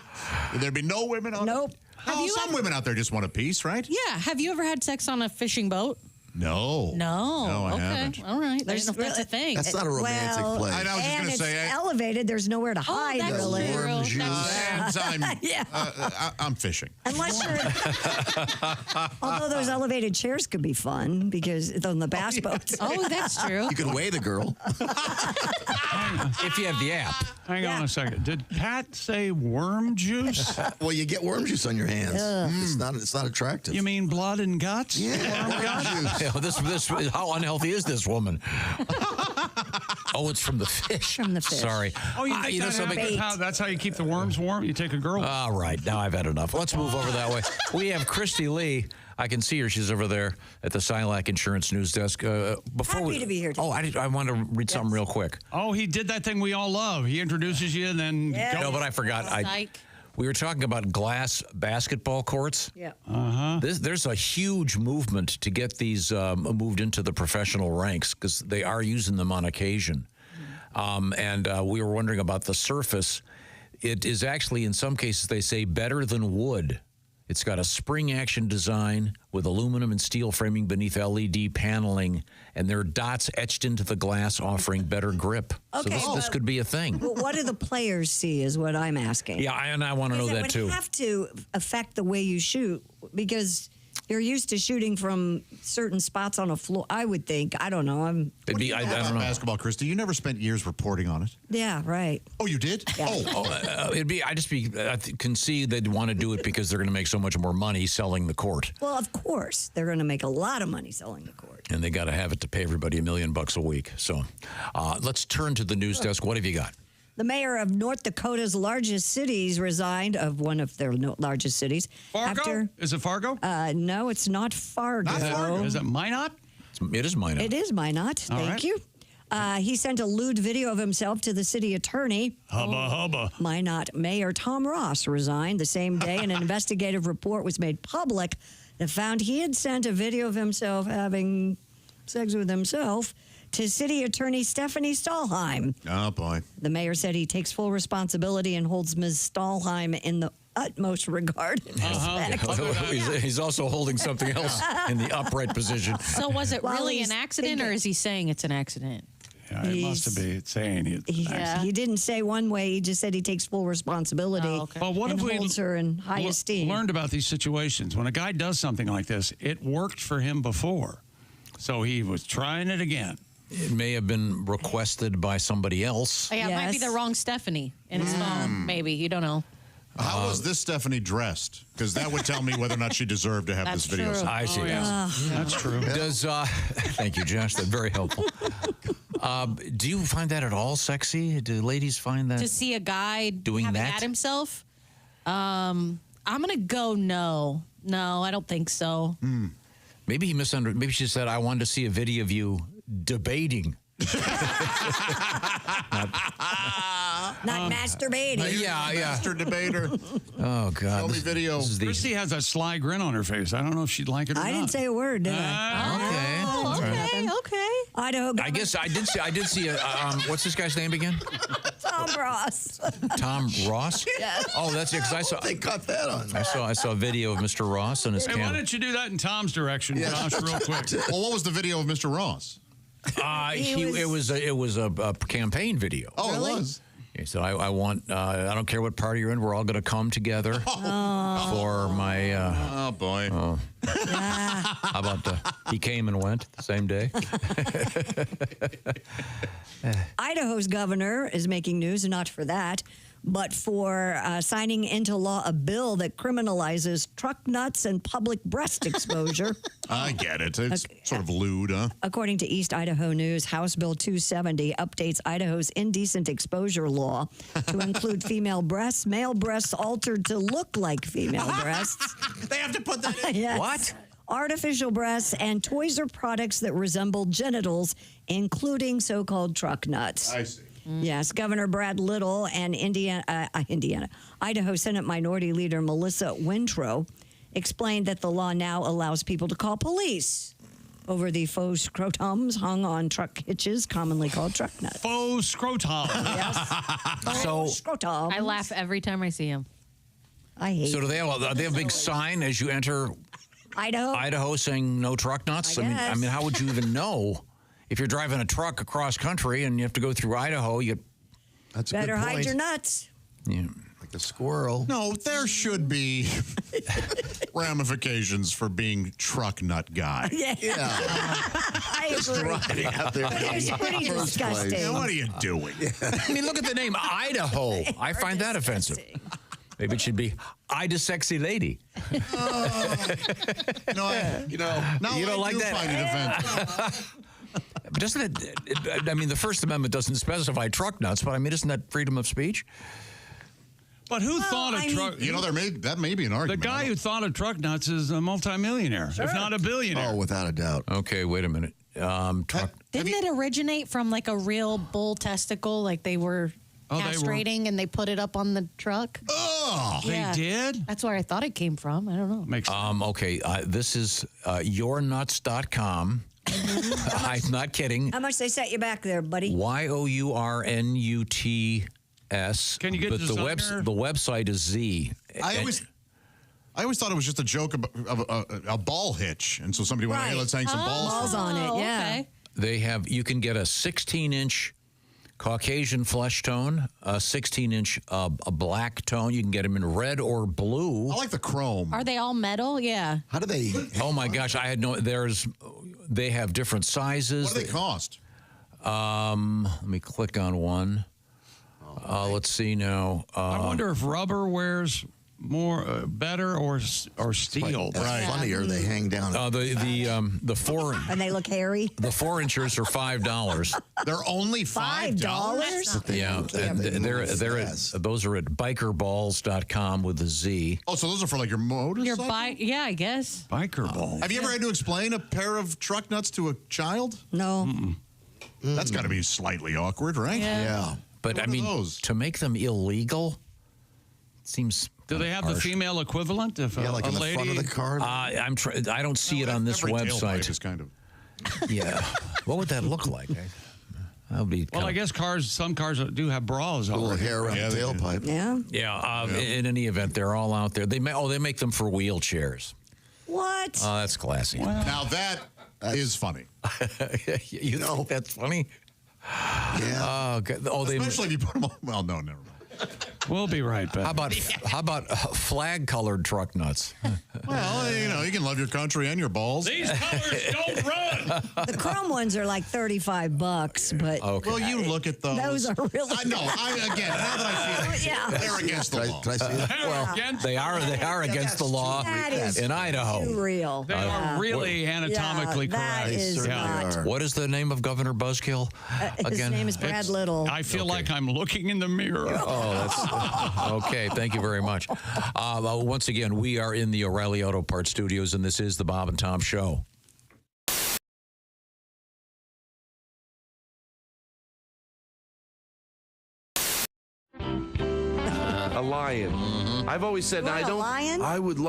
There'd be no women on Nope. Oh, some women out there just want a piece, right? Yeah. Have you ever had sex on a fishing boat? No. No. I okay. haven't. All right. There's There's if that's a thing. That's not a romantic Well, place. I was just and going to it's say. elevated. There's nowhere to hide, that's really. true. Warm juice. And Yeah. I'm fishing. Unless you're. Although those elevated chairs could be fun because it's on the bass boats. Oh, that's true. You can weigh the girl. If you have the app. Hang on a second. Did Pat say worm juice? Well, you get worm juice on your hands. It's not attractive. You mean blood and guts? Yeah, Worm guts? Yeah, this how unhealthy is this woman? Oh, it's from the fish. From the fish. Sorry. Oh, you think that's how you keep the worms warm? You take a girl. All right, now I've had enough. Let's move over that way. We have Christy Lee. I can see her. She's over there at the Silac Insurance News Desk. Happy to be here today. Oh, I want to read something real quick. Oh, he did that thing we all love. He introduces you and then No, but I forgot. We were talking about glass basketball courts. Yeah. There's a huge movement to get these moved into the professional ranks because they are using them on occasion. And we were wondering about the surface. It is actually, in some cases, they say better than wood. It's got a spring action design with aluminum and steel framing beneath LED paneling, and there are dots etched into the glass offering better grip. Okay, so this could be a thing. But what do the players see is what I'm asking. Yeah, and I want to know that too. It would have to affect the way you shoot because you're used to shooting from certain spots on a floor. I would think. I don't know. I don't know. Basketball, Christy. You never spent years reporting on it. Yeah, right. Oh, you did? Yeah. I can see they'd want to do it because they're going to make so much more money selling the court. Well, of course, they're going to make a lot of money selling the court. And they got to have it to pay everybody $1 million a week. So let's turn to the news desk. What have you got? The mayor of North Dakota's largest cities resigned, of one of their largest cities. Fargo? Is it Fargo? No, it's not Fargo. Not Fargo. Is it Minot? It is Minot. It is Minot. All Thank right. you. He sent a lewd video of himself to the city attorney. Hubba. Minot Mayor Tom Ross resigned the same day. An investigative report was made public that found he had sent a video of himself having sex with himself to City Attorney Stephanie Stahlheim. Oh, boy. The mayor said he takes full responsibility and holds Ms. Stahlheim in the utmost regard. He's also holding something else in the upright position. So was it really an accident, or is he saying it's an accident? Yeah, it must be saying it. He didn't say one way. He just said he takes full responsibility. Well, what and if we holds her in high esteem? learned about these situations? When a guy does something like this, it worked for him before. So he was trying it again. It may have been requested by somebody else. Yeah, it might be the wrong Stephanie in his phone. Maybe. You don't know. How was this Stephanie dressed? Because that would tell me whether or not she deserved to have That's this video. true. I see. That's true. Does thank you, Josh. That's very helpful. Do you find that at all sexy? Do ladies find that? To see a guy doing having that at himself? I'm gonna go no. No, I don't think so. Maybe he misunderstood. Maybe she said, "I wanted to see a video of you debating." Not masturbating. Master debater. Oh God! Show me video. Christy has a sly grin on her face. I don't know if she'd like it or not. I didn't say a word, did I? Okay. Idaho. I guess I did see a. What's this guy's name again? Tom Ross. Tom Ross. Yes. Oh, that's it. Because I saw they cut that on. I saw a video of Mr. Ross and his Hey, why camera. don't you do that in Tom's direction, Josh, real quick? Well, what was the video of Mr. Ross? It was a campaign video. Oh, it was. He said, I want, I don't care what party you're in, we're all going to come together for my. Oh, boy. How about he came and went the same day? Idaho's governor is making news, not for that, but for signing into law a bill that criminalizes truck nuts and public breast exposure. I get it. It's sort of lewd, huh? According to East Idaho News, House Bill 270 updates Idaho's indecent exposure law to include female breasts, male breasts altered to look like female breasts. They have to put that in. Yes. What? Artificial breasts and toys or products that resemble genitals, including so-called truck nuts. I see. Yes, Governor Brad Little and Idaho Senate Minority Leader Melissa Wintrow explained that the law now allows people to call police over the faux scrotums hung on truck hitches, commonly called truck nuts. Faux scrotum. Yes. Faux scrotums. I laugh every time I see him. I hate So do they have a big sign as you enter Idaho saying no truck nuts? I I guess. mean, how would you even know? If you're driving a truck across country and you have to go through Idaho, That's a better good hide point. your nuts. Yeah. Like a squirrel. No, there should be ramifications for being truck nut guy. Yeah. I agree. Riding out there. It's pretty disgusting. Yeah, what are you doing? I mean, look at the name Idaho. I find that offensive. Maybe it should be Ida Sexy Lady. No, you don't like that? Find it offensive. But doesn't it? I mean, the First Amendment doesn't specify truck nuts, but I mean, isn't that freedom of speech? But who thought of truck? You know, that may be an argument. The guy who thought of truck nuts is a multimillionaire, if not a billionaire. Oh, without a doubt. Okay, wait a minute. Truck. Didn't it originate from like a real bull testicle? Like they were castrating and they put it up on the truck? Oh, they did? That's where I thought it came from. I don't know. Makes sense. Okay, this is yournuts.com. I'm not kidding. How much they set you back there, buddy? YOURNUTS. Can you get but the designer? the website is Z. I always thought it was just a joke of a ball hitch, and so somebody went, "Hey, let's hang some balls on it." Yeah. Okay. You can get a 16-inch Caucasian flesh tone, a 16-inch a black tone. You can get them in red or blue. I like the chrome. Are they all metal? Yeah. How do they? Oh my gosh, I had no. They have different sizes. What do they cost? Let me click on one. Let's see now. I wonder if rubber wears more better or steel. That's funnier. They hang down. The four And they look hairy. the 4-inchers are $5. They're only $5. Yeah, and those are at bikerballs.com with a Z. Oh, so those are for like your motorcycle? Your bike? Yeah, I guess. Biker ball. Have you ever had to explain a pair of truck nuts to a child? No. That's got to be slightly awkward, right? Yeah. But I mean, to make them illegal seems. Do they have the female equivalent? If like a in the lady, front of the car. I don't see it on this Every website. tailpipe is kind of. Yeah. What would that look like? That would be. Well, I guess some cars do have bras. A little hair around the tailpipe. Yeah. Yeah. In any event, they're all out there. They make them for wheelchairs. What? Oh, that's classy. Now that is funny. You think that's funny? Yeah. Especially if you put them on. Well, no, never mind. We'll be right back. How about flag-colored truck nuts? Well, you can love your country and your balls. These colors don't run. The chrome ones are like $35, but Okay. Well, you look at those. those are really. I know. Now that I see it, They're against the law. Did I see that? They are against the law That is in Idaho. too real. They are really anatomically that correct. is not. What is the name of Governor Buzzkill His again? name is Brad Little. I feel like I'm looking in the mirror. Oh, that's okay. Thank you very much. Once again, we are in the O'Reilly Auto Parts Studios, and this is the Bob and Tom Show. A lion. I've always said, Want I a don't. lion? I would.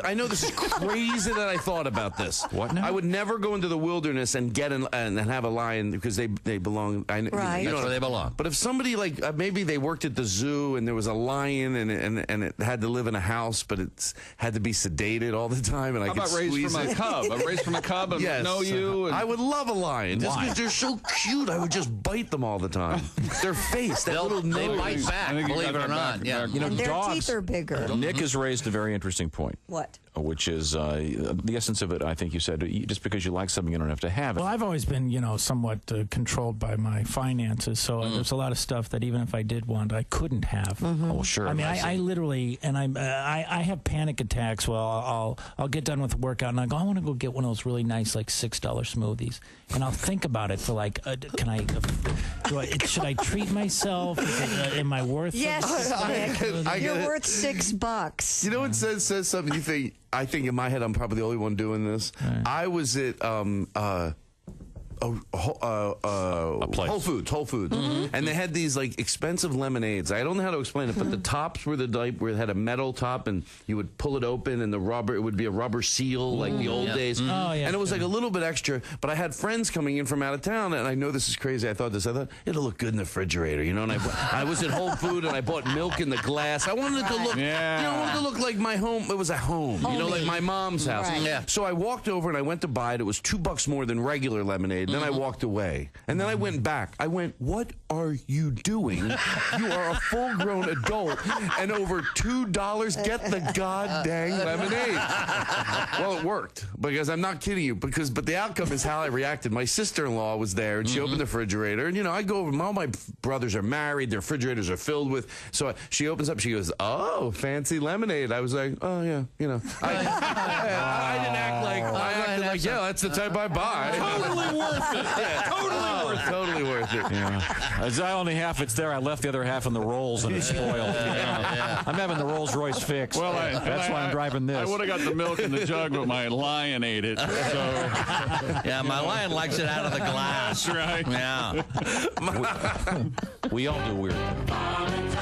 I know this is crazy that I thought about this. What now? I would never go into the wilderness and get and have a lion because they belong. Right. That's where they belong. But if somebody like maybe they worked at the zoo and there was a lion and it had to live in a house, but it had to be sedated all the time, and I How could about raised squeeze from it. a cub? I'm raised from a cub and Yes. know you. And I would love a lion just Why? because they're so cute. I would just bite them all the time. Their face, that little They nose. bite back, I think you believe got it or that not. back. Yeah. You know, And their dogs. teeth are bigger. Nick has raised a very interesting point. What? Which is the essence of it. I think you said just because you like something, you don't have to have it. Well, I've always been, somewhat controlled by my finances. So there's a lot of stuff that even if I did want, I couldn't have. Oh, sure. I mean, I literally, and I have panic attacks. Well, I'll get done with workout and I go, I want to go get one of those really nice like $6 smoothies, and I'll think about it for like, should I treat myself? Am I worth? Yes, Nick. You're worth $6. You know what says something? You think? I think in my head I'm probably the only one doing this. Right. I was at Whole Foods, and they had these like expensive lemonades. I don't know how to explain it, but the tops were the type where it had a metal top, and you would pull it open, and it would be a rubber seal like the old days. Oh, yeah, and it was like a little bit extra. But I had friends coming in from out of town, and I know this is crazy. I thought it'll look good in the refrigerator, And I was at Whole Foods, and I bought milk in the glass. I wanted it to look, I wanted it to look like my home. It was a home, like my mom's house. Right. Yeah. So I walked over and I went to buy it. It was $2 more than regular lemonade. Then I walked away. And then I went back. I went, what are you doing? You are a full-grown adult. And over $2, get the goddamn lemonade. Well, it worked. Because I'm not kidding you. But the outcome is how I reacted. My sister-in-law was there, and she opened the refrigerator. And, I go over. All my brothers are married. Their refrigerators are filled with. So she opens up. She goes, oh, fancy lemonade. I was like, oh, yeah. I didn't act like, I acted like, yeah, that's the type I buy. totally worth it. Yeah, totally worth it. Yeah. As I only half it's there, I left the other half in the Rolls and it's spoiled. I'm having the Rolls Royce fixed. Well, that's why I'm driving this. I would have got the milk in the jug, but my lion ate it. So. Yeah, my lion likes it out of the glass. That's right. Yeah. We all do weird things.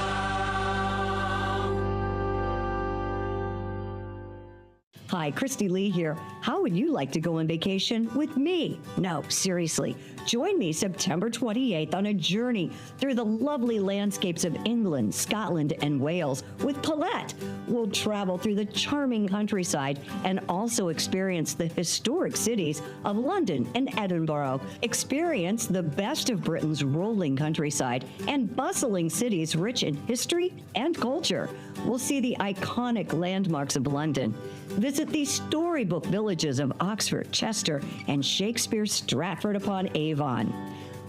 Hi, Christy Lee here. How would you like to go on vacation with me? No, seriously. Join me September 28th on a journey through the lovely landscapes of England, Scotland, and Wales with Paulette. We'll travel through the charming countryside and also experience the historic cities of London and Edinburgh. Experience the best of Britain's rolling countryside and bustling cities rich in history and culture. We'll see the iconic landmarks of London. Visit the storybook villages of Oxford, Chester, and Shakespeare's Stratford-upon-Avon.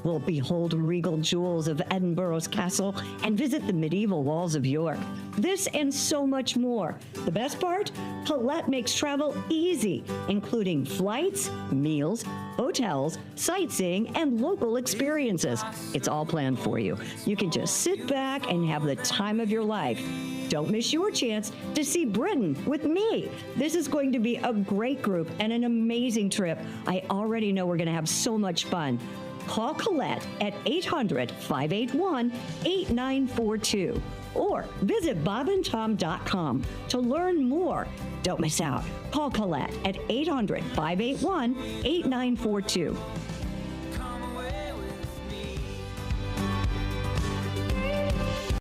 We'll behold regal jewels of Edinburgh's castle and visit the medieval walls of York. This and so much more. The best part? Paulette makes travel easy, including flights, meals, hotels, sightseeing, and local experiences. It's all planned for you. You can just sit back and have the time of your life. Don't miss your chance to see Britain with me. This is going to be a great group and an amazing trip. I already know we're going to have so much fun. Call Colette at 800-581-8942 or visit bobandtom.com to learn more. Don't miss out. Call Colette at 800-581-8942.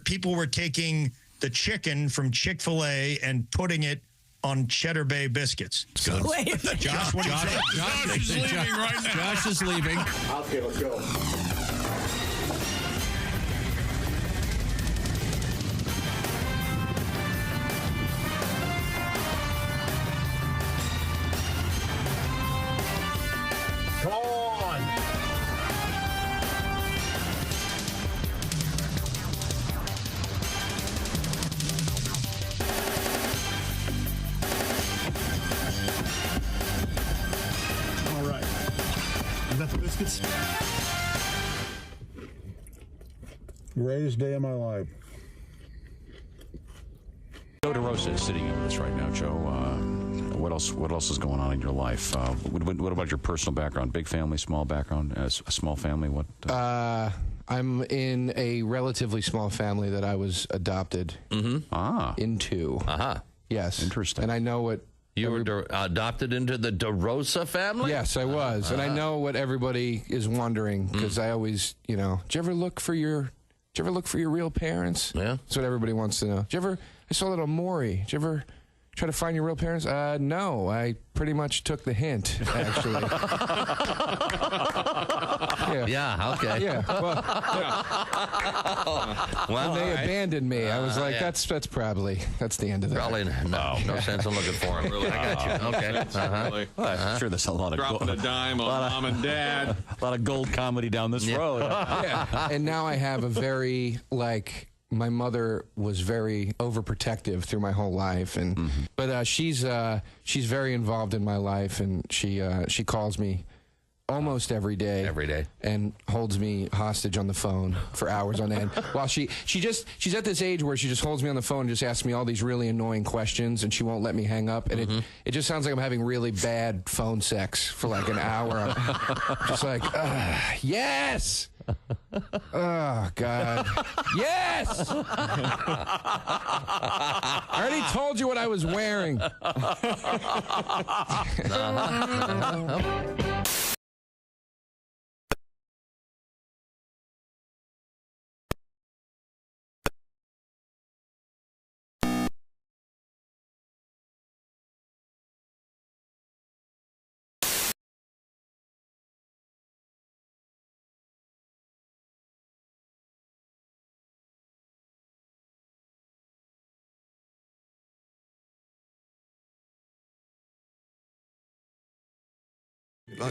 People were taking the chicken from Chick-fil-A and putting it on Cheddar Bay biscuits. Wait a minute. Josh, what do you think? Josh is leaving right now. Josh is leaving. Okay, let's go. Come on. seconds. Greatest day of my life. Joe DeRosa is sitting in with us right now. Joe, what else is going on in your life? What about your personal background? Big family, small background, a small family? What? I'm in a relatively small family that I was adopted into. Yes. Interesting. And I know what... You were adopted into the DeRosa family? Yes, I was. And I know what everybody is wondering, because I always, did you ever look for your real parents? Yeah. That's what everybody wants to know. Did you ever... I saw that on Maury. Did you ever try to find your real parents? No. I pretty much took the hint, actually. Yeah, okay. Yeah. Well, when they abandoned me, I was like, yeah. that's probably the end of that. Probably no sense in looking for him. Really, I got you. Okay. Really. Well, I'm sure there's a lot of dropping a dime on mom and dad. A lot of gold comedy down this road. Yeah. And now I have a very my mother was very overprotective through my whole life, and but she's very involved in my life, and she calls me almost every day, and holds me hostage on the phone for hours on end. While she's at this age where she just holds me on the phone and just asks me all these really annoying questions, and she won't let me hang up, and it just sounds like I'm having really bad phone sex for like an hour. I'm just like, yes. Oh, God. Yes! I already told you what I was wearing.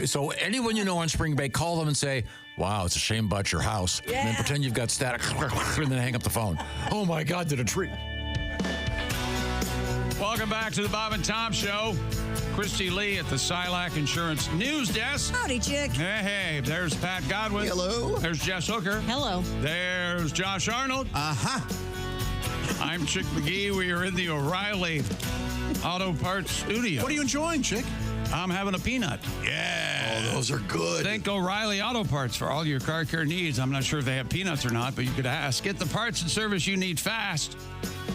So anyone you know on spring break, call them and say, wow, it's a shame about your house. Yeah. And then pretend you've got static and then hang up the phone. Oh, my God, did a tree. Welcome back to the Bob and Tom Show. Christy Lee at the Silac Insurance News Desk. Howdy, chick. Hey, there's Pat Godwin. Hello. There's Jess Hooker. Hello. There's Josh Arnold. I'm Chick McGee. We are in the O'Reilly Auto Parts studio. What are you enjoying, Chick? I'm having a peanut. Yeah. Oh, those are good. Think O'Reilly Auto Parts for all your car care needs. I'm not sure if they have peanuts or not, but you could ask. Get the parts and service you need fast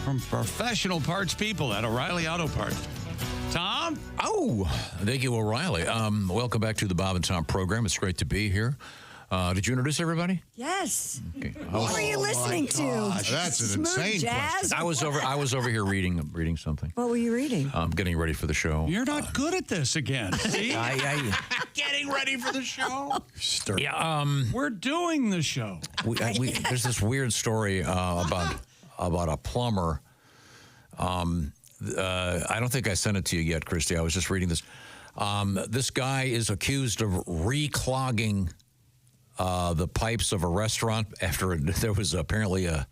from professional parts people at O'Reilly Auto Parts. Tom? Oh, thank you, O'Reilly. Welcome back to the Bob and Tom program. It's great to be here. Did you introduce everybody? Yes. Okay. What were you listening to? That's an Smooth insane jazz? I was over here reading something. What were you reading? Getting ready for the show. You're not good at this again. See? Getting ready for the show. Yeah. We're doing the show. There's this weird story about a plumber. I don't think I sent it to you yet, Christy. I was just reading this. This guy is accused of reclogging the pipes of a restaurant after there was apparently a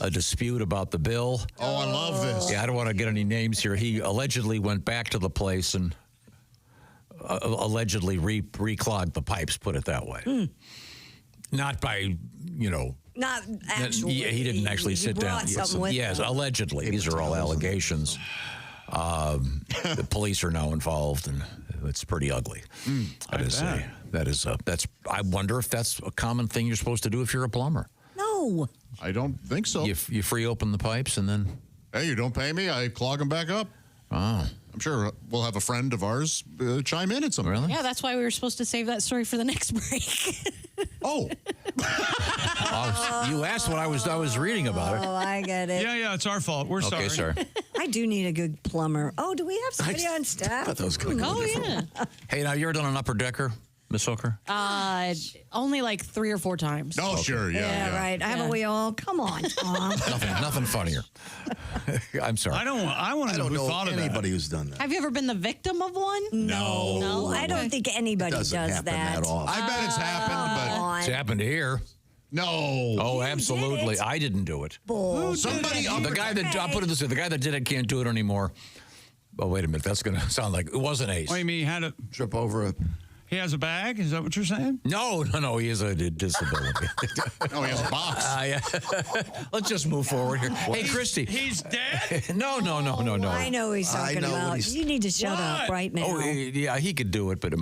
dispute about the bill. Oh, I love this. Yeah, I don't want to get any names here. He allegedly went back to the place and allegedly reclogged the pipes, put it that way. Not by, Not actually. he didn't actually sit down. Yes, allegedly. These are all allegations. The police are now involved, and it's pretty ugly. I wonder if that's a common thing you're supposed to do if you're a plumber. No. I don't think so. You free open the pipes and then... Hey, you don't pay me, I clog them back up. Oh. I'm sure we'll have a friend of ours chime in at some point. Yeah, that's why we were supposed to save that story for the next break. Oh. You asked what I was reading about it. Oh, I get it. Yeah, it's our fault. We're sorry. Okay, sorry. I do need a good plumber. Oh, do we have somebody on staff? Yeah. Hey, now, you ever done an upper decker, Miss Hooker? Only like 3 or 4 times. Oh, sure. Yeah, right. Haven't we all? Come on, Tom. Nothing funnier. I'm sorry. I want to know who thought of that. Anybody who's done that. Have you ever been the victim of one? No. I don't think anybody does happen that. often. I bet it's happened, It's happened here. No. Oh, absolutely. I didn't do it. Somebody. The guy that I'll put it this way: the guy that did it can't do it anymore. Oh, wait a minute. That's going to sound like it wasn't Ace. What do you mean? You had to trip over a. He has a bag? Is that what you're saying? No. He has a disability. Oh, he has a box. Yeah. Let's just move forward here. Hey, Christy. He's dead? No. I know he's talking about. You need to shut up right now. Oh, yeah, he could do it, but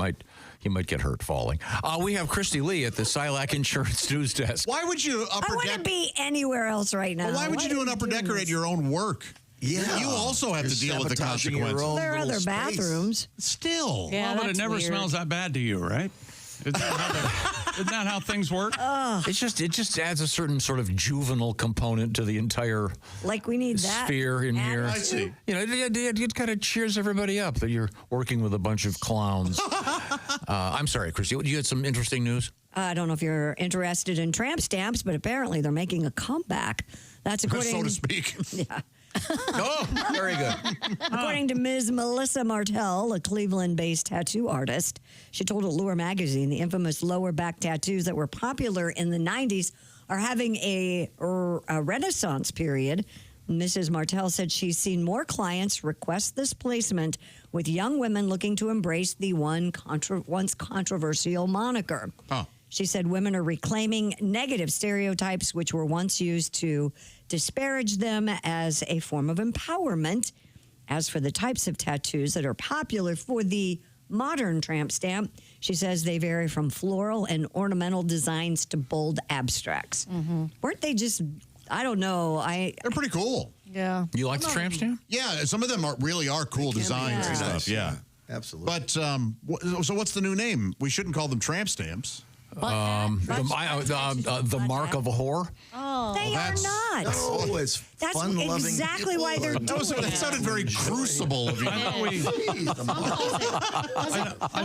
he might get hurt falling. We have Christy Lee at the Silac Insurance News Desk. Why would you I wouldn't be anywhere else right now. Well, why would you do an upper decker at your own work? Yeah. You also have to deal with the sabotaging your consequences. own There are other space. bathrooms. Still. Yeah, well, but it that's never weird. smells that bad to you, right? Isn't that how things work? It just adds a certain sort of juvenile component to the entire Like we need that sphere in here. I see. You know, it kind of cheers everybody up that you're working with a bunch of clowns. I'm sorry, Christy. You had some interesting news? I don't know if you're interested in tramp stamps, but apparently they're making a comeback. That's according, So to speak. Yeah. Oh, very good. According to Ms. Melissa Martell, a Cleveland-based tattoo artist, she told Allure magazine the infamous lower back tattoos that were popular in the 90s are having a renaissance period. Mrs. Martell said she's seen more clients request this placement with young women looking to embrace the once controversial moniker. Oh. She said women are reclaiming negative stereotypes which were once used to disparage them as a form of empowerment. As for the types of tattoos that are popular for the modern tramp stamp, she says they vary from floral and ornamental designs to bold abstracts. Weren't they just, I don't know. They're pretty cool. Yeah. You like the tramp stamp? Yeah, some of them really are cool designs and stuff. Yeah. Absolutely. But so what's the new name? We shouldn't call them tramp stamps. The mark of a whore. Oh, they are not. No, it's That's fun-loving exactly why they're doing That sounded very crucible of you. I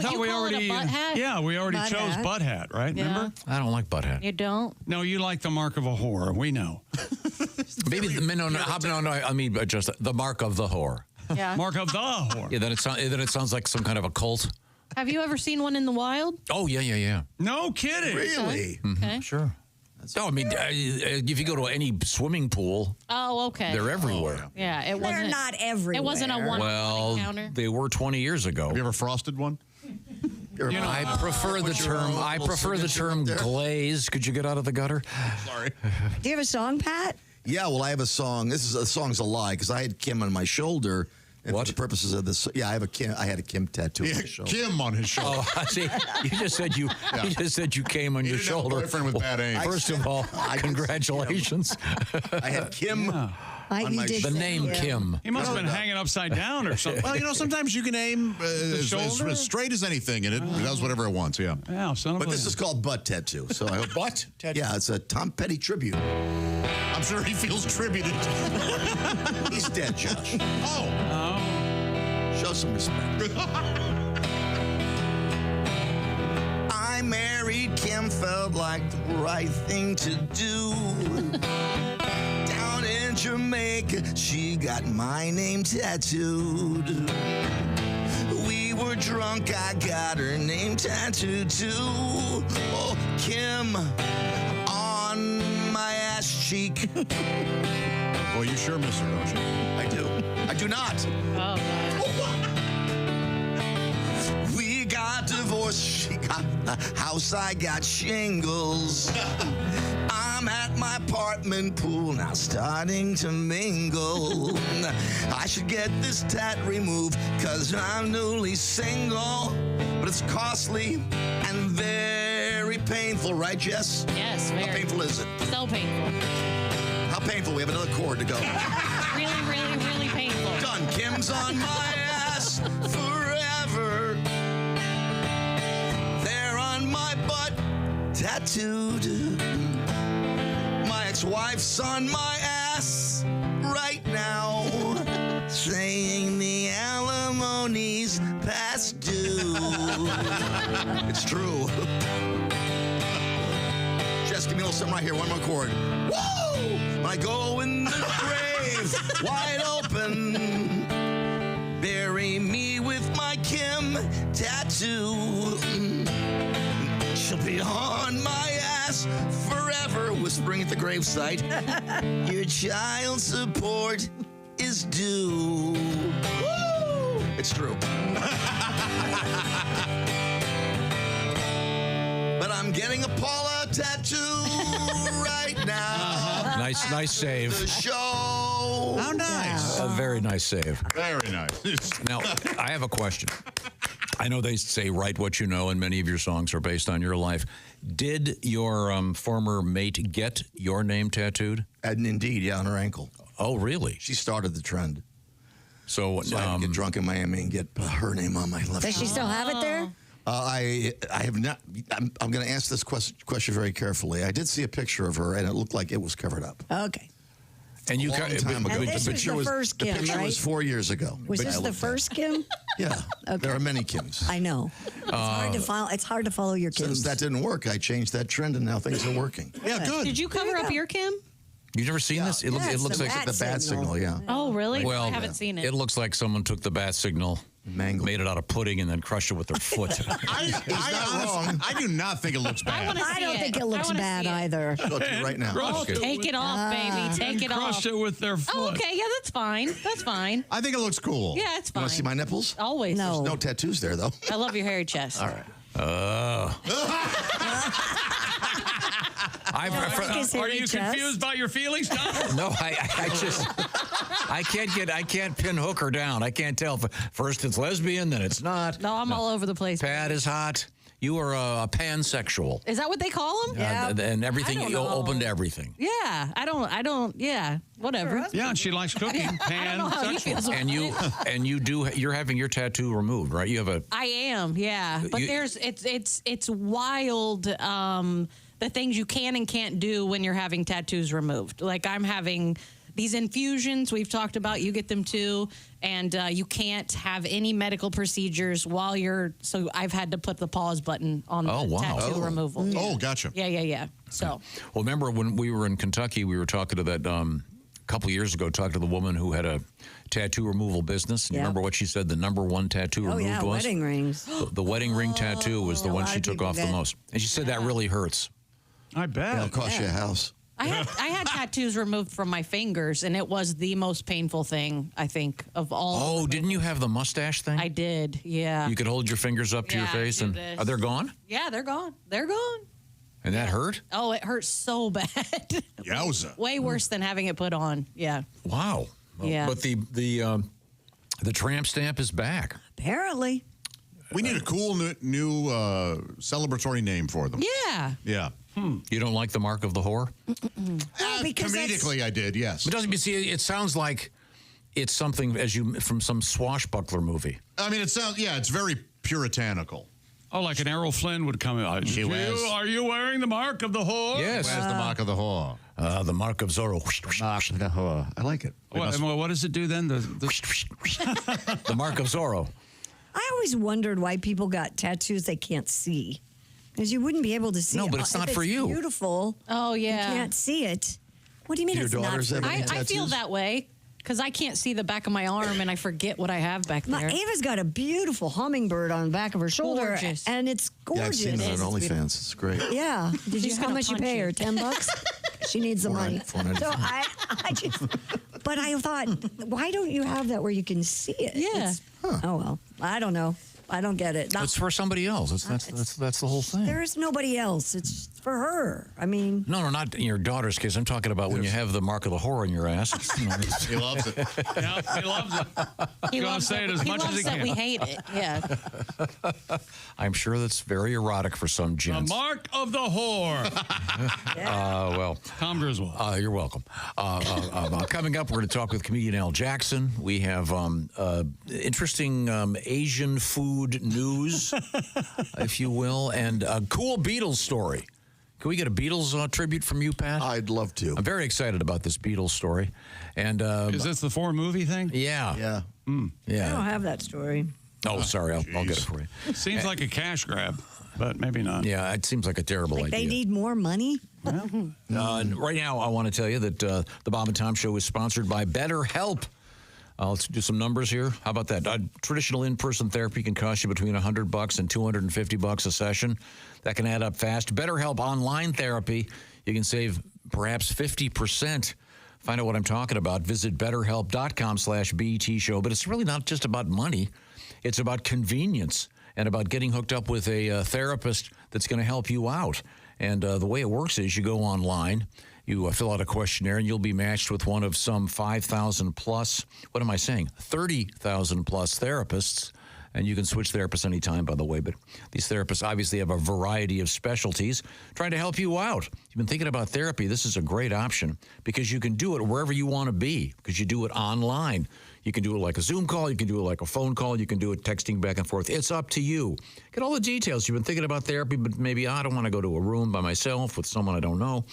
thought we already butt chose hat. butt hat, right? Yeah. Remember? I don't like butt hat. You don't? No, you like the mark of a whore. We know. Maybe I mean just the mark of the whore. Yeah. Mark of the whore. Yeah, then it sounds like some kind of a cult. Have you ever seen one in the wild? Oh yeah. No kidding. Really? Okay. Sure. No, I mean, if you go to any swimming pool, Oh, okay. they're everywhere. Yeah, it They're wasn't. not everywhere. It wasn't a one Well, encounter. they were 20 years ago. Have you ever frosted one? I prefer the term. I prefer the term glaze. Could you get out of the gutter? Sorry. Do you have a song, Pat? Yeah, well, I have a song. This song's a lie because I had Kim on my shoulder. And What? for the purposes of this, yeah, I had a Kim tattoo on Yeah, my shoulder. Kim on his shoulder. Oh, I see. You just said you came on your didn't have a shoulder. boyfriend with bad aim. First of all, congratulations. I had Kim on my The shoulder. name Kim. He must have been hanging upside down or something. Well, sometimes you can aim shoulder? as straight as anything, and it does whatever it wants. Yeah. Yeah, son of But a- this is called butt tattoo. So I hope Butt tattoo? Yeah, it's a Tom Petty tribute. I'm sure he feels tributed. He's dead, Josh. Oh. Show some respect. I married Kim, felt like the right thing to do. Down in Jamaica, she got my name tattooed. We were drunk, I got her name tattooed too. Oh, Kim, on my ass cheek. Well, you sure miss her, don't you? I do. I do not. Oh, We got divorced. She got the house. I got shingles. I'm at my apartment pool now, starting to mingle. I should get this tat removed, cause I'm newly single. But it's costly and very painful, right, Jess? Yes, very. How painful is it? So painful. How painful? We have another chord to go. Really, really, really painful. Done. Kim's on my ass forever. They're on my butt, tattooed. My ex-wife's on my ass right now, saying the alimony's past due. It's true. Jess, give me a little something right here. One more chord. Woo! When I go in the grave, wide open, bury me with my Kim tattoo. She'll be on my ass forever, whispering at the gravesite. Your child support is due. Woo! It's true. But I'm getting a Paula tattoo right now. Nice save. The show. How nice. A very nice save. Very nice. Now, I have a question. I know they say write what you know, and many of your songs are based on your life. Did your former mate get your name tattooed? And indeed, yeah, on her ankle. Oh, really? She started the trend. So I had to get drunk in Miami and get her name on my left. Does she still have it there? I have not. I'm going to ask this question very carefully. I did see a picture of her, and it looked like it was covered up. Okay. And you a long time ago. And this was the first Kim, the picture right? was 4 years ago. Was this the first Kim? Yeah. There are many Kims. I know. It's hard to follow. It's hard to follow your Kims. Since that didn't work, I changed that trend, and now things are working. Yeah, good. Did you cover up your Kim? You've never seen this? It looks like the bat signal. Yeah. Oh, really? Well, I haven't seen it. It looks like someone took the bat signal, made it out of pudding, and then crushed it with their foot. I do not think it looks bad. I don't think it looks bad either. Show it to you right now. Oh, take it off, baby. Take it off. Crushed it with their foot. Oh, okay. Yeah, that's fine. That's fine. I think it looks cool. Yeah, it's You fine. want to see my nipples? Always. No. No tattoos there, though. I love your hairy chest. All right. Are you confused by your feelings, Tom? No, I can't pin Hooker down. I can't tell. First it's lesbian, then it's not. No, I'm all over the place. Pat is hot. You are a pansexual. Is that what they call them? And everything, I don't you know. open to everything. Yeah, I don't, yeah, whatever. Yeah, and she likes cooking. I don't know how he feels about And you're having your tattoo removed, right? You have a. I am, yeah. But it's wild, the things you can and can't do when you're having tattoos removed. Like I'm having these infusions we've talked about, you get them too, and you can't have any medical procedures while you're, so I've had to put the pause button on the tattoo removal. Oh, gotcha. Yeah. So. Well, remember when we were in Kentucky, we were talking to that couple years ago, talked to the woman who had a tattoo removal business. And you remember what she said the number one tattoo removed was? Wedding rings. The wedding ring tattoo was the one she took off the most. And she said that really hurts. I bet. It'll cost you a house. I had tattoos removed from my fingers, and it was the most painful thing, I think, of all. Oh, didn't you have the mustache thing? I did, yeah. You could hold your fingers up to your face, and they're gone? Yeah, they're gone. They're gone. And that hurt? Oh, it hurts so bad. Yowza. Way worse than having it put on. Yeah. Wow. Yeah. But the tramp stamp is back. Apparently. We need a cool new celebratory name for them. Yeah. Yeah. You don't like the mark of the whore? Because comedically, I did, yes. But doesn't you see? It sounds like it's something from some swashbuckler movie. I mean, it sounds, it's very puritanical. Oh, like an Errol Flynn would come out. Are you wearing the mark of the whore? Yes. Where's the mark of the whore? The mark of Zorro. Mark of the whore. I like it. What does it do then? The mark of Zorro. I always wondered why people got tattoos they can't see. Because you wouldn't be able to see it. No, but it's not If for you. Beautiful. Oh, yeah. You can't see it. What do you mean Your it's not daughters for have you? any I feel that way because I can't see the back of my arm and I forget what I have back there. Ava's got a beautiful hummingbird on the back of her shoulder. Gorgeous. And it's Yeah, I've gorgeous. seen it on OnlyFans. It's great. Yeah. Did you? She's How gonna much you punch pay you. her? $10? She needs the money. $4.95. So I just. But I thought, why don't you have that where you can see it? Yeah. Oh well, I don't know. I don't get it. It's for somebody else. That's the whole thing. There is nobody else. It's for her. I mean, No, not in your daughter's case. I'm talking about when you have the mark of the whore in your ass. He loves it. Yeah, he loves it. He's going to say it as much as he that can. we hate it. Yeah. I'm sure that's very erotic for some The gents. mark of the whore. Well, Tom Griswold. you're welcome. Coming up, we're going to talk with comedian Al Jackson. We have interesting Asian food news, if you will, and a cool Beatles story. Can we get a Beatles tribute from you, Pat? I'd love to. I'm very excited about this Beatles story. And Is this the 4 movie thing? yeah. Yeah. I don't Yeah. have that story. Oh, sorry. I'll get it for you. Seems like a cash grab, but maybe not. Yeah, it seems like a terrible Like idea. they need more money. And right now, I want to tell you that the Bob and Tom Show is sponsored by BetterHelp. Let's do some numbers here. How about that? Traditional in-person therapy can cost you between $100 and $250 a session. That can add up fast. BetterHelp online therapy, you can save perhaps 50%. Find out what I'm talking about. Visit BetterHelp.com/BET show. But it's really not just about money. It's about convenience and about getting hooked up with a therapist that's going to help you out. And the way it works is you go online, you fill out a questionnaire, and you'll be matched with one of some 5,000 plus, 30,000 plus therapists. And you can switch therapists anytime, by the way. But these therapists obviously have a variety of specialties trying to help you out. You've been thinking about therapy. This is a great option because you can do it wherever you want to be because you do it online. You can do it like a Zoom call. You can do it like a phone call. You can do it texting back and forth. It's up to you. Get all the details. You've been thinking about therapy, but maybe I don't want to go to a room by myself with someone I don't know.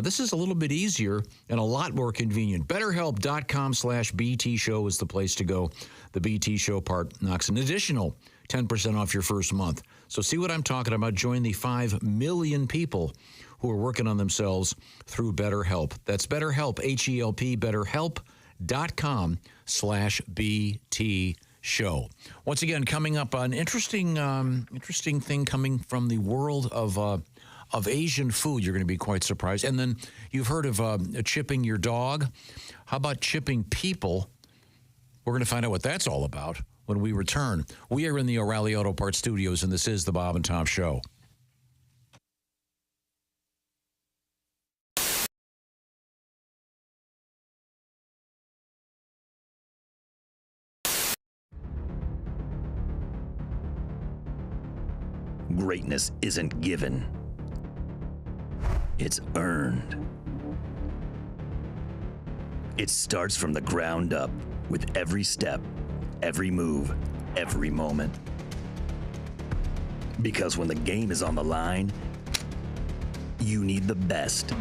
This is a little bit easier and a lot more convenient. BetterHelp.com/BT Show is the place to go. The BT Show part knocks an additional 10% off your first month. So see what I'm talking about. Join the 5 million people who are working on themselves through BetterHelp. That's BetterHelp, H-E-L-P, BetterHelp.com/BT Show. Once again, coming up, an interesting thing coming from the world of Asian food. You're going to be quite surprised. And then you've heard of chipping your dog. How about chipping people? We're going to find out what that's all about when we return. We are in the O'Reilly Auto Parts Studios, and this is the Bob and Tom Show. Greatness isn't given. It's earned. It starts from the ground up with every step, every move, every moment. Because when the game is on the line, you need the best.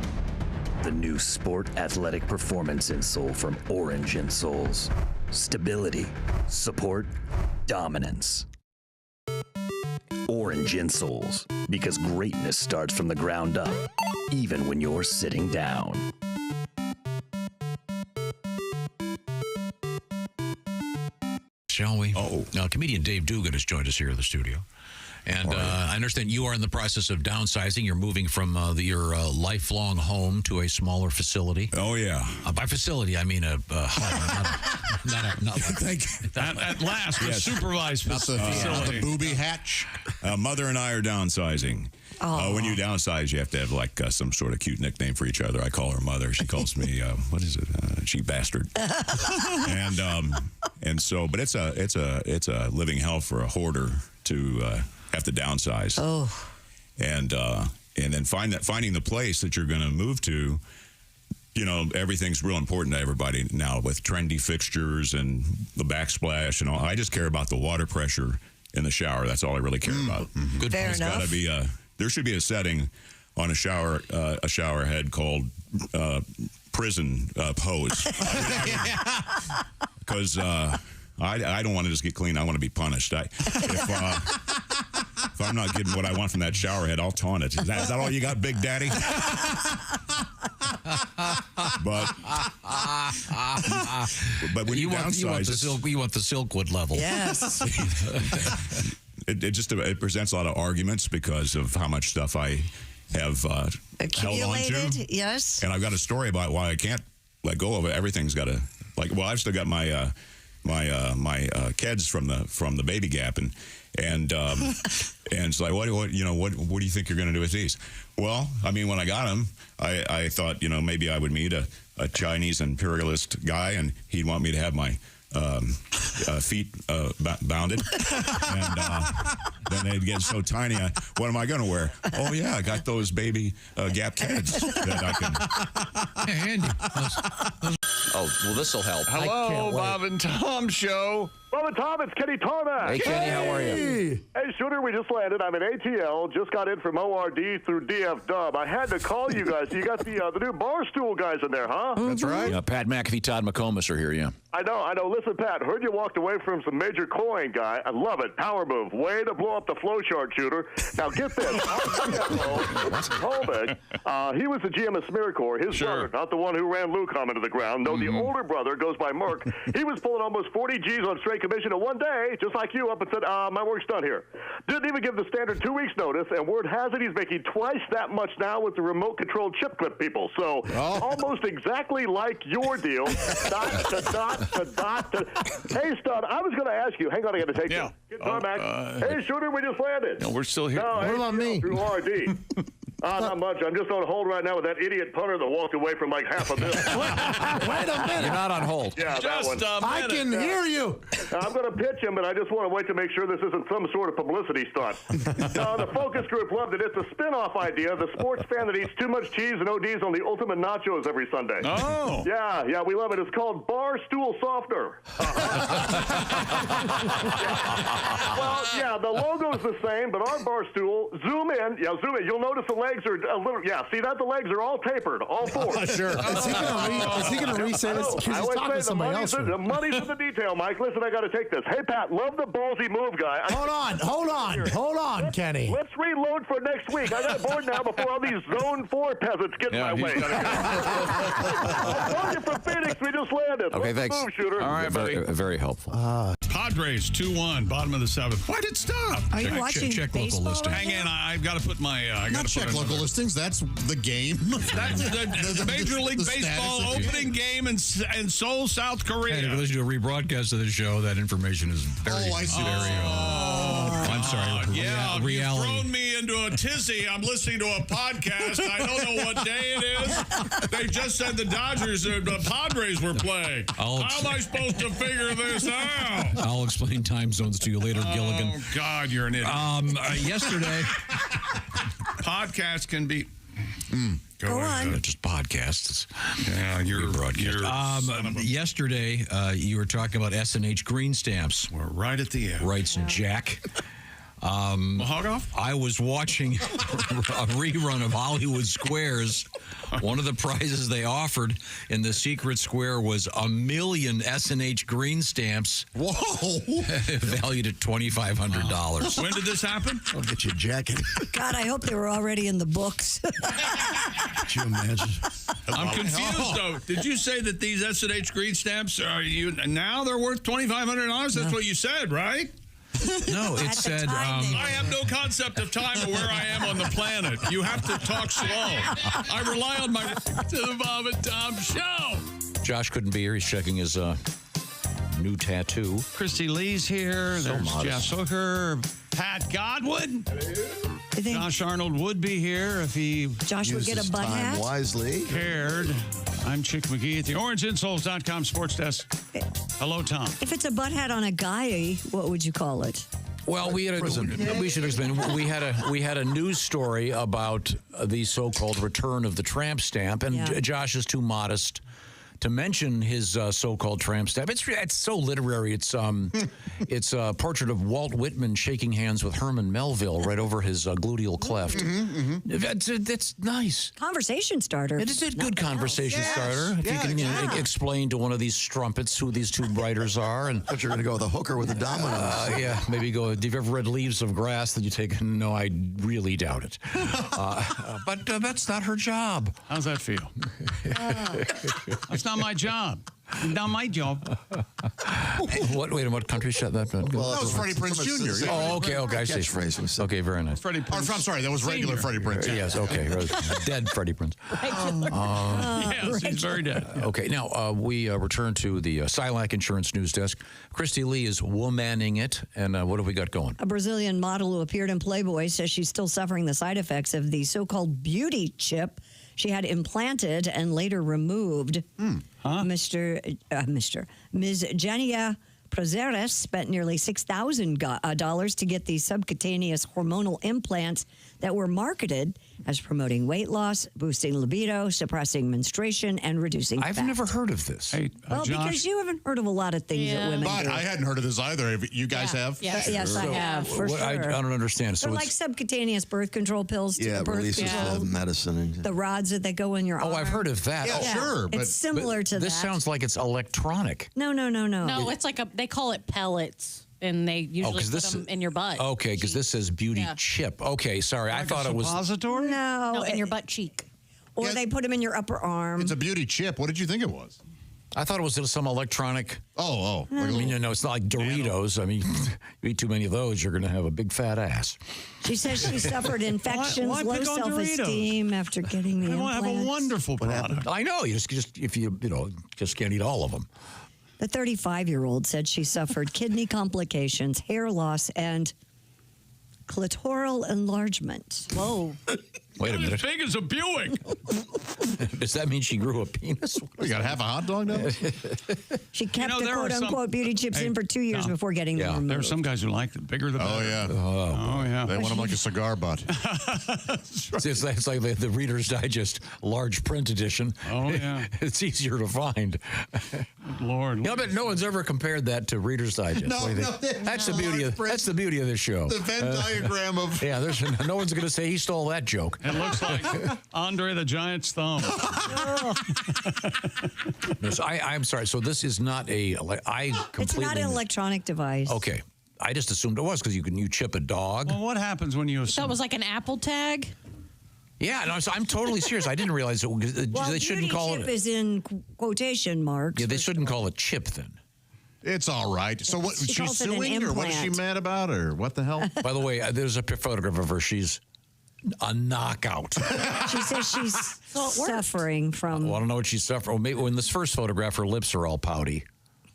The new Sport Athletic Performance insole from Orange Insoles. Stability, support, dominance. Orange Insoles, because greatness starts from the ground up, even when you're sitting down. Shall we? Now, comedian Dave Dugan has joined us here in the studio. And I understand you are in the process of downsizing. You're moving from your lifelong home to a smaller facility. Oh, yeah. By facility, I mean a hut. not like at last, a supervised facility. The booby hatch. Mother and I are downsizing. When you downsize, you have to have like some sort of cute nickname for each other. I call her Mother. She calls me, what is it? She bastard. and so, but it's a living hell for a hoarder to have to downsize. And then finding the place that you're going to move to. You know, everything's real important to everybody now with trendy fixtures and the backsplash and all. I just care about the water pressure in the shower. That's all I really care about. Good. Fair It's enough. got to be there should be a setting on a shower head called prison hose. Because I don't want to just get clean. I want to be punished. If I'm not getting what I want from that shower head, I'll taunt it. Is that all you got, Big Daddy? But when you downsize, you want the Silkwood level. Yes. it presents a lot of arguments because of how much stuff I have held on Accumulated, to. yes. And I've got a story about why I can't let go of it. Everything's got to I've still got my kids from the baby gap and it's like what do you think you're going to do with these? Well, I mean, when I got them, I thought maybe I would meet a Chinese imperialist guy and he'd want me to have my feet bounded, and then they'd get so tiny. What am I going to wear? Oh yeah, I got those baby Gap kids that I can. Handy. Oh well, this will help. Hello, Bob and Tom Show. Bob and Tom, it's Kenny Tarmac. Hey, Kenny, how are you? Hey, Shooter, we just landed. I'm in ATL. Just got in from ORD through DF Dub. I had to call you guys. You got the new Barstool guys in there, huh? That's right. Yeah, Pat McAfee, Todd McComas are here, yeah. I know. Listen, Pat, heard you walked away from some major coin guy. I love it. Power move. Way to blow up the flow chart, Shooter. Now, get this. Holbeck, he was the GM of SmearCorps. His brother, not the one who ran Lucom into the ground. No, the older brother goes by Merck. He was pulling almost 40 G's on straight commissioned in one day, just like you, up and said, my work's done here. Didn't even give the standard 2 weeks notice, and word has it he's making twice that much now with the remote-controlled chip clip people. So almost exactly like your deal. Dot to dot to dot to. Hey, Stud, I was going to ask you. Hang on, I got to take this. Get Tarmac. Hey, Shooter, we just landed. No, we're still here. No, what about me? Through RD. Not much. I'm just on hold right now with that idiot punter that walked away from like half a minute. Wait a minute. You're not on hold. Yeah, Just that one. a minute. I can hear you. I'm going to pitch him, but I just want to wait to make sure this isn't some sort of publicity stunt. The focus group loved it. It's a spin-off idea. The sports fan that eats too much cheese and ODs on the ultimate nachos every Sunday. Oh. Yeah, we love it. It's called Bar Stool Softener. Well, yeah, the logo's the same, but our bar stool, zoom in. You'll notice the legs are a little, see that? The legs are all tapered, all four. Sure. Is he going to re-say this? Because I he's always talking to say somebody else. the money's in the detail, Mike. Listen, I got to take this. Hey, Pat, love the ballsy move, guy. Hold on, Kenny. Let's reload for next week. I got bored now before all these Zone 4 peasants get in my way. I told you from Phoenix, we just landed. Okay, Let's thanks. move, Shooter. All right, buddy. Very helpful. Padres 2-1, bottom of the seventh. Why'd it stop? Are you watching check local baseball listings. right Hang in, I've got to put my. Not check local listings. That's the game. That's the Major League Baseball opening game in Seoul, South Korea. And if you listen to a rebroadcast of the show, that information is very, I see. I'm sorry. Yeah, reality. you've thrown me into a tizzy. I'm listening to a podcast. I don't know what day it is. They just said the Dodgers, the Padres were playing. How am I supposed to figure this out? I'll explain time zones to you later, Gilligan. Oh, God, you're an idiot. Yesterday, podcasts can be... Go on. Just podcasts. Yeah, you're broadcast. Yesterday, you were talking about S&H green stamps. We're right at the end. Writes Jack. Hog off? I was watching a rerun of Hollywood Squares. One of the prizes they offered in the secret square was 1 million S&H green stamps. Whoa! Valued at $2,500. When did this happen? I'll get you a jacket. God, I hope they were already in the books. Could you imagine? I'm confused, though. Did you say that these S&H green stamps now they're worth $2,500? That's what you said, right? No, it said... I have no concept of time or where I am on the planet. You have to talk slow. I rely on my... to the Bob and Tom Show. Josh couldn't be here. He's checking his new tattoo. Christy Lee's here. So There's modest. Jeff Hooker. Pat Godwin. Josh Arnold would be here if he Josh would get a butt hat. Wisely. cared. I'm Chick McGee at the OrangeInsoles.com sports desk. Hello, Tom. If it's a butt hat on a guy, what would you call it? Well, we should explain. We had a news story about the so-called return of the tramp stamp, and Josh is too modest to mention his so-called tramp stamp. It's so literary. It's a portrait of Walt Whitman shaking hands with Herman Melville right over his gluteal cleft. It's nice. Conversation starter. It is a good conversation starter. If you can explain to one of these strumpets who these two writers are. And But you're going to go with a hooker with a domino. yeah, maybe go. Have you ever read Leaves of Grass that you take? No, I really doubt it. But that's not her job. How's that feel? That's not my job. Not my job. What country shut that? Well, that was Freddie Prinze Jr. Oh, okay, I see. Catchphrase. Okay, very nice. Freddie Prinze. I'm sorry, that was regular Freddie Prinze. Yes, okay. Dead Freddie Prinze. Yes, he's very dead. Okay, now we return to the Silac Insurance News Desk. Christy Lee is womaning it, and what have we got going? A Brazilian model who appeared in Playboy says she's still suffering the side effects of the so-called beauty chip she had implanted and later removed. Ms. Jania Prazeres spent nearly $6,000 to get these subcutaneous hormonal implants that were marketed as promoting weight loss, boosting libido, suppressing menstruation, and reducing fat. I've never heard of this. Hey, Well, Josh, because you haven't heard of a lot of things that women But do. I hadn't heard of this either. You guys have? Yes, I have, for sure. I don't understand. They're like subcutaneous birth control pills. Yeah, it birth releases control, the medicine. And the rods that go in your arm. I've heard of that. Yeah, sure. It's similar to this that. sounds like it's electronic. No. No, it's like they call it pellets, and they usually put them in your butt. Okay, because this says beauty Yeah. chip. Okay, sorry. I thought it was. suppository? No, No, in your butt cheek. Or they put them in your upper arm. It's a beauty chip. What did you think it was? I thought it was some electronic. Oh. I mean, it's not like Doritos. I mean, you eat too many of those, you're going to have a big fat ass. She says she suffered infections, Why low pick on self-esteem after getting the They want to have a implants. wonderful product. I know. You just if you just can't eat all of them. The 35-year-old said she suffered kidney complications, hair loss, and clitoral enlargement. Whoa. Wait a minute. As big as a Buick. Does that mean she grew a penis? You got to have a hot dog now? She kept the there are quote-unquote beauty chips in for 2 years Tom, before getting them removed. There are some guys who like the bigger the better. Oh, yeah. Oh, yeah. They want them like a cigar butt. It's like the Reader's Digest large print edition. Oh, yeah. It's easier to find. Lord. Yeah, but no one's ever compared that to Reader's Digest. No, What do you think? That's the beauty of this show. The Venn diagram of... Yeah, there's no one's going to say he stole that joke. It looks like Andre the Giant's thumb. No, so I'm sorry. So this is not It's not an electronic device. Okay. I just assumed it was because you chip a dog. Well, what happens when you assume? That was like an Apple tag? Yeah, no, so I'm totally serious. I didn't realize it. Well, They shouldn't call chip it. is in quotation marks. Yeah, they shouldn't call it chip then. It's all right. So what? She She's calls it an suing, or what is she implant. mad about, or what the hell? By the way, there's a photograph of her. She's a knockout. She says she's suffering from. Well, I don't know what she's suffering. Well, maybe in this first photograph, her lips are all pouty,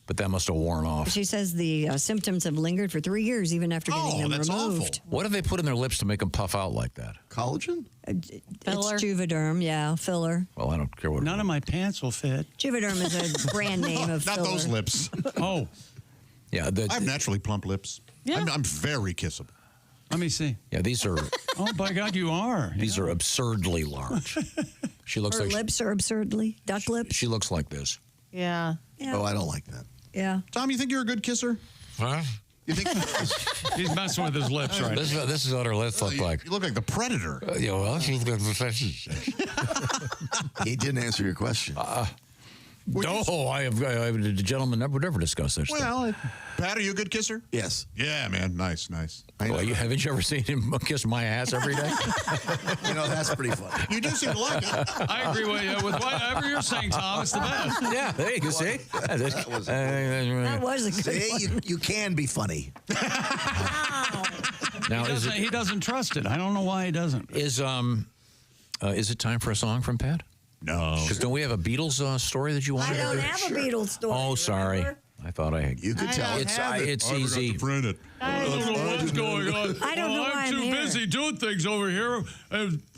but that must have worn off. She says the symptoms have lingered for 3 years, even after getting them removed. What have they put in their lips to make them puff out like that? Collagen? It's Juvederm, yeah, filler. Well, I don't care what. None of my pants will fit. Juvederm is a brand name of Not filler. those lips. Oh. Yeah, I have naturally plump lips. Yeah. I'm very kissable. Let me see. Yeah, these are. Oh, by God, you are. These are absurdly large. She looks Her like lips are absurdly duck lips. she looks like this. Yeah. Oh, I don't like that. Yeah. Tom, you think you're a good kisser? Huh? You think he's messing with his lips right This is what her lips look like. You look like the Predator. Yeah, well, she's got He didn't answer your question. No, I have. The gentleman would never discuss this. Well, Pat, are you a good kisser? Yes. Yeah, man. Nice. Well, haven't you ever seen him kiss my ass every day? That's pretty funny. You do seem to like it. I agree with you. With whatever you're saying, Tom, it's the best. Yeah, there you go. See? That was a good one. See, you can be funny. Now, He doesn't trust it. I don't know why he doesn't. Is it time for a song from Pat? No. Because don't we have a Beatles story that you want I to don't have a Beatles story. Oh, sorry. remember? I thought I had. You could tell. It's easy. Print it. I don't know what's going on. I don't know why I'm I'm too here. busy doing things over here.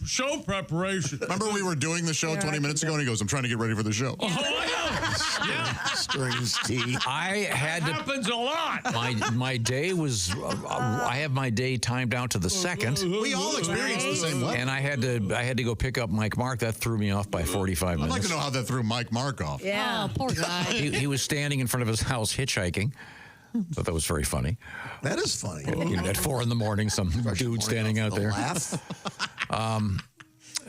Show preparation. Remember we were doing the show 20 minutes ago, and he goes, "I'm trying to get ready for the show." Oh, I know. Yeah. Stirring his tea. I had to. Happens a lot. My day was. I have my day timed out to the second, We all experienced the same way. and I had to go pick up Mike Mark. That threw me off by 45 I'd minutes. like to know how that threw Mike Mark off. Yeah. Oh, poor guy. He was standing in front of his house hitchhiking. Thought that was very funny. That is funny. At 4 a.m, some dude standing out there.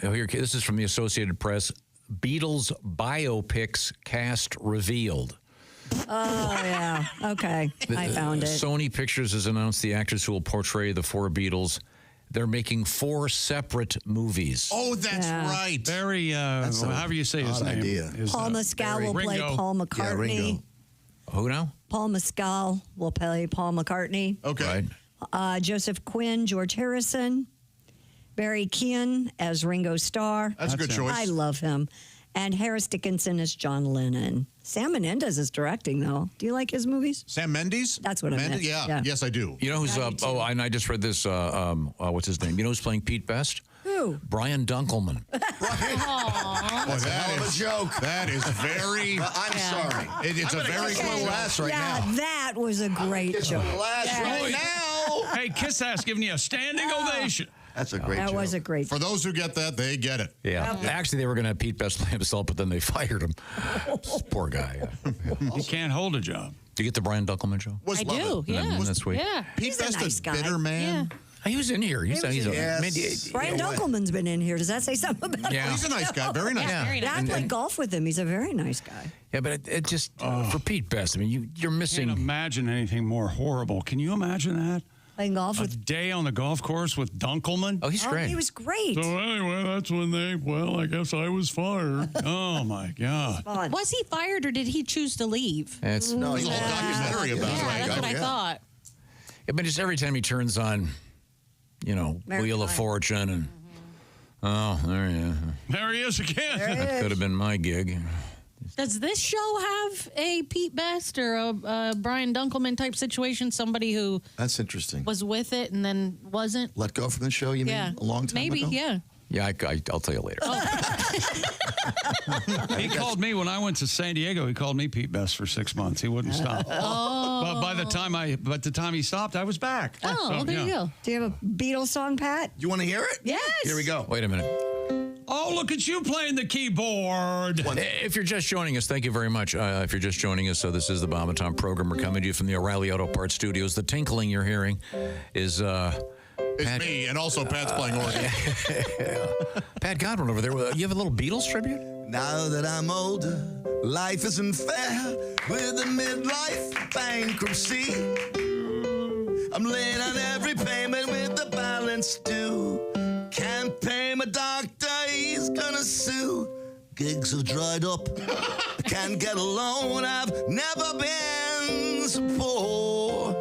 Here, this is from the Associated Press. Beatles biopics cast revealed. Oh, yeah. Okay. I found it. Sony Pictures has announced the actors who will portray the 4 Beatles. They're making 4 separate movies. Oh, that's Yeah. right. Very, however you say his odd name. idea. is, Paul Mescal will play Ringo. Paul Yeah, McCartney. Ringo. Who now? Paul Mescal will play Paul McCartney. Okay. Right. Joseph Quinn, George Harrison. Barry Keoghan as Ringo Starr. That's a good choice. I love him. And Harris Dickinson as John Lennon. Sam Menendez is directing, though. Do you like his movies? Sam Mendes? That's what I meant. Yeah. Yes, I do. You know who's Yeah, me too. and I just read this. What's his name? You know who's playing Pete Best? Who? Brian Dunkelman. Boy, that is a joke. That is very. I'm sorry. It's a very little ass right yeah, now. that was a great joke. right now. Hey, Kiss Ass giving you a standing ovation. That's a great That joke. was a great For those who get that, they get it. Yeah. Actually, they were going to have Pete Best play himself, but then they fired him. Poor guy. He can't hold a job. Do you get the Brian Dunkelman show? I do, yeah. That's sweet. Yeah. Pete He's a Best, nice a guy. bitter man. He was in here. He's Yes. Brian Dunkelman's been in here. Does that say something about Yeah. him? He's a nice guy. Very nice. Very Yeah, I nice. played golf with him. He's a very nice guy. Yeah, but it just for Pete Best. I mean, you're Can't missing. imagine anything more horrible. Can you imagine that? Playing golf A with. day on the golf course with Dunkelman. Oh, he's great. He was great. So anyway, that's when I guess I was fired. Oh my God. Was he fired or did he choose to leave? It's No, there's a whole documentary about it. Yeah, that's what I thought. Yeah, but just every time he turns on, Wheel of Fortune, and oh, there he is. There he is again. That could have been my gig. Does this show have a Pete Best or a Brian Dunkelman type situation? Somebody who That's interesting. was with it and then wasn't? Let go from the show, you Yeah. mean? A long time Maybe, ago? yeah. Yeah, I'll tell you later. He called me when I went to San Diego. He called me Pete Best for 6 months. He wouldn't stop. But by the time he stopped, I was back. Oh, well, there you go. Do you have a Beatles song, Pat? You want to hear it? Yes. Here we go. Wait a minute. Oh, look at you playing the keyboard. If you're just joining us, thank you very much. If you're just joining us, this is the Bob and Tom program. We're coming to you from the O'Reilly Auto Parts Studios. The tinkling you're hearing is... It's me, and also Pat's playing organ. Pat Godwin over there. You have a little Beatles tribute? Now that I'm older, life isn't fair with a midlife bankruptcy. I'm late on every payment with the balance due. Can't pay my doctor, he's gonna sue. Gigs have dried up, I can't get a loan, I've never been so poor.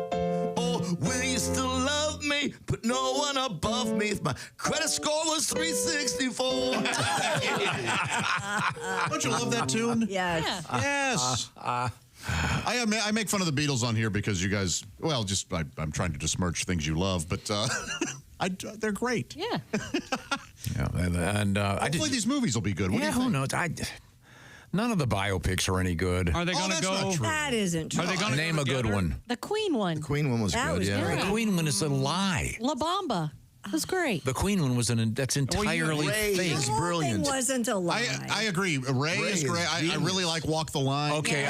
Oh, will you still love me? Put no one above me if my credit score was 364. Don't you love that tune? Yes. Yes. I make fun of the Beatles on here because you guys, well, I'm trying to besmirch things you love, but they're great. Yeah. Hopefully these movies will be good. What do you who think? knows? None of the biopics are any good. Are they going to go? That isn't true. Are they going to Name a good one? The Queen one. The Queen one was That good, was yeah. good. The Queen one is a lie. La Bamba. It was great. The Queen one was that's entirely Ray fake. is The whole brilliant. thing wasn't a lie. I agree. Ray is great. I really like Walk the Line. Okay,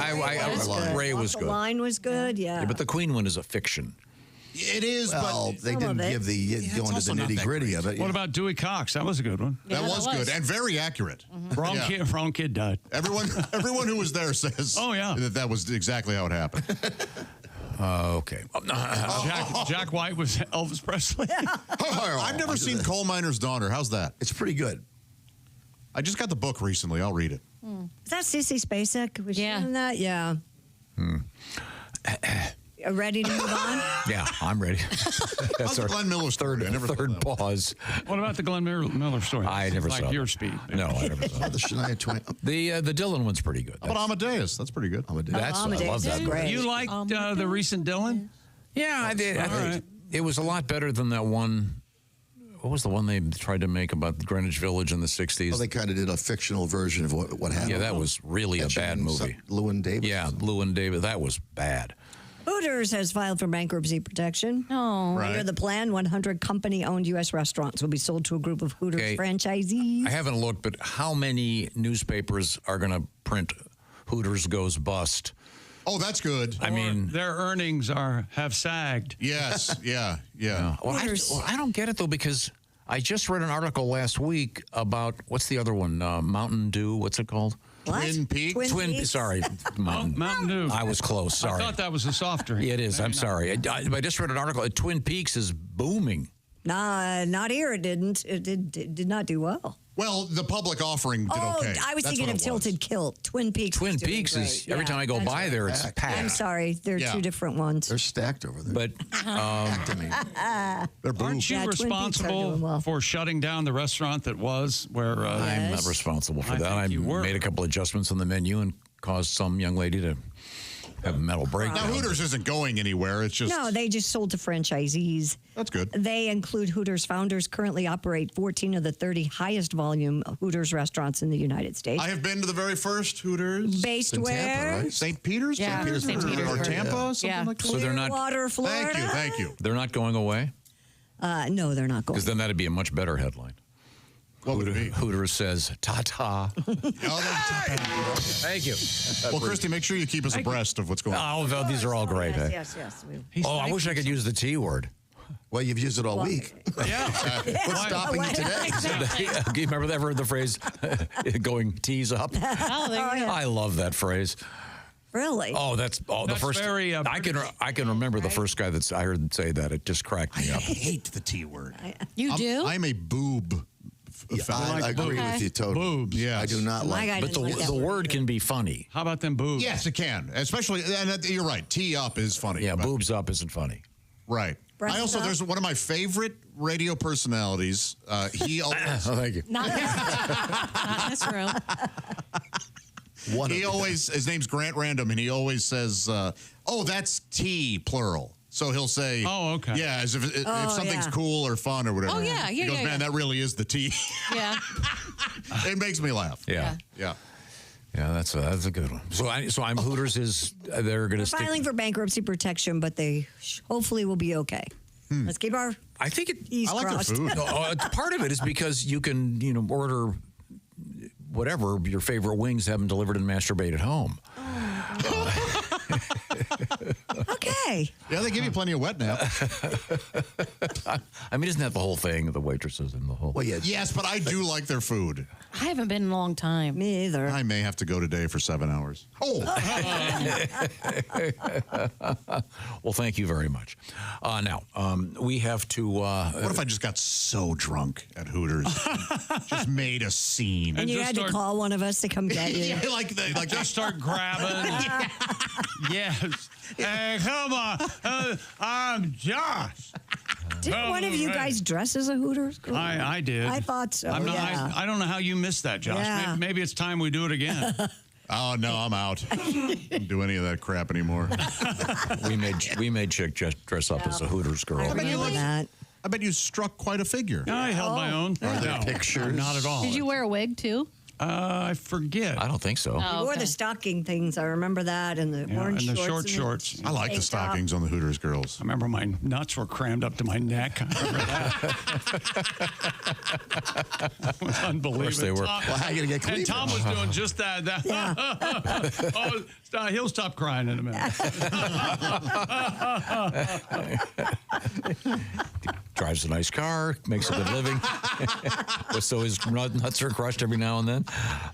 Ray was The good. line was good, yeah. Yeah, but the Queen one is a fiction. It is, Well, but they Some didn't of it. give the go into also the not that nitty gritty great. of it. What about Dewey Cox? That was a good one. Yeah, that was good and very accurate. Wrong Yeah. kid died. Everyone who was there says that was exactly how it happened. Okay. Jack White was Elvis Presley. I've never seen Coal Miner's Daughter. How's that? It's pretty good. I just got the book recently. I'll read it. Is that Sissy Spacek? Was she in that? Yeah. Ready to move on? Yeah, I'm ready. How's the Glenn Miller story? I never third pause. What about the Glenn Miller story? I never like saw your that. speed. No, I never saw The Shania Twain. The Dylan one's pretty good. How about Amadeus? That's pretty good. I love that. great. You liked the recent Dylan? Yeah, I did. I All think right. it was a lot better than that one. What was the one they tried to make about Greenwich Village in the 60s? Well, they kind of did a fictional version of what happened. Yeah, that was really a bad movie. Llewyn Davis. Yeah, Llewyn Davis. That was bad. Hooters has filed for bankruptcy protection. Oh. Right. Under the plan, 100 company-owned U.S. restaurants will be sold to a group of Hooters Okay. franchisees. I haven't looked, but how many newspapers are going to print Hooters goes bust? Oh, that's good. I mean, their earnings have sagged. Yes, yeah. Well, I don't get it though, because I just read an article last week about what's the other one? Mountain Dew. What's it called? What? Twin Peaks? Twin Peaks? Sorry, Mountain Dew. I was close. Sorry. I thought that was a soft drink. Yeah, it is. I'm sorry. I just read an article. Twin Peaks is booming. Nah, not here. It didn't. It did not do well. Well, the public offering did okay. I was That's thinking what of it was. Tilted Kilt. Twin Peaks. Twin was doing Peaks is great. every time I go that's by right. there, it's packed. I'm sorry. They're Yeah. two different ones. They're stacked over there. But They're boom. Aren't you Yeah, Twin Peaks are responsible doing well. for shutting down the restaurant that was where? I'm not responsible for I that. think I you were. made a couple adjustments on the menu and caused some young lady to have a mental breakdown. Now, Hooters isn't going anywhere. It's just. No, they just sold to franchisees. That's good. They include Hooters founders, currently operate 14 of the 30 highest volume Hooters restaurants in the United States. I have been to the very first Hooters. Based in Tampa, where? right? St. Peter's? Yeah, St. Or Petersburg. Tampa? Something Yeah. like that? So they're not. Clearwater, Florida. Thank you. They're not going away, No, they're not going. because then that'd be a much better headline. What would it be? Hooters says ta-ta. Thank you. Well, Christy, make sure you keep us abreast of what's going on. Oh, these are all great. eh? Yes. Oh, I wish I could use the T word. Well, you've used it all week. Yeah. What's stopping you today? Do you remember the phrase, going T's up? Oh, there you go. I love that phrase. Really? Oh, the first. very, I can remember the first guy that I heard say that. It just cracked me up. I hate the T word. You do? I'm a boob. I agree with you totally. Boobs, yes. I do not like. But the word can be funny. How about them boobs? Yes, it can. Especially, and you're right. Tee up is funny. Yeah, boobs up isn't funny. Right. Breast I also up? there's one of my favorite radio personalities. He always. Oh, thank you. Not this room. He always, his name's Grant Random, and he always says, "Oh, that's tea plural." So he'll say, "Oh, okay." Yeah, as if something's cool or fun or whatever. Oh, yeah, He goes, "Man, that really is the tea." Yeah. It makes me laugh. Yeah. Yeah. Yeah, that's a good one. So I'm Hooters is they're going to stick. Filing for bankruptcy protection, but they hopefully will be okay. Let's keep our. I think E's I like their crossed. food. No, part of it is because you can order whatever your favorite wings, have them delivered and masturbate at home. Okay. Yeah, they give you plenty of wet nap. I mean, isn't that the whole thing? The waitresses and the whole. Well, yeah. Yes, but I do like their food. I haven't been in a long time. Me either. I may have to go today for 7 hours. Oh. Well, thank you very much. Now, we have to. What if I just got so drunk at Hooters, just made a scene, And you had to call one of us to come get you. Yeah, like Just start grabbing. Yes. Hey, come on. I'm Josh. Didn't one of you guys dress as a Hooters? I did. I thought so. I'm not, yeah. I don't know how you missed that, Josh. Yeah. Maybe it's time we do it again. Oh no, I'm out. Don't do any of that crap anymore. we made Chick just dress up as a Hooters girl. I remember that. I bet you struck quite a figure. I held my own. Are there No, pictures? Not at all. Did you wear a wig too? I forget. I don't think so. Oh, You wore okay. the stocking things. I remember that, and the Yeah, orange and the shorts. shorts. I like the tank top. stockings on the Hooters girls. I remember my nuts were crammed up to my neck. I remember that. It was unbelievable. Of course they were. Tom, Well, how you gonna get and cleavage? Tom was doing just that. He'll stop crying in a minute. Drives a nice car, makes a good living. So his nuts are crushed every now and then.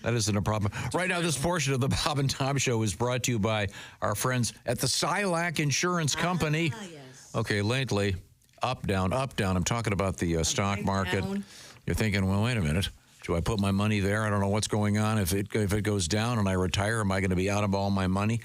That isn't a problem. Right now, this portion of the Bob and Tom Show is brought to you by our friends at the Silac Insurance Company. Yes. Okay, lately, up, down, up, down. I'm talking about the stock market. down. You're thinking, well, wait a minute. Do I put my money there? I don't know what's going on. If it goes down and I retire, am I going to be out of all my money?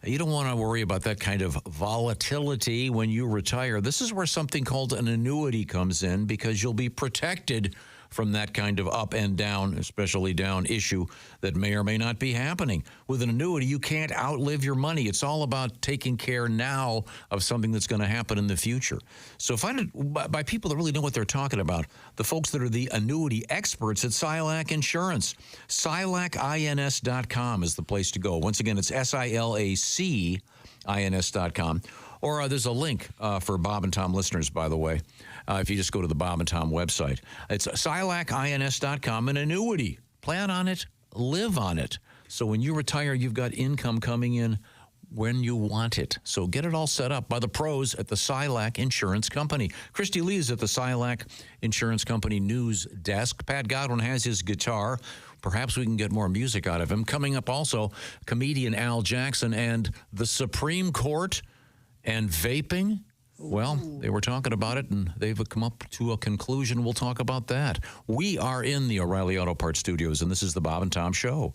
You don't want to worry about that kind of volatility when you retire. This is where something called an annuity comes in because you'll be protected from that kind of up and down, especially down issue that may or may not be happening. With an annuity, you can't outlive your money. It's all about taking care now of something that's going to happen in the future. So find it by people that really know what they're talking about, the folks that are the annuity experts at Silac Insurance. SilacINS.com is the place to go. Once again, it's SILACINS.com. Or there's a link for Bob and Tom listeners, by the way, if you just go to the Bob and Tom website. It's SilacINS.com, an annuity. Plan on it, live on it. So when you retire, you've got income coming in when you want it. So get it all set up by the pros at the Silac Insurance Company. Christy Lee is at the Silac Insurance Company news desk. Pat Godwin has his guitar. Perhaps we can get more music out of him. Coming up also, comedian Al Jackson and the Supreme Court and vaping. Well, they were talking about it, and they've come up to a conclusion. We'll talk about that. We are in the O'Reilly Auto Parts Studios, and this is the Bob and Tom Show.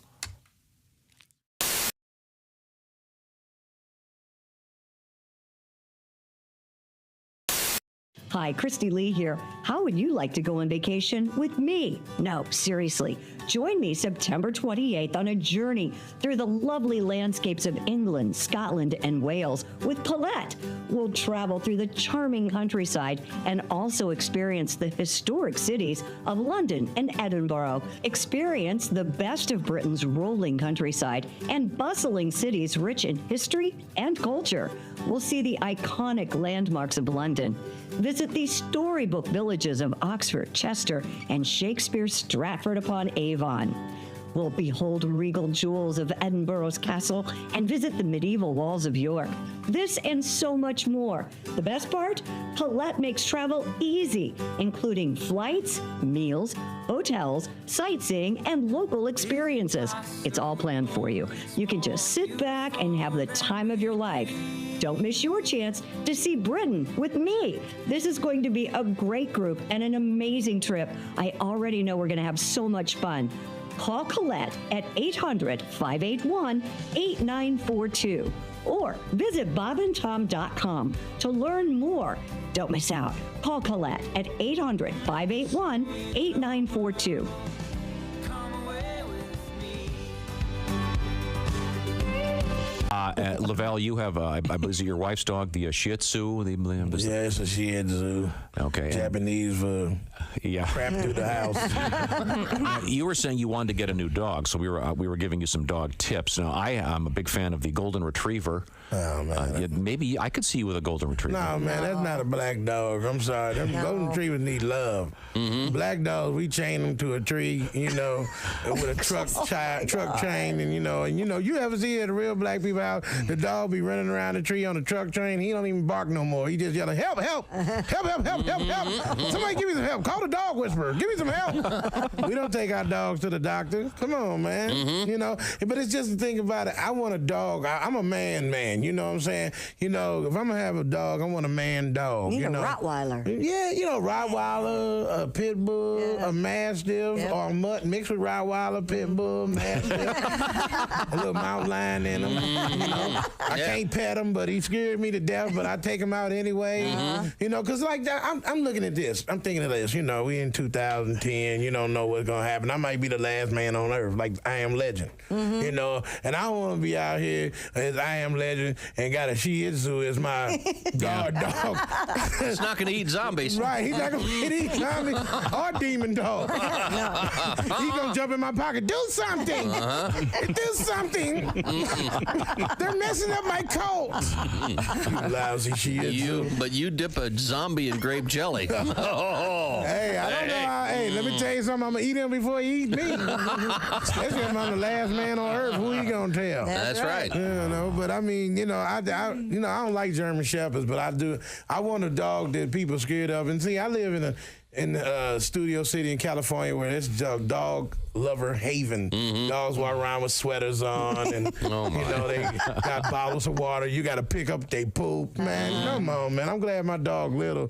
Hi, Christy Lee here. How would you like to go on vacation with me? No, seriously. Join me September 28th on a journey through the lovely landscapes of England, Scotland, and Wales with Paulette. We'll travel through the charming countryside and also experience the historic cities of London and Edinburgh. Experience the best of Britain's rolling countryside and bustling cities rich in history and culture. We'll see the iconic landmarks of London. Visit the storybook villages of Oxford, Chester, and Shakespeare's Stratford-upon-Avon. We'll behold regal jewels of Edinburgh's castle and visit the medieval walls of York. This and so much more. The best part? Colette makes travel easy, including flights, meals, hotels, sightseeing, and local experiences. It's all planned for you. You can just sit back and have the time of your life. Don't miss your chance to see Britain with me. This is going to be a great group and an amazing trip. I already know we're going to have so much fun. Call Colette at 800-581-8942 or visit bobandtom.com to learn more. Don't miss out. Call Colette at 800-581-8942. Lavelle, you have, I believe, your wife's dog, the Shih Tzu. Yeah, it's a Shih Tzu. Okay. Japanese for crap through the house. You were saying you wanted to get a new dog, so we were giving you some dog tips. Now, I'm a big fan of the Golden Retriever. Oh, man. Maybe I could see you with a Golden Retriever. No, man, that's not a black dog. I'm sorry. Them Golden Retrievers need love. Black dogs, we chain them to a tree, with a truck chain, and you ever see at the real black people house, the dog be running around the tree on the truck train. He don't even bark no more. He just yelling, help, help, help, help, help, help, help. Somebody give me some help. Call the dog whisperer. Give me some help. We don't take our dogs to the doctor. Come on, man. But it's just the thing about it. I want a dog. I'm a man. You know what I'm saying? If I'm going to have a dog, I want a man dog. You need a Rottweiler. Yeah, Rottweiler, a Pit Bull, a Mastiff, or a mutt mixed with Rottweiler, Pit Bull, Mastiff. A little mountain lion in him. I can't pet him, but he scared me to death, but I take him out anyway. Because like that, I'm looking at this. I'm thinking of this. We in 2010. You don't know what's going to happen. I might be the last man on earth, like I Am Legend. And I don't want to be out here as I Am Legend and got a Shih Tzu as my guard dog. It's not going to eat zombies. Right. He's not going to eat zombies or demon dog. He's going to jump in my pocket. Do something. Do something. They're messing up my coat. You lousy Shih Tzu. But you dip a zombie in grape jelly. Hey, I don't know how. Hey, let me tell you something. I'm going to eat him before he eats me. Especially if I'm the last man on earth. Who you going to tell? That's right. But I mean, I don't like German Shepherds, but I do. I want a dog that people are scared of. And see, I live in the Studio City in California where it's dog lover haven. Dogs walk around with sweaters on and they got bottles of water. You got to pick up they poop. Man, come on, man. I'm glad my dog little.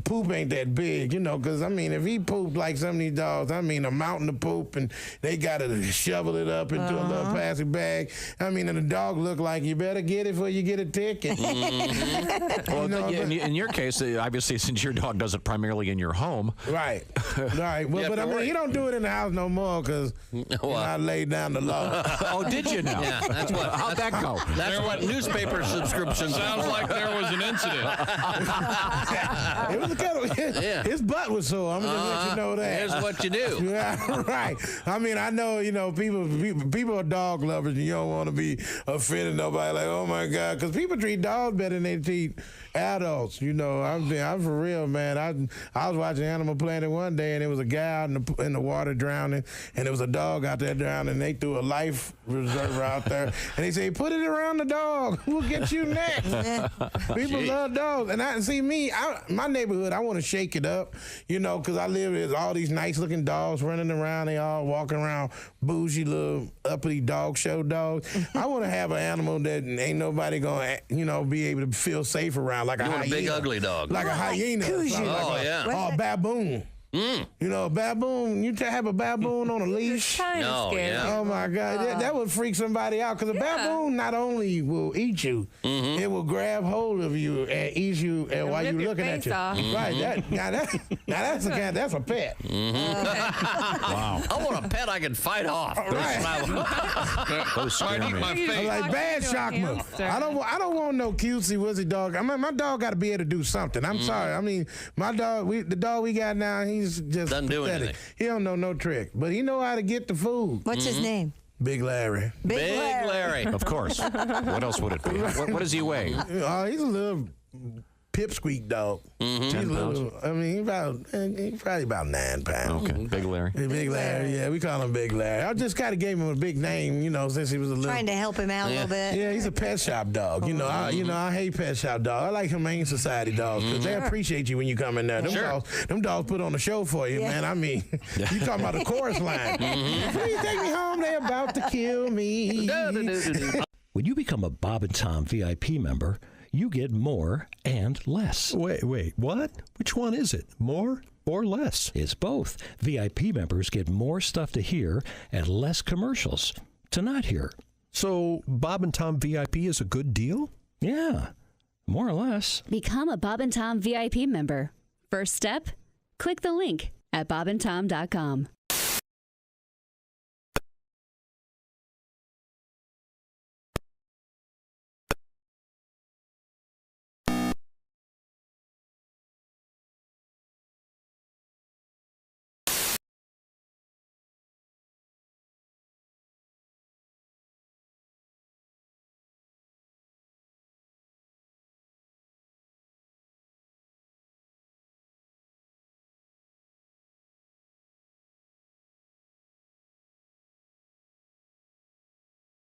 Poop ain't that big, because if he pooped like some of these dogs, a mountain of poop and they got to shovel it up into a little plastic bag. And the dog look like you better get it before you get a ticket. Well, in your case, obviously, since your dog does it primarily in your home. Right. Well, but he don't do it in the house no more because I laid down the law. Oh, did you now? Yeah, that's what. How'd that go? That's what newspaper subscriptions sounds like there was an incident. It was his butt was sore. I'm gonna let you know that. Here's what you do. Yeah, right. I know, people are dog lovers, and you don't want to be offending nobody. Like, oh my God, because people treat dogs better than they treat adults. I'm for real, man. I was watching Animal Planet one day, and there was a guy out in the water drowning, and there was a dog out there drowning, and they threw a life preserver out there, and they say, put it around the dog. We'll get you next. People love dogs. And my neighborhood, I want to shake it up, because I live with all these nice-looking dogs running around. They all walking around bougie little uppity dog show dogs. I want to have an animal that ain't nobody going to, be able to feel safe around, like a hyena. A big ugly dog. Like a hyena. Or a baboon. A baboon, you have a baboon on a leash. No, Oh my God, that would freak somebody out because a baboon not only will eat you, it will grab hold of you and eat you while you're looking at you. Right, that's a pet. Wow. I want a pet I can fight off. Those might eat my face. Like bad shock move. I don't want no cutesy wuzzy dog. My dog got to be able to do something. I'm sorry. My dog, the dog we got now, he's just doesn't do anything. He don't know no trick, but he know how to get the food. What's his name? Big Larry. Big Larry. Of course. What else would it be? What does he weigh? He's a little pipsqueak dog. He's 10 pounds. little. I mean, he's probably about 9 pounds. Okay, Big Larry. Big Larry, yeah, we call him Big Larry. I just kind of gave him a big name, since he was a little. Trying to help him out a little bit. Yeah, he's a pet shop dog. I hate pet shop dog. I like Humane Society dogs because they appreciate you when you come in there. Them dogs put on a show for you, man. I mean, you talking about the chorus line. Please take me home. They're about to kill me. When you become a Bob and Tom VIP member, you get more and less. Wait, what? Which one is it? More or less? It's both. VIP members get more stuff to hear and less commercials to not hear. So Bob and Tom VIP is a good deal? Yeah, more or less. Become a Bob and Tom VIP member. First step, click the link at bobandtom.com.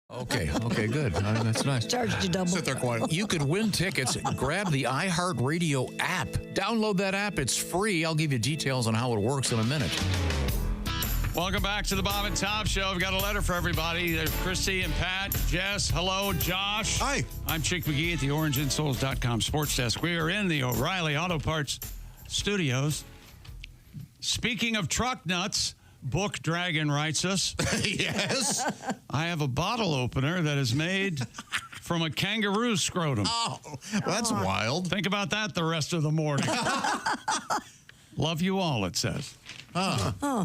Okay, good. That's nice. Charged you double. Sit there quiet. You could win tickets. Grab the iHeartRadio app. Download that app. It's free. I'll give you details on how it works in a minute. Welcome back to the Bob and Tom Show. I've got a letter for everybody. There's Christy and Pat, Jess, hello, Josh. Hi. I'm Chick McGee at the OrangeInsoles.com Sports Desk. We are in the O'Reilly Auto Parts studios. Speaking of truck nuts, Book Dragon writes us. Yes. I have a bottle opener that is made from a kangaroo scrotum. Oh, that's wild. Think about that the rest of the morning. Love you all, it says.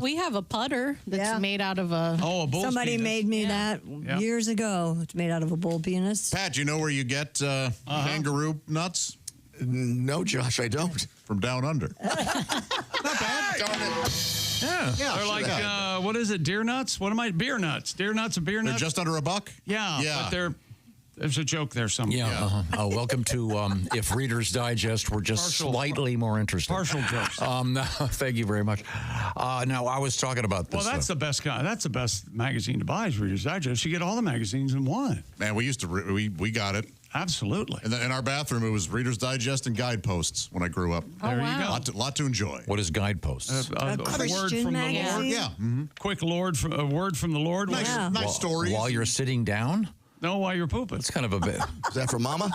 We have a putter that's made out of a bull's Somebody penis. made me that years ago. It's made out of a bull penis. Pat, do you know where you get kangaroo nuts? No, Josh, I don't. From down under. Not bad. Darn it. Yeah. Yeah, They're like, what is it, deer nuts? What am I? Beer nuts. Deer nuts and beer nuts? They're just under $1? Yeah. But there's a joke there somewhere. Yeah. Welcome to If Reader's Digest were just slightly more interesting. Partial jokes. Thank you very much. Now, I was talking about this. Well, that's the best kind. That's the best magazine to buy is Reader's Digest. You get all the magazines in one. Man, we used to, we got it. Absolutely. In our bathroom, it was Reader's Digest and Guideposts when I grew up. There you go. Lot to enjoy. What is Guideposts? A word from the Lord. Yeah. Quick a word from the Lord. Nice stories. While you're sitting down? No, while you're pooping. It's kind of a bit. Is that from Mama?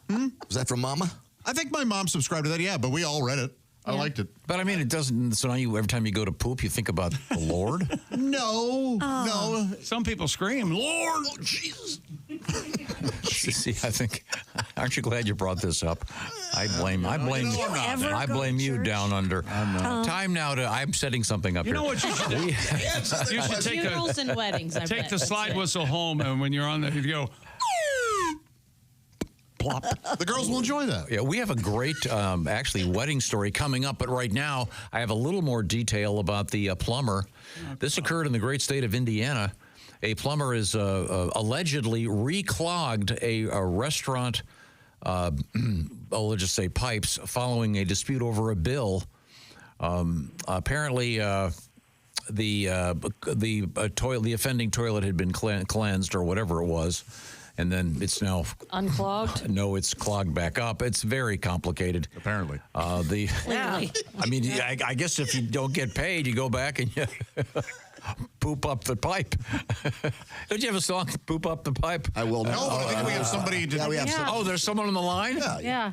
Was that from Mama? I think my mom subscribed to that, yeah, but we all read it. I liked it. But I mean, it doesn't. So now every time you go to poop, you think about the Lord? No. Some people scream, Lord. Oh, Jesus. See, I think. Aren't you glad you brought this up? I blame you down under. Time now to. I'm setting something up You here. know what you should do? You should take funerals and weddings. I take bet. the slide whistle home, and when you're on there, you go. Plop. The girls will enjoy that. Yeah, we have a great, actually, wedding story coming up. But right now, I have a little more detail about the plumber. This occurred in the great state of Indiana. A plumber is allegedly reclogged a restaurant, let's just say pipes, following a dispute over a bill. Apparently, the offending toilet had been cleansed or whatever it was. And then it's now unclogged. No, it's clogged back up. It's very complicated. Apparently, Clearly. I mean, I guess if you don't get paid, you go back and you poop up the pipe. Don't you have a song, "Poop Up the Pipe"? I will now. No, but I think we have somebody. Oh, there's someone on the line. Yeah.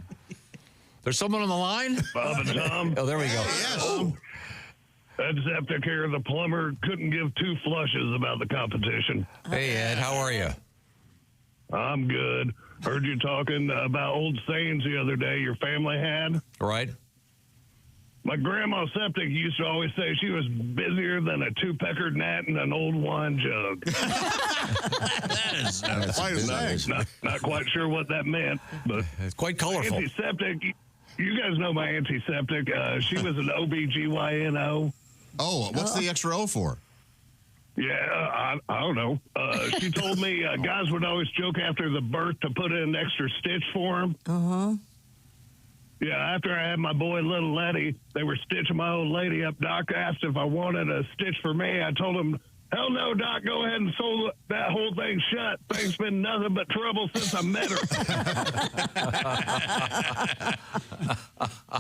There's someone on the line. Bob and Tom. Oh, there we go. Yes. Ed Septic here, the plumber, couldn't give two flushes about the competition. Hey, Ed, how are you? I'm good. Heard you talking about old sayings the other day your family had. Right. My grandma Septic used to always say she was busier than a two-peckered gnat in an old wine jug. That is quite a saying. Not quite sure what that meant, but it's quite colorful. Antiseptic. You guys know my antiseptic. She was an OBGYNO. Oh, what's the extra O for? Yeah, I don't know. She told me guys would always joke after the birth to put in an extra stitch for them. Yeah, after I had my boy, little Letty, they were stitching my old lady up. Doc asked if I wanted a stitch for me. I told him, hell no, Doc, go ahead and sew that whole thing shut. Thing's been nothing but trouble since I met her.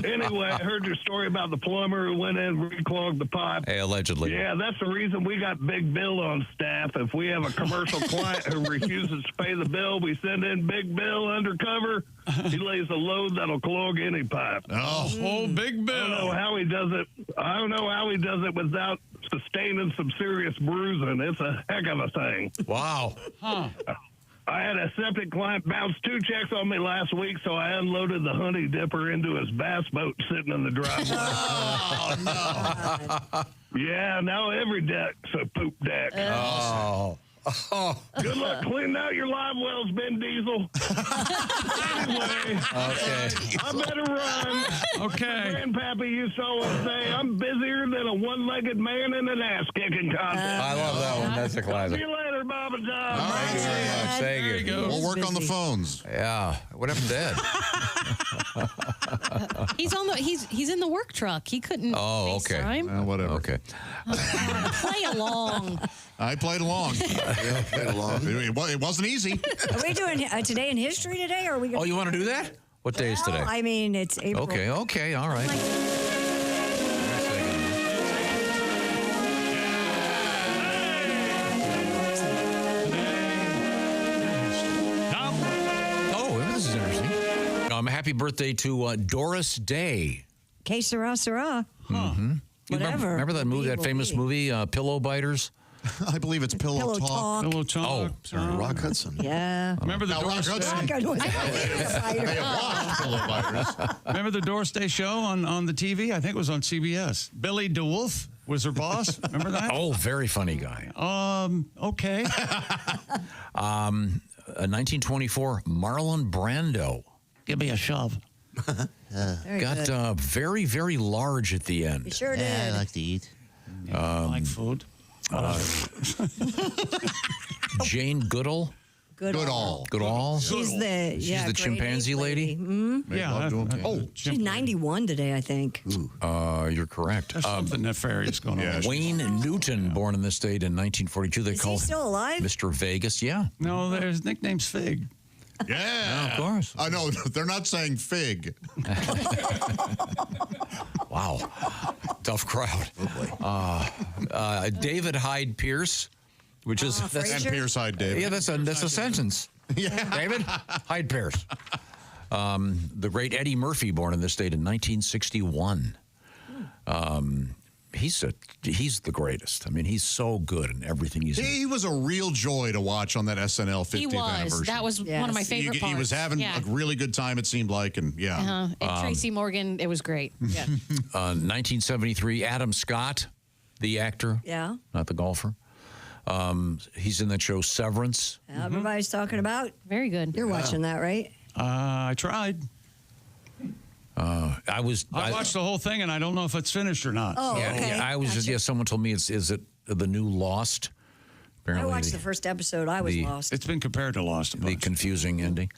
Anyway, I heard your story about the plumber who went in and reclogged the pipe. Hey, allegedly. Yeah, that's the reason we got Big Bill on staff. If we have a commercial client who refuses to pay the bill, we send in Big Bill undercover. He lays a load that'll clog any pipe. Oh, Big Bill. I don't know how he does it. I don't know how he does it without sustaining some serious bruising. It's a heck of a thing. Wow. Huh. I had a septic client bounce 2 checks on me last week, so I unloaded the honey dipper into his bass boat sitting in the driveway. Oh, no. Yeah, now every deck's a poop deck. Oh. Good luck cleaning out your live wells, Ben Diesel. Anyway, I better run. Okay. My grandpappy used to always say, I'm busier than a one-legged man in an ass-kicking contest. I love that one. That's a classic. See you later, Bob and Tom. Thank you very much. Thank you. There you go. We'll work on the phones. Yeah. What happened to Ed? He's in the work truck. He couldn't. Oh, okay. FaceTime. Whatever. Okay. Play along. I played along. Yeah, played along. It wasn't easy. Are we doing Today in History today? Or are we gonna... Oh, you want to do that? What day is today? I mean, it's April. Okay, all right. Oh, this is interesting. Happy birthday to Doris Day. Que sera, sera. Mm-hmm. Whatever. Remember that movie, that famous movie, Pillow Biters? I believe it's Pillow Talk. Pillow Talk. Oh, Sorry, Rock Hudson. Yeah. Remember the Doris Day? Remember the Doris Day show on the TV? I think it was on CBS. Billy DeWolf was her boss. Remember that? Oh, very funny guy. Okay. 1924, Marlon Brando. Give me a shove. Got very, very large at the end. You sure did. I like to eat. Like food. Jane Goodall. Goodall. She's the She's the chimpanzee lady. Mm-hmm. Yeah. She's 91 today, I think. You're correct. There's something nefarious going on. Wayne Newton, born in this state in 1942. They Is call he still alive? Mr. Vegas. Yeah. No, his nickname's Fig. Yeah. Of course. I know. They're not saying fig. Wow. Tough crowd. David Hyde Pierce, which is And Pierce Hyde David. Yeah, that's a sentence. Yeah. David Hyde Pierce. The great Eddie Murphy, born in this state in 1961. He's the greatest. I mean, he's so good in everything he's in. He was a real joy to watch on that SNL 50th He was. anniversary. That was one of my favorite He parts. was having a really good time, it seemed like, and yeah. And Tracy Morgan, it was great. Yeah. 1973, Adam Scott, the actor, Yeah. not the golfer. He's in that show Severance. Everybody's talking about. Very good. You're watching that, right? I tried. I watched the whole thing, and I don't know if it's finished or not. Oh, Yeah, okay. yeah, I was Gotcha. someone told me is it the new Lost? I Apparently, watched the first episode. I was lost. It's been compared to Lost. The confusing ending.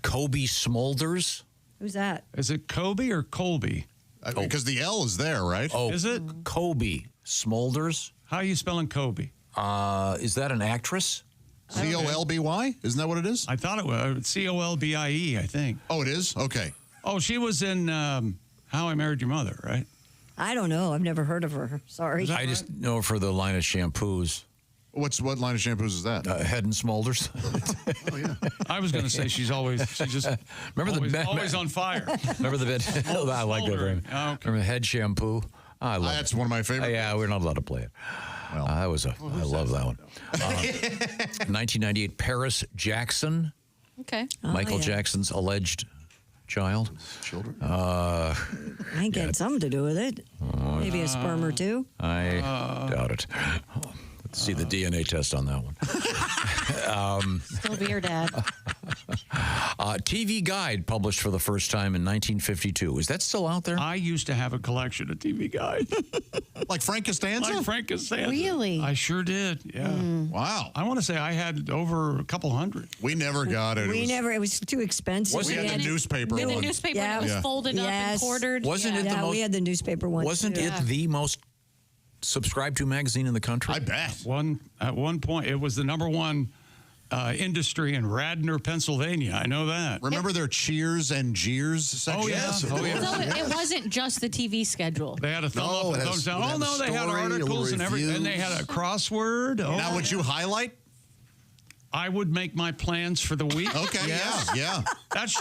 Kobe Smulders. Who's that? Is it Kobe or Colby? Because the L is there, right? Oh, Is it? Kobe Smulders? How are you spelling Kobe? Is that an actress? Colby? Isn't that what it is? I thought it was Colbie, I think. Oh, it is? Okay. Oh, she was in How I Married Your Mother, right? I don't know. I've never heard of her. Sorry. I just know for the line of shampoos. What line of shampoos is that? Head and Smulders. Oh, yeah. I was going to say she just remember always on fire. Remember the bit? I like that. Right? Oh, okay. Remember head shampoo? I love That's one of my favorites. Yeah, we're not allowed to play it. Well, I love that one. 1998, Paris Jackson. Okay. Michael Jackson's alleged child. Children. I ain't getting something to do with it. Maybe a sperm or two. I doubt it. Let's see the DNA test on that one. Still be your dad. TV Guide published for the first time in 1952. Is that still out there? I used to have a collection of TV Guide. Like Frank Costanza? Like Frank Costanza. Really? I sure did. Yeah. Wow. I want to say I had over a couple hundred. We never got it. It was too expensive. We had the newspaper In the one. newspaper, Yeah. it was Yeah. folded up and quartered. Wasn't it the most? we had the newspaper one. Wasn't it the most subscribed to magazine in the country? I bet. At one point, it was the number one industry in Radnor, Pennsylvania. I know that. Remember their Cheers and Jeers section? Oh, yeah. Oh, yeah. So it wasn't just the TV schedule. They had a thumb up and thumbs down. Oh, no, they had articles and everything. And they had a crossword. Oh. Now, would you highlight? I would make my plans for the week. Okay, yeah. That's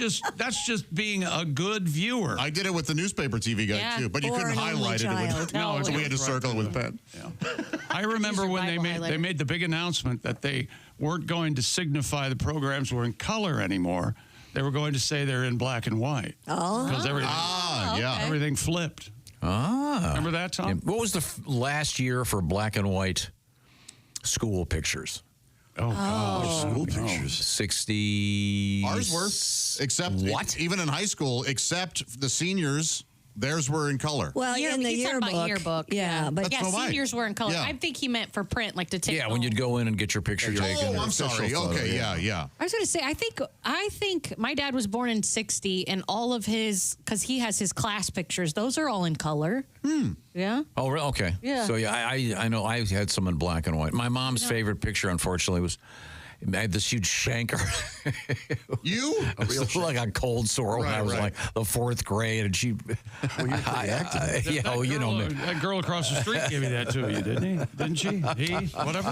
just being a good viewer. I did it with the newspaper TV guy, Yeah. too, but you Or couldn't an only highlight it. child. No, So it we had to was circle it right with a pen. I remember when they Bible made the big announcement that they weren't going to signify the programs were in color anymore. They were going to say they're in black and white. Oh. Because everything flipped. Remember that, Tom? What was the last year for black and white school pictures? Oh, gosh. School pictures. 60. Ours were, except even in high school, except the seniors, theirs were in color. Well, in the he's talking about yearbook. Yeah, but yeah, seniors were in color. Yeah. I think he meant for print, like to take. Yeah, when you'd go in and get your picture taken. Oh, I'm sorry. Okay, yeah. I was going to say, I think my dad was born in '60, and all of his, because he has his class pictures, those are all in color. Yeah. Oh, really? Okay. Yeah. So, yeah, I know I had some in black and white. My mom's favorite picture, unfortunately, was I had this huge shanker. You? It was like a cold sore when I was like the fourth grade, and she. you know me. That girl across the street gave me that to you, didn't he? Didn't she? He? Whatever.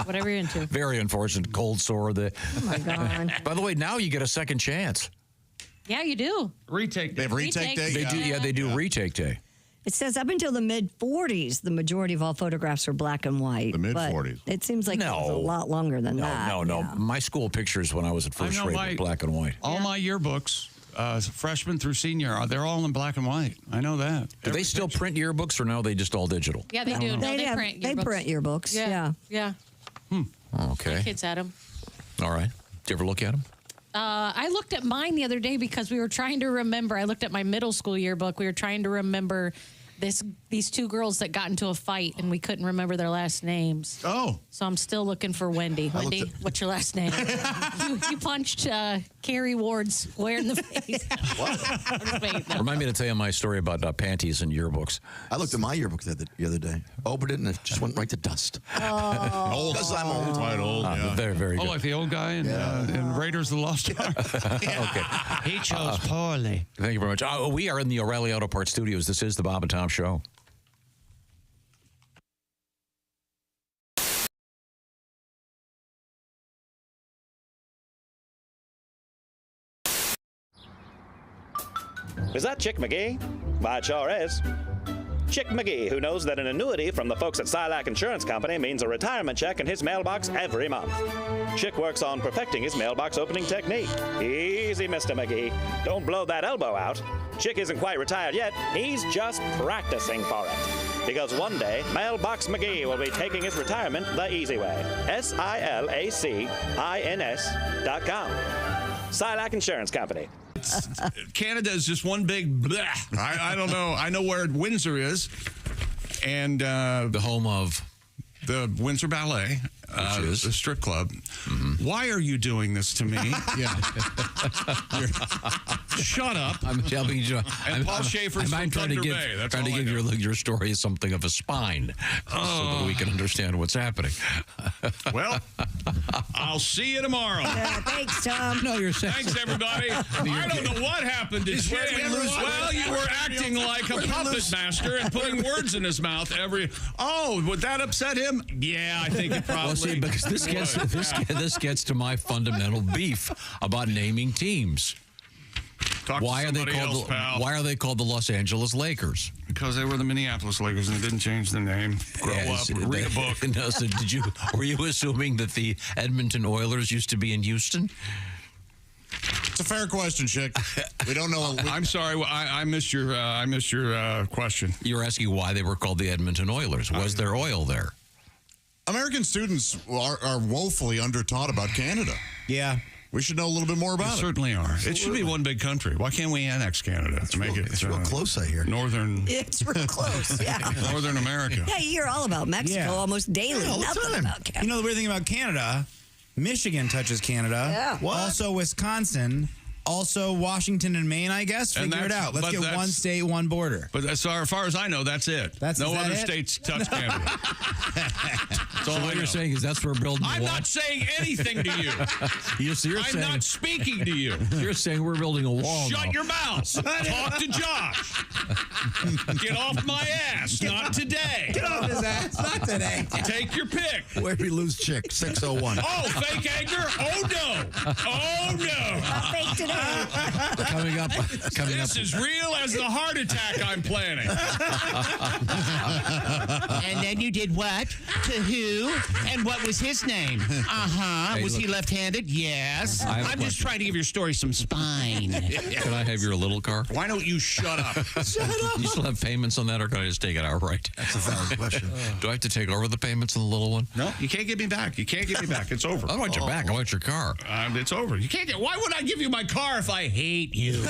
Whatever you're into. Very unfortunate cold sore. Oh my God. By the way, now you get a second chance. Yeah, you do. Retake day. They have retake day? They do. Yeah, they do retake day. It says up until the mid-40s, the majority of all photographs are black and white. The mid-40s. It seems like it was a lot longer than that. No. My school pictures when I was at first grade were black and white. All my yearbooks, freshman through senior, they're all in black and white. I know that. Do they still print yearbooks, or now they just all digital? Yeah, they do. No, they print They yearbooks. print yearbooks. Yeah. Yeah. Okay. My kids had them. All right. Did you ever look at them? I looked at mine the other day because we were trying to remember. I looked at my middle school yearbook. We were trying to remember these two girls that got into a fight, and we couldn't remember their last names. Oh. So I'm still looking for Wendy. Wendy, what's your last name? you punched Carrie Ward square in the face. What? Remind me to tell you my story about panties and yearbooks. I looked at my yearbook the other day. Opened it and it just went right to dust. Old. Because I'm old. Quite old, yeah. Very, very Oh, good. like the old guy in Raiders of the Lost Ark. Okay. He chose poorly. Thank you very much. We are in the O'Reilly Auto Parts Studios. This is the Bob and Tom Show. Is that Chick McGee? Why, it sure is. Chick McGee, who knows that an annuity from the folks at Silac Insurance Company means a retirement check in his mailbox every month. Chick works on perfecting his mailbox opening technique. Easy, Mr. McGee. Don't blow that elbow out. Chick isn't quite retired yet. He's just practicing for it. Because one day, Mailbox McGee will be taking his retirement the easy way. SILACINS.com. Silac Insurance Company. Canada is just one big bleh. I don't know. I know where Windsor is, and the home of the Windsor Ballet, the strip club. Why are you doing this to me? Shut up. I'm telling you. And Paul Schaefer's from Thunder Bay. That's trying to all I give know. your story something of a spine so that we can understand what's happening. Well, I'll see you tomorrow. Yeah, thanks, Tom. No, you're saying. Thanks, everybody. I don't know what happened to Chick. Well, you were acting like a puppet master and putting words in his mouth every. Oh, would that upset him? Yeah, I think it probably. Well, see, because this gets to my fundamental beef about naming teams. Why are they called the Los Angeles Lakers? Because they were the Minneapolis Lakers and they didn't change the name. Grow up, read a book. No, so were you assuming that the Edmonton Oilers used to be in Houston? It's a fair question, Chick. We don't know. I'm sorry. I missed your question. You were asking why they were called the Edmonton Oilers. Was there oil there? American students are woefully undertaught about Canada. Yeah. We should know a little bit more about We it. certainly are. It should be one big country. Why can't we annex Canada to make it? It's real close, I hear. Northern. It's real close, yeah. Northern America. Yeah, you hear all about Mexico almost daily. Nothing about Canada. You know the weird thing about Canada? Michigan touches Canada. Yeah. What? Also Wisconsin. Also Washington and Maine, I guess. And Figure it that's- out. Let's but get that's- one state, one border. But as far as I know, that's it. Is no that other it? states touch Canada. That's all So I what you're know. saying is that's where we're building the I'm wall. not saying anything to you. You're I'm saying, not speaking to you. You're saying we're building a wall. Shut now. your mouth. Talk to Josh. Get off my ass. Not today. Get off his ass. Not today. Take your pick. Where'd we lose chick? 601. Oh, fake anger? Oh, no. Oh, no. Not fake today. Coming up. This is real as the heart attack I'm planning. And then you did what? To who? And what was his name? Hey, Was he look. left-handed? Yes. I have a I'm just question. trying to give your story some spine. Can I have your little car? Why don't you shut up? You still have payments on that, or can I just take it outright? That's a valid question. Do I have to take over the payments on the little one? No, you can't get me back. You can't get me back. It's over. I don't want your back. I want your car. It's over. You can't get. Why would I give you my car if I hate you?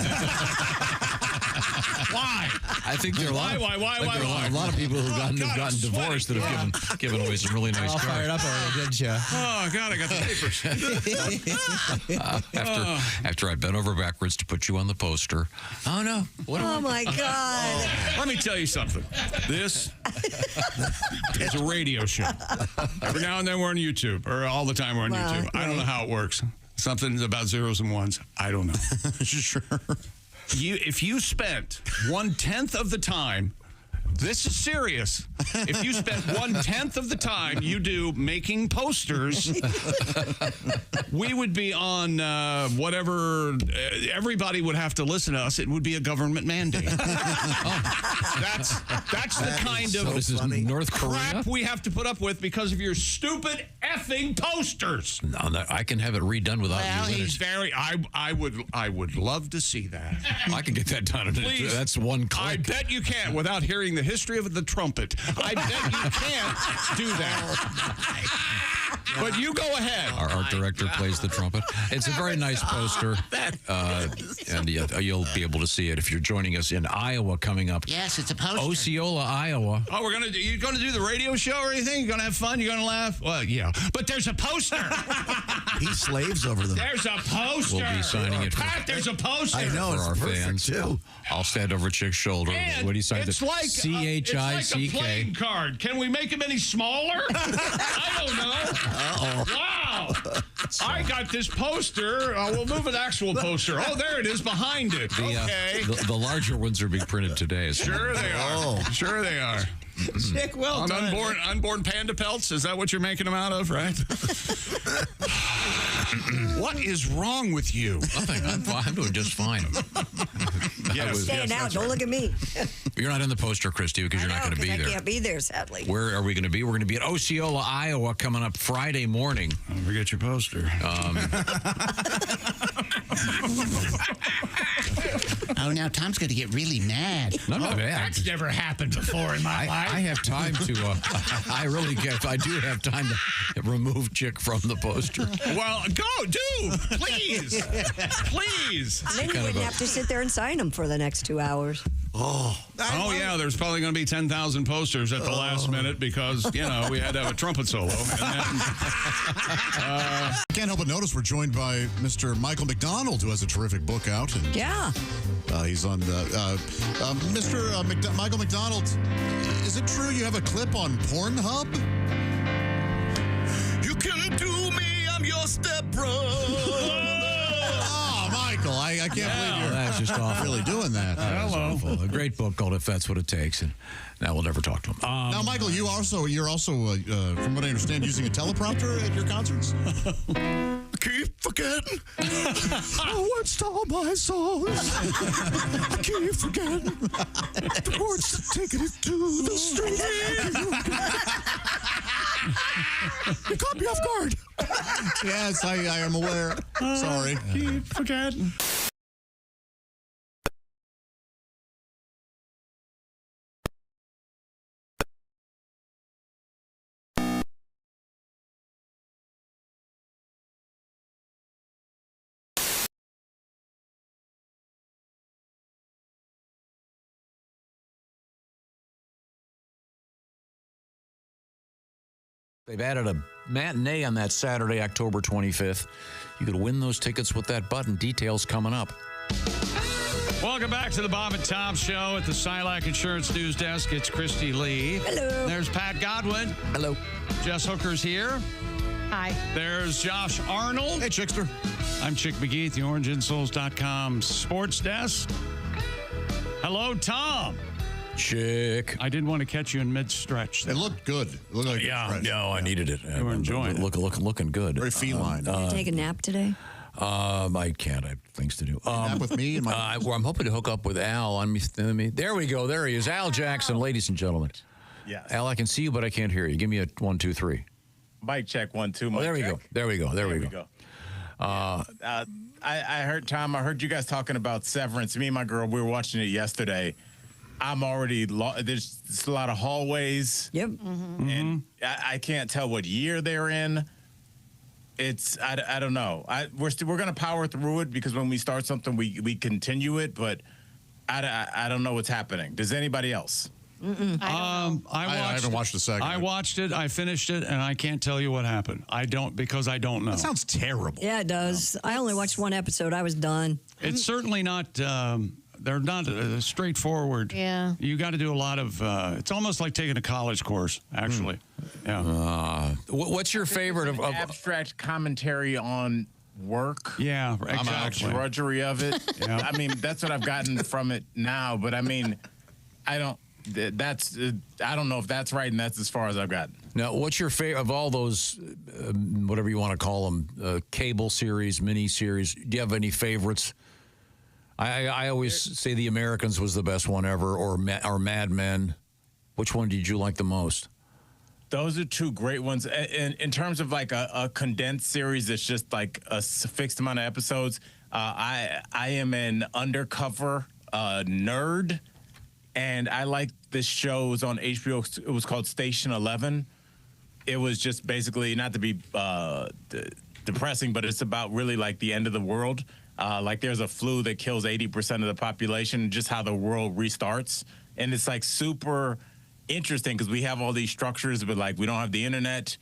Why? I think there are a lot. Why? A lot of people who've gotten divorced that have given away some really nice All cars. fired up already, didn't you? Oh God, I got the papers. After I bent over backwards to put you on the poster. Oh no! Oh my God. Let me tell you something. This is a radio show. Every now and then we're on YouTube, or all the time we're on Wow, YouTube. I don't know how it works. Something's about zeros and ones. I don't know. Sure. If you spent 1/10 of the time, this is serious. If you spent 1/10 of the time you do making posters, we would be on whatever. Everybody would have to listen to us. It would be a government mandate. That's the kind of This is North Korea. crap we have to put up with because of your stupid effing posters. No, I can have it redone without Well, you. he's very. I would love to see that. I can get that done. Please. That's one click. I bet you can't without hearing the history of the trumpet. I bet you can't do that. But you go ahead. Our art director plays the trumpet. It's a very nice poster, and you'll be able to see it if you're joining us in Iowa coming up. Yes, it's a poster. Osceola, Iowa. Oh, you're gonna do the radio show or anything? You're gonna have fun? You're gonna laugh? Well, yeah. But there's a poster. He slaves over them. There's a poster. We'll be signing it for, Pat, there's a poster. I know, for it's our perfect, fans. too. I'll stand over Chick's shoulder. And What do you sign? it's like it's like a playing card. Can we make him any smaller? I don't know. Wow. I got this poster. We'll move an actual poster. Oh, there it is behind it. Okay. The larger ones are being printed today. Sure they are. Sure they are. Chick, well On done. unborn panda pelts? Is that what you're making them out of, right? What is wrong with you? Nothing. I'm doing just fine. Stand out. Don't look at me. You're not in the poster, Christy, because you're not going to be I there. can't be there, sadly. Where are we going to be? We're going to be at Osceola, Iowa, coming up Friday morning. Don't forget your poster. Oh, now Tom's going to get really mad. No, no, That's never happened before in my life. I have time to. I really get. I do have time to remove Chick from the poster. Well, do, please, please. Then you wouldn't have to sit there and sign them for the next 2 hours. Oh yeah, there's probably going to be 10,000 posters at the last minute because, we had to have a trumpet solo. And then, Can't help but notice we're joined by Mr. Michael McDonald, who has a terrific book out. And, Yeah. he's on the Mr. Michael McDonald. Is it true you have a clip on Pornhub? You can do me, I'm your stepbrother. Oh, Michael, I can't believe you're That's just awful. really doing that. Hello. A great book called If That's What It Takes, and now we'll never talk to him. Now, Michael, you're also, from what I understand, using a teleprompter at your concerts? Keep forgetting words to all my songs. I keep forgetting the words to taking it to the street. You caught me off guard. Yes, I am aware. Sorry. keep forgetting. They've added a matinee on that Saturday, October 25th. You could win those tickets with that button. Details coming up. Welcome back to the Bob and Tom Show at the Silac Insurance News Desk. It's Christy Lee. Hello. There's Pat Godwin. Hello. Jess Hooker's here. Hi. There's Josh Arnold. Hey, Chickster. I'm Chick McGee at the OrangeInsoles.com Sports Desk. Hello, Tom. Chick. I didn't want to catch you in mid-stretch. It looked good. It looked like I needed it. You were enjoying it. Looking good. Very feline. Did you take a nap today? I can't. I have things to do. Nap with me and well, I'm hoping to hook up with Al on me. There we go. There he is. Al Jackson, ladies and gentlemen. Yes. Al, I can see you, but I can't hear you. Give me a 1, 2, 3. Mic check 1, 2. Oh, there we go. There we go. I heard, Tom, I heard you guys talking about Severance. Me and my girl, we were watching it yesterday. I'm already, there's a lot of hallways. Yep. And I can't tell what year they're in. It's, I don't know. We're going to power through it because when we start something, we continue it, but I don't know what's happening. Does anybody else? I haven't watched the second. I watched it, I finished it, and I can't tell you what happened. I don't know. That sounds terrible. Yeah, it does. I only watched one episode. I was done. It's certainly not. They're not straightforward. Yeah. You got to do a lot of. It's almost like taking a college course, actually. Yeah. What's your favorite of abstract commentary on work? Yeah, exactly. Drudgery of it. Yeah. I mean, that's what I've gotten from it now. But I mean, I don't know if that's right, and that's as far as I've gotten. Now, what's your favorite of all those, whatever you want to call them, cable series, mini series? Do you have any favorites? I always say The Americans was the best one ever, or Mad Men. Which one did you like the most? Those are two great ones. In terms of like a condensed series that's just like a fixed amount of episodes, I am an undercover nerd, and I like this show. It was on HBO. It was called Station 11. It was just basically, not to be depressing, but it's about really like the end of the world. Like there's a flu that kills 80% of the population, just how the world restarts. And it's like super interesting because we have all these structures, but like we don't have the internet,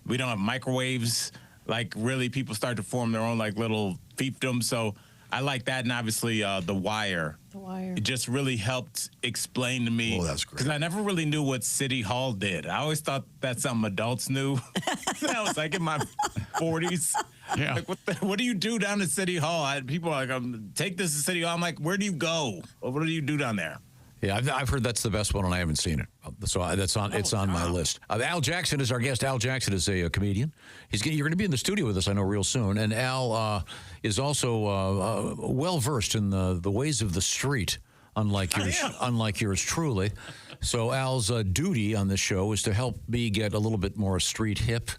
we don't have microwaves. Like really people start to form their own like little fiefdoms. So I like that. And obviously The Wire. The Wire. It just really helped explain to me. Oh, that's great. Because I never really knew what City Hall did. I always thought that's something adults knew. I was like in my 40s. Yeah. Like, what do you do down at City Hall? People are like, take this to City Hall. I'm like, where do you go? What do you do down there? Yeah, I've heard that's the best one, and I haven't seen it. So it's on my list. Al Jackson is our guest. Al Jackson is a comedian. You're going to be in the studio with us, I know, real soon. And Al is also well versed in the ways of the street, unlike yours truly. So Al's duty on this show is to help me get a little bit more street hip.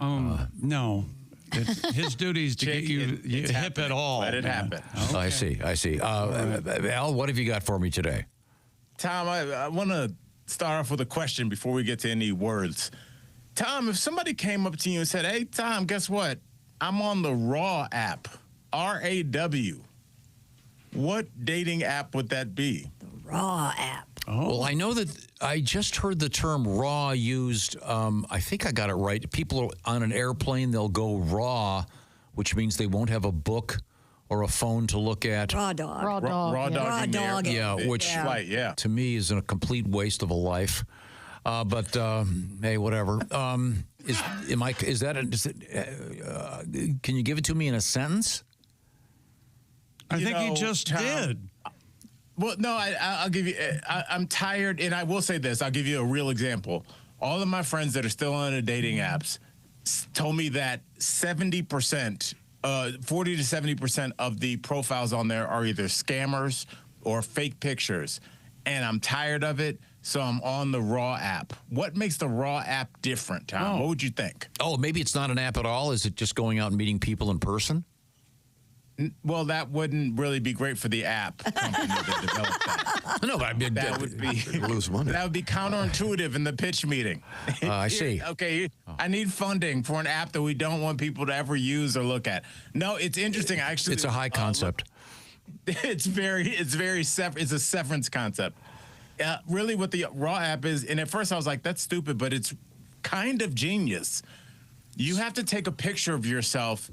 No. His duty is to get you hip at all. Let it happen. Okay. I see. Al, what have you got for me today? Tom, I want to start off with a question before we get to any words. Tom, if somebody came up to you and said, hey, Tom, guess what? I'm on the Raw app, RAW. What dating app would that be? The Raw app. Oh. Well, I know that I just heard the term raw used. I think I got it right. People on an airplane, they'll go raw, which means they won't have a book or a phone to look at. Raw dog. Raw dog. Raw dog. Raw dog. Yeah, which to me is a complete waste of a life. But hey, whatever. Can you give it to me in a sentence? I think he just Tom, did. Well, no, I'll give you. I'm tired, and I will say this. I'll give you a real example. All of my friends that are still on the dating apps told me that 70%, 40 to 70% of the profiles on there are either scammers or fake pictures, and I'm tired of it. So I'm on the Raw app. What makes the Raw app different, Tom? What would you think? Oh, maybe it's not an app at all. Is it just going out and meeting people in person? Well, that wouldn't really be great for the app company that developed that. No, but I mean, that would be lose money. That would be counterintuitive in the pitch meeting. I see. Okay, I need funding for an app that we don't want people to ever use or look at. No, it's interesting. Actually, it's a high concept. It's a severance concept. Really, what the Raw app is, and at first I was like, that's stupid, but it's kind of genius. You have to take a picture of yourself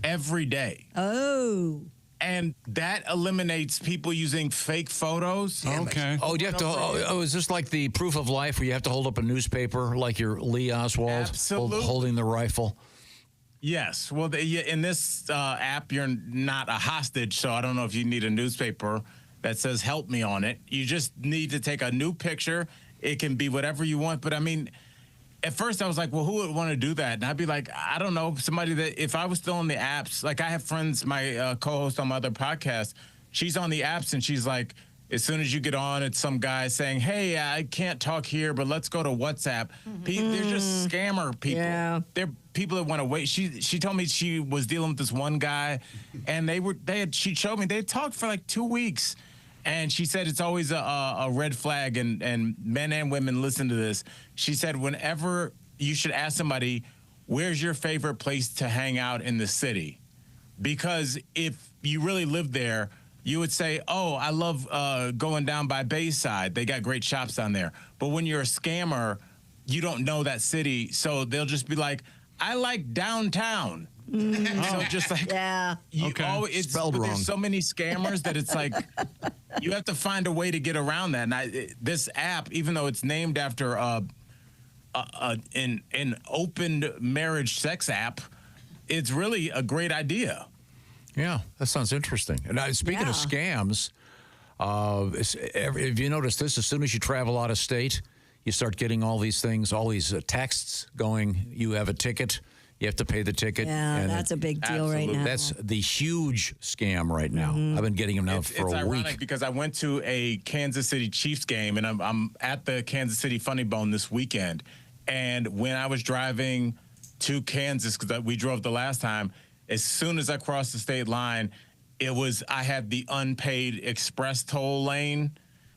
every day. Oh. And that eliminates people using fake photos. Okay. Oh, do you have to? Oh, is this like the proof of life where you have to hold up a newspaper like you're Lee Oswald, Absolutely. holding the rifle? Yes. Well, in this app, you're not a hostage, so I don't know if you need a newspaper that says "help me" on it. You just need to take a new picture. It can be whatever you want, but I mean, at first I was like, well, who would want to do that? And I'd be like, I don't know, somebody that, if I was still on the apps, like I have friends, my co-host on my other podcast, she's on the apps and she's like, as soon as you get on, it's some guy saying, hey, I can't talk here, but let's go to WhatsApp. They're just scammer people. Yeah. They're people that want to wait. She told me she was dealing with this one guy, and she showed me, they had talked for like 2 weeks. And she said it's always a red flag, and men and women listen to this. She said whenever you should ask somebody, where's your favorite place to hang out in the city? Because if you really lived there, you would say, oh, I love going down by Bayside. They got great shops down there. But when you're a scammer, you don't know that city, so they'll just be like, I like downtown. So just like, yeah, it's spelled wrong. There's so many scammers that it's like you have to find a way to get around that. And this app, even though it's named after an open marriage sex app, it's really a great idea. Yeah, that sounds interesting. And speaking of scams, have you noticed this? As soon as you travel out of state, you start getting all these things, all these texts going, you have a ticket. You have to pay the ticket. Yeah, and that's a big deal right now. That's the huge scam right now. I've been getting them now for it's a week. ironic because I went to a Kansas City Chiefs game, and I'm at the Kansas City Funny Bone this weekend. And when I was driving to Kansas, because we drove the last time, as soon as I crossed the state line, I had the unpaid express toll lane.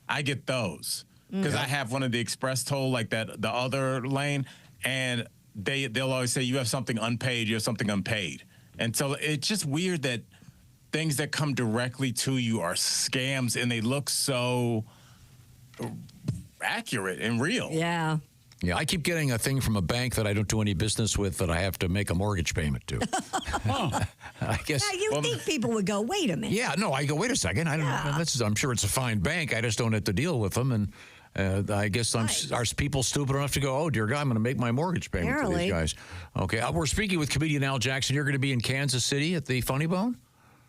I get those because I have one of the express toll, like that, the other lane, and they'll always say, you have something unpaid, you have something unpaid. And so it's just weird that things that come directly to you are scams, and they look so accurate and real. Yeah. Yeah, I keep getting a thing from a bank that I don't do any business with that I have to make a mortgage payment to. I guess. Now, you think people would go, wait a minute. Yeah, no, I go, wait a second. I don't know. I'm sure it's a fine bank. I just don't have to deal with them. And I guess are people stupid enough to go, oh, dear God, I'm going to make my mortgage payment to these guys. Okay, we're speaking with comedian Al Jackson. You're going to be in Kansas City at the Funny Bone?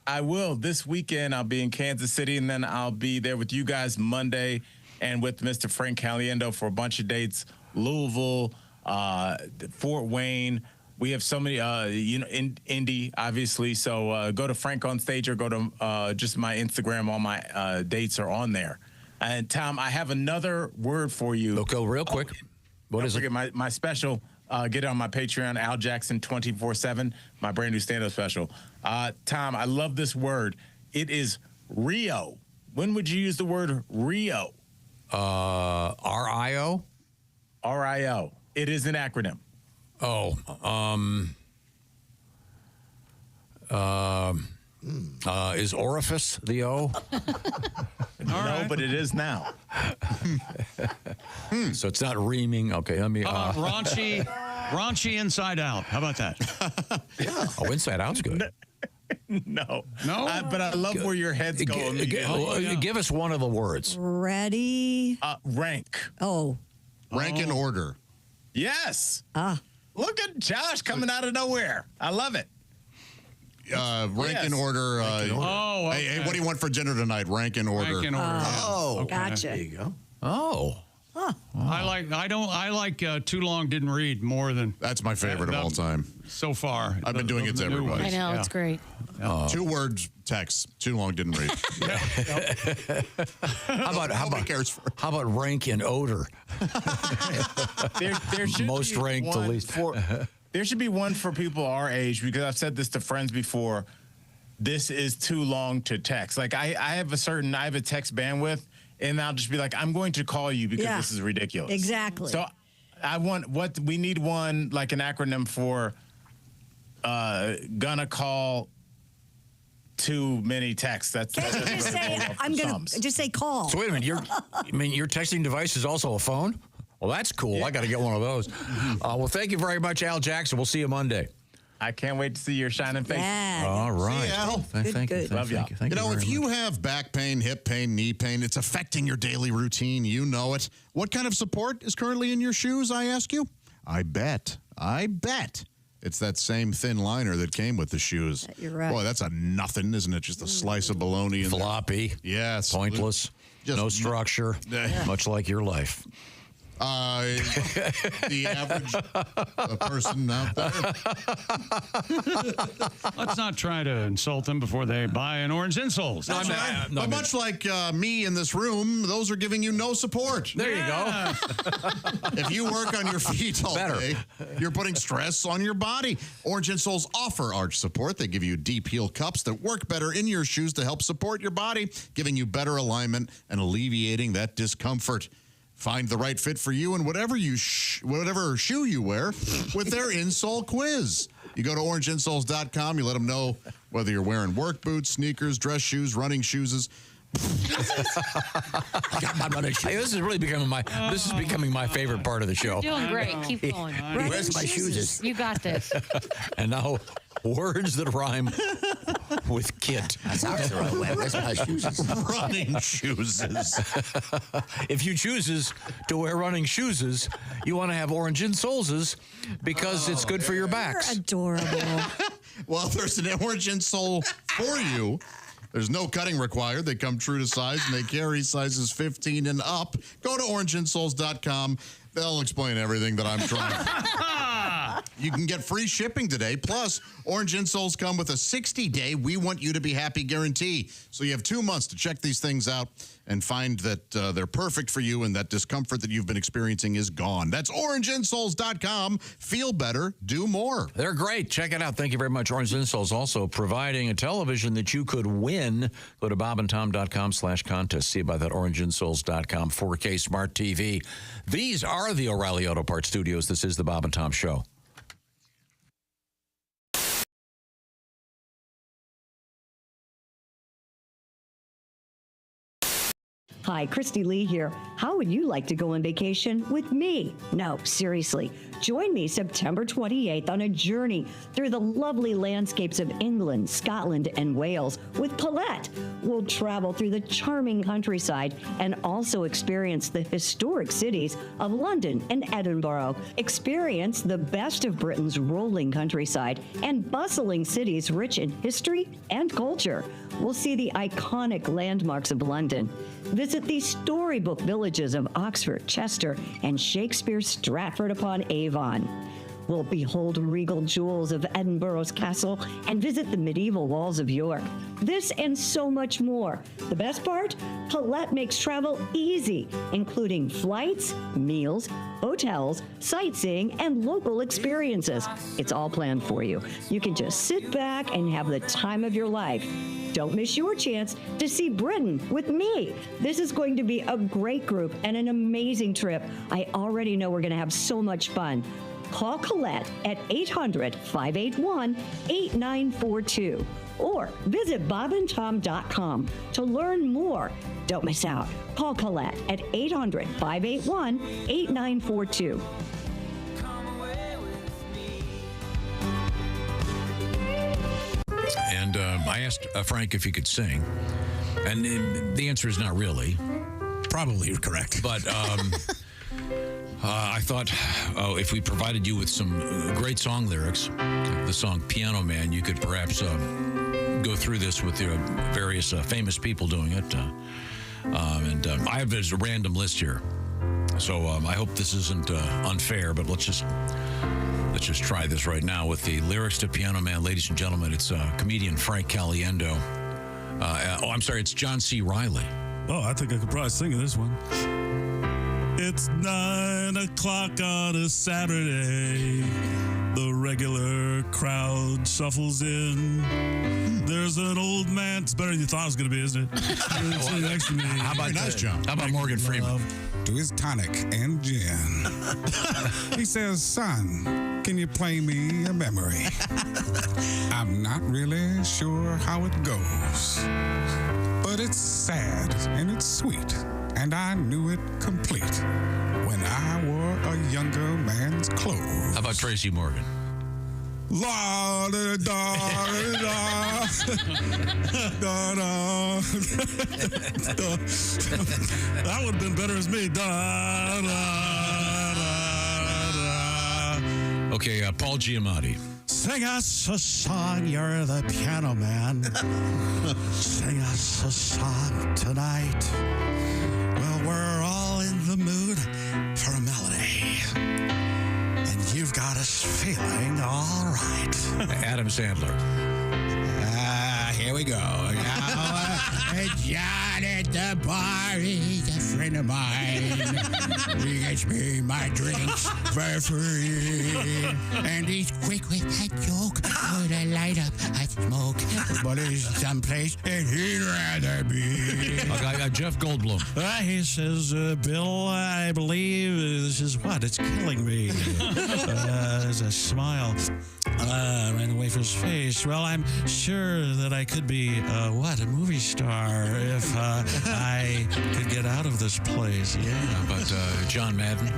I will. This weekend, I'll be in Kansas City, and then I'll be there with you guys Monday and with Mr. Frank Caliendo for a bunch of dates. Louisville, Fort Wayne. We have so many, in Indy, obviously. So go to Frank on Stage or go to just my Instagram. All my dates are on there. And Tom, I have another word for you. Okay, real quick. What is it? My special. Get it on my Patreon, Al Jackson 24/7. My brand new stand-up special. Tom, I love this word. It is Rio. When would you use the word Rio? R-I-O? R-I-O. It is an acronym. Is orifice the O? No, but it is now. So it's not reaming. Okay, let me. How about raunchy inside out? How about that? Oh, inside out's good. No. But I love where your head's going. Give us one of the words. Ready? Rank. Oh. Rank in order. Yes. Look at Josh coming out of nowhere. I love it. Rank in order. Okay. Hey, what do you want for dinner tonight? Rank in order. Rank in order. Gotcha. There you go. Oh. Huh. I like Too Long Didn't Read more than. That's my favorite of all time. So far. I've been doing it to everybody. I know, it's great. 2 words text. Too long didn't read. How about rank in odor? There should Most be ranked to one least. There should be one for people our age, because I've said this to friends before. This is too long to text. Like I have a text bandwidth, and I'll just be like, I'm going to call you because this is ridiculous. Exactly. So we need one, like an acronym for gonna call too many texts. That's just say, I'm gonna just say call. So wait a minute, your texting device is also a phone? Well, that's cool. I got to get one of those. Well, thank you very much, Al Jackson. We'll see you Monday. I can't wait to see your shining face. Yeah. All right. See you, Al. Thank you. Love y'all. Thank you if very you much. have back pain, hip pain, knee pain, it's affecting your daily routine. You know it. What kind of support is currently in your shoes, I ask you? I bet. It's that same thin liner that came with the shoes. You're right. Boy, that's a nothing, isn't it? Just a slice of bologna. In Floppy. There. Yes. Pointless. No structure. Much like your life. The average person out there. Let's not try to insult them before they buy an orange insoles. That's right. But much like me in this room, those are giving you no support. There you go. If you work on your feet all day, you're putting stress on your body. Orange insoles offer arch support. They give you deep heel cups that work better in your shoes to help support your body, giving you better alignment and alleviating that discomfort. Find the right fit for you in whatever shoe you wear with their insole quiz. You go to orangeinsoles.com. You let them know whether you're wearing work boots, sneakers, dress shoes, running shoes. I got my running shoes. Hey, this is really becoming my favorite part of the show. You're doing great. Keep going. Where's my shoes? You got this. And now, words that rhyme with kit. That's right. Where's my shoes? Running shoes. If you chooses to wear running shoes, you want to have orange insoles because it's good for your backs. You're adorable. Well, there's an orange insole for you. There's no cutting required. They come true to size, and they carry sizes 15 and up. Go to orangeinsoles.com. They'll explain everything that I'm trying. You can get free shipping today. Plus, Orange Insoles come with a 60-day We Want You to Be Happy guarantee. So you have 2 months to check these things out and find that they're perfect for you and that discomfort that you've been experiencing is gone. That's orangeinsoles.com. Feel better, do more. They're great. Check it out. Thank you very much. Orange Insoles also providing a television that you could win. Go to bobandtom.com/contest. See about that orangeinsoles.com 4K smart TV. These are the O'Reilly Auto Parts Studios. This is the Bob and Tom Show. Hi, Christy Lee here. How would you like to go on vacation with me? No, seriously. Join me September 28th on a journey through the lovely landscapes of England, Scotland, and Wales with Paulette. We'll travel through the charming countryside and also experience the historic cities of London and Edinburgh. Experience the best of Britain's rolling countryside and bustling cities rich in history and culture. We'll see the iconic landmarks of London. Visit the storybook villages of Oxford, Chester, and Shakespeare's Stratford-upon-Avon. We'll behold regal jewels of Edinburgh's castle and visit the medieval walls of York. This and so much more. The best part? Paulette makes travel easy, including flights, meals, hotels, sightseeing, and local experiences. It's all planned for you. You can just sit back and have the time of your life. Don't miss your chance to see Britain with me. This is going to be a great group and an amazing trip. I already know we're going to have so much fun. Call Colette at 800-581-8942 or visit bobandtom.com to learn more. Don't miss out. Call Colette at 800-581-8942. And I asked Frank if he could sing, and the answer is not really. Probably you're correct. But I thought if we provided you with some great song lyrics, the song Piano Man, you could perhaps go through this with your various famous people doing it. And I have a random list here. So I hope this isn't unfair, but let's just try this right now with the lyrics to Piano Man. Ladies and gentlemen, it's comedian Frank Caliendo. I'm sorry, it's John C. Reilly. Oh, I think I could probably sing this one. It's 9 o'clock on a Saturday. The regular crowd shuffles in. There's an old man. It's better than you thought it was going to be, isn't it? Sitting next to me. How about nice, John? How about Morgan Freeman? To his tonic and gin. He says, son, can you play me a memory? I'm not really sure how it goes, but it's sad and it's sweet and I knew it complete when I wore a younger man's clothes. How about Tracy Morgan? La da da da da da. That would have been better as me. Da da da da. Okay, Paul Giamatti. Sing us a song, you're the piano man. Sing us a song tonight. Well, we're all in the mood for a melody. And you've got us feeling all right. Adam Sandler. Here we go. John at the bar is a friend of mine. He gets me my drinks for free. And he's quick with that joke. Would I light up a smoke? But he's someplace that he'd rather be. Okay, Jeff Goldblum. He says, Bill, I believe this is what? It's killing me. There's a smile ran away from his face. Well, I'm sure that I could be, a movie star if I could get out of this place. Yeah. How about John Madden?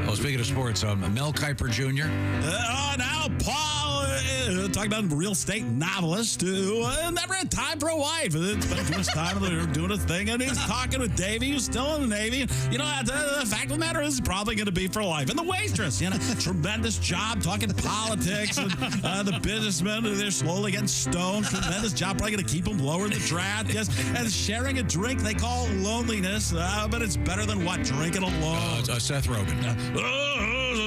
Oh, speaking of sports, Mel Kiper Jr. Now, Paul, talking about a real estate novelist who never had time for a wife. Spent too much time doing his thing, and he's talking with Davey, who's still in the Navy. You know, the fact of the matter is probably going to be for life. And the waitress, tremendous job talking politics, and the businessmen, they're slowly getting stoned. Tremendous job, probably going to keep them lower in the draft. Yes, and sharing a drink they call loneliness, but it's better than what? Drinking alone. Seth Rogen.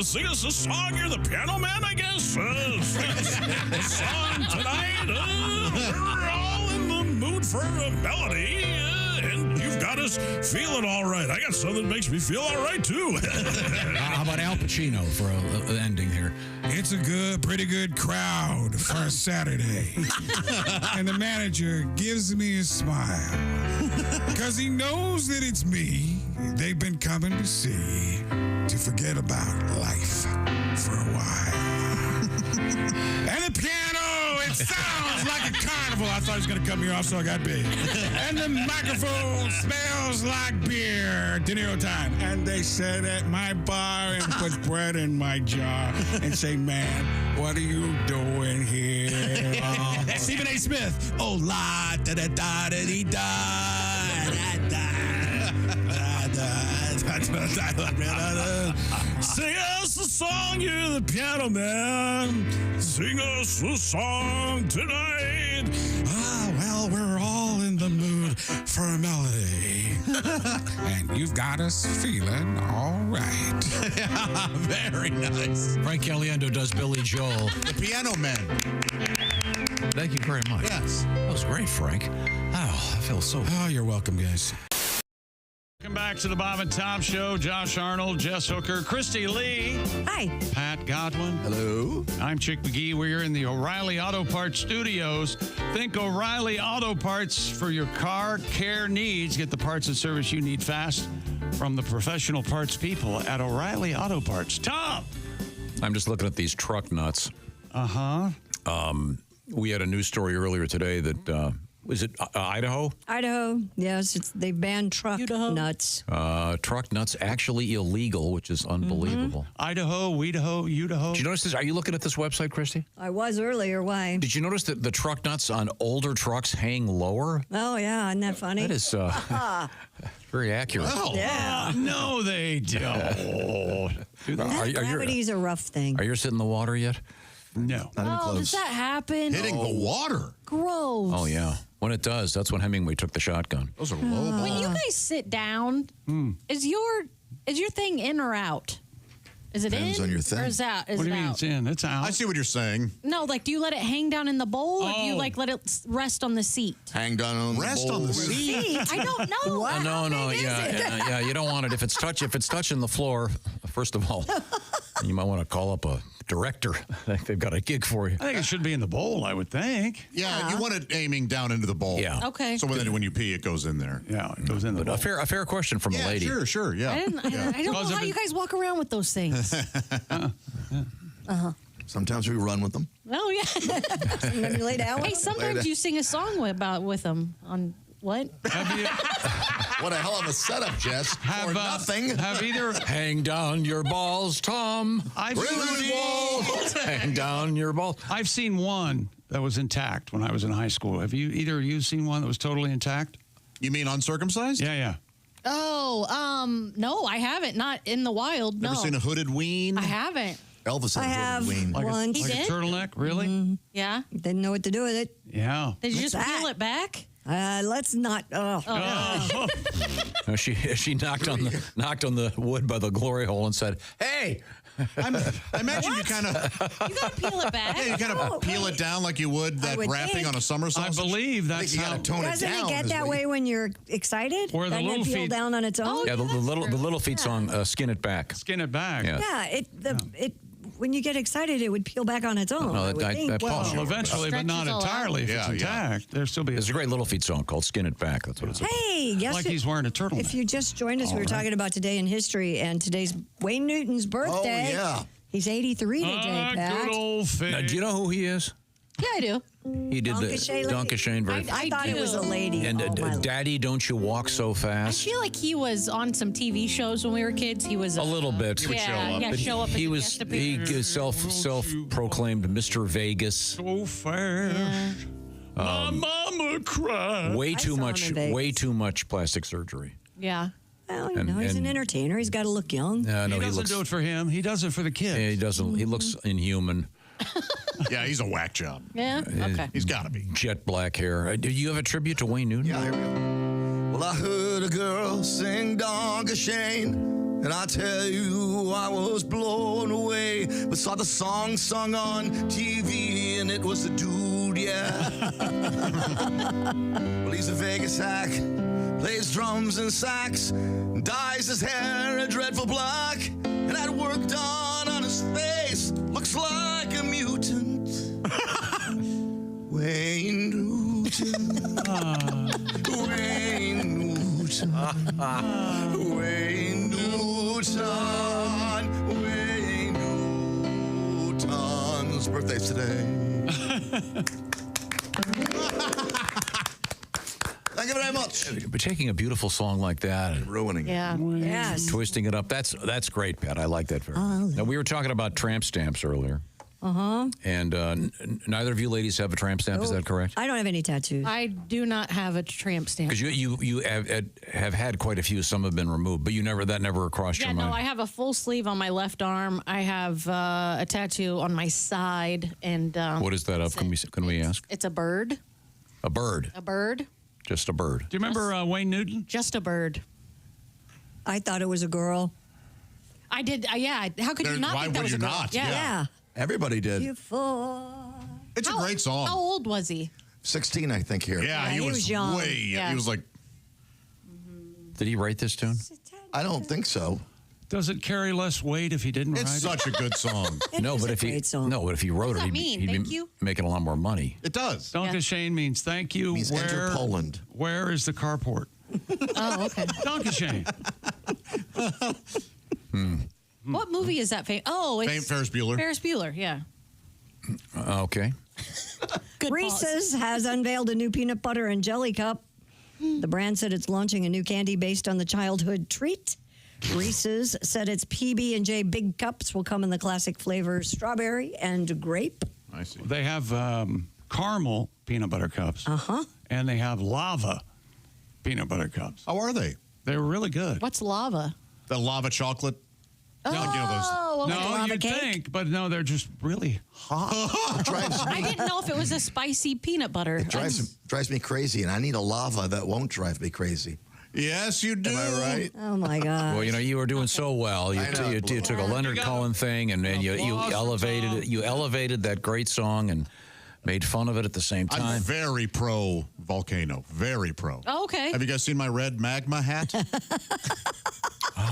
Sing us a song, you're the piano man, I guess. Sing us a song tonight. We're all in the mood for a melody, and you've got us feeling all right. I got something that makes me feel all right, too. How about Al Pacino for an ending here? It's a pretty good crowd for a Saturday. And the manager gives me a smile because he knows that it's me they've been coming to see to forget about life for a while. And the piano, it sounds like a carnival. I thought he was going to cut me off, so I got big. And the microphone smells like beer. De Niro time. And they sit at my bar and put bread in my jar and say, man, what are you doing here? Stephen A. Smith. Oh, la, da, da, da, da, dee, da, da, da. Sing us a song, you're the piano man. Sing us a song tonight. Well, we're all in the mood for a melody. And you've got us feeling all right. Very nice. Frank Caliendo does Billy Joel. The Piano Man. Thank you very much. Yes. That was great, Frank. Oh, I feel so... Oh, you're welcome, guys. Welcome back to the Bob and Tom Show. Josh Arnold, Jess Hooker, Christy Lee. Hi. Pat Godwin. Hello. I'm Chick McGee. We're in the O'Reilly Auto Parts studios. Think O'Reilly Auto Parts for your car care needs. Get the parts and service you need fast from the professional parts people at O'Reilly Auto Parts. Tom! I'm just looking at these truck nuts. Uh-huh. We had a news story earlier today that... is it Idaho? Idaho, yes. They banned truck nuts. Truck nuts actually illegal, which is unbelievable. Idaho, Weedaho, Udaho. Did you notice this? Are you looking at this website, Christy? I was earlier. Why? Did you notice that the truck nuts on older trucks hang lower? Oh, yeah. Isn't that funny? That is very accurate. Well, yeah. No, they don't. Gravity's a rough thing. Are yours hitting the water yet? No. Not even close. Does that happen? Hitting the water. Gross. Oh, yeah. When it does, that's when Hemingway took the shotgun. Those are low balls. When you guys sit down, is your thing in or out? Is it Depends in on your thing. or is that? Is What do it you mean out? it's in? It's out. I see what you're saying. No, like do you let it hang down in the bowl or do you like let it rest on the seat? Hang down on Rest the on the bowl. seat. I don't know. No, yeah. You don't want it if it's touching the floor. First of all, you might want to call up a director. I think they've got a gig for you. I think it should be in the bowl, I would think. Yeah, you want it aiming down into the bowl. Yeah. Okay. So when you pee, it goes in there. Yeah, it goes in the bowl. A fair question from a lady. Sure, yeah. I don't know how you guys walk around with those things. Sometimes we run with them. Oh, yeah. Sometimes you lay down with Hey, them. sometimes you sing a song with them on what? What a hell of a setup, Jess. For nothing. Have either Hang down your balls, Tom. Hang down your balls. I've seen one that was intact when I was in high school. Have either of you seen one that was totally intact? You mean uncircumcised? Yeah. Oh, no, I haven't. Not in the wild, no. Never seen a hooded ween? I haven't. Elvis I have once. He did? A turtleneck? Really? Yeah. Didn't know what to do with it. Yeah. Did you What's just that? peel it back? Let's not. Oh. No, she knocked on the wood by the glory hole and said, "Hey." I imagine you kind of You gotta peel it back. you kind of peel it down like you would that would wrapping think. on a summer sausage. I believe that's you how. gotta tone it Doesn't down. it get that way when you're excited? Or the Doesn't little it peel feet. down on its own? Yeah, the little feet song, "Skin It Back." Skin it back. Yeah. Yeah, when you get excited, it would peel back on its own. No, I would think. Well, eventually, but not Stretches a lot. entirely. If it's intact, there'll still be. There's a great Little Feet song called "Skin It Back." That's what it's about. Hey, guess Like who- he's wearing a turtleneck. If you just joined us, we were talking about today in history, and today's Wayne Newton's birthday. yeah. He's 83 today, Pat. Good old Now, do you know who he is? Yeah, I do. He did the Donkashane lady? Donkashane version. I thought it was a lady. And Daddy, Don't You Walk So I Fast? feel like he was on some TV shows when we were kids. He was A little bit. He would show up. Yeah, But show up. He as a was guest appearance. self-proclaimed Mr. Vegas. So fast. My mama cried. Way I too saw him much. in Vegas. Way too much plastic surgery. Yeah. Well, you And- know, he's an and- entertainer. He's got to look young. No, He he doesn't looks. do it for him. He does it for the kids. He doesn't. He looks inhuman. Yeah, he's a whack job. Yeah. Okay. He's got to be. Jet black hair. Do you have a tribute to Wayne Newton? Yeah, here we go. Well, I heard a girl sing Donkashane, and I tell you, I was blown away. But saw the song sung on TV, and it was the dude, yeah. Well, he's a Vegas hack, plays drums and sax, dyes his hair a dreadful black, and had work done on his face. Looks like a mutant. Wayne Newton. Wayne Newton. Wayne Newton. Wayne Newton's birthday's today. Thank you very much. But taking a beautiful song like that and ruining Yeah. Yes. twisting it up, that's great, Pat. I like that very much. Now, we were talking about tramp stamps earlier. Uh-huh. And neither of you ladies have a tramp stamp, is that correct? I don't have any tattoos. I do not have a tramp stamp. Because you have had quite a few. Some have been removed, but that never crossed Yeah, your mind. no, I have a full sleeve on my left arm. I have a tattoo on my side, and What is that of? Can we ask? it's a bird. A bird. A bird. Just a bird. Do you remember Wayne Newton? Just a bird. I thought it was a girl. I did. Yeah. How could you not why think that would was you a girl? not? Yeah. Yeah. Everybody did. Beautiful. It's a great song. How old was he? 16, I think, here. Yeah, he was young. way. Yeah. He was like. Did he write this tune? I don't think so. Does it carry less weight if he didn't It's write such a good song. No, but if he wrote it, that mean? he'd Thank be you? making a lot more money. It does. it? Donkashane means thank you. Means enter Poland. Where is the carport? Oh, okay. Donkashane. What movie is that? Oh, it's Ferris Bueller. Ferris Bueller. Yeah. Okay. Good Reese's has unveiled a new peanut butter and jelly cup. The brand said it's launching a new candy based on the childhood treat. Reese's said its PB&J Big Cups will come in the classic flavors strawberry and grape. I see. They have caramel peanut butter cups. Uh-huh. And they have lava peanut butter cups. How are they? They're really good. What's lava? The lava chocolate. Oh, okay. No, lava you'd cake? think, but no, they're just really hot. I didn't know if it was a spicy peanut butter. It drives me crazy, and I need a lava that won't drive me crazy. Yes, you do. Am I right? Oh, my God. Well, you were doing so well. You took a Leonard Cohen thing and you elevated it. You elevated that great song and made fun of it at the same time. I'm very pro volcano. Very pro. Oh, okay. Have you guys seen my red magma hat?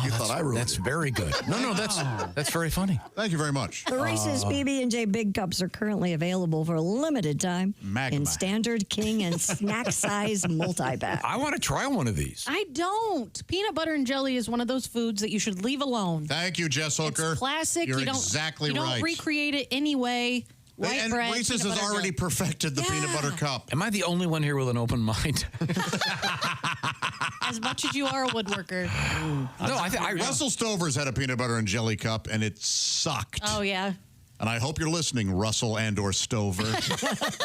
You thought I ruined That's very good. No, that's very funny. Thank you very much. The Reese's PB&J Big Cups are currently available for a limited time in standard, king, and snack size multi-pack. I want to try one of these. I don't. Peanut butter and jelly is one of those foods that you should leave alone. Thank you, Jess Hooker. It's classic. You're you don't, exactly you right. don't recreate it anyway. White And bread, Reese's peanut has butter already jelly. perfected the peanut butter cup. Am I the only one here with an open mind? As much as you are a woodworker. No, Russell Stover's had a peanut butter and jelly cup, and it sucked. Oh, yeah. And I hope you're listening, Russell and/or Stover.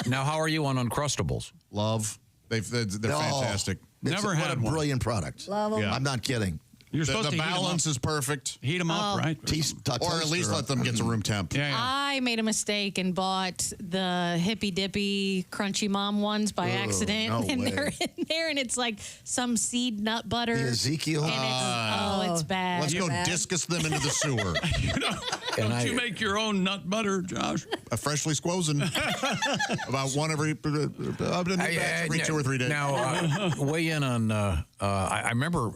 Now, how are you on Uncrustables? Love. They're fantastic. Never had a brilliant product. Love 'em. Yeah. I'm not kidding. You're supposed the to heat 'em balance up. is perfect. Heat them up, right? Or at least let them get to room temp. I made a mistake and bought the Hippy Dippy Crunchy Mom ones by accident. no and way. they're in there, and it's like some seed nut butter. The Ezekiel. And it's bad. Let's go discus them into the sewer. Don't you make your own nut butter, Josh? Freshly squozen. About one every 2 or 3 days. Now, weigh in on, I remember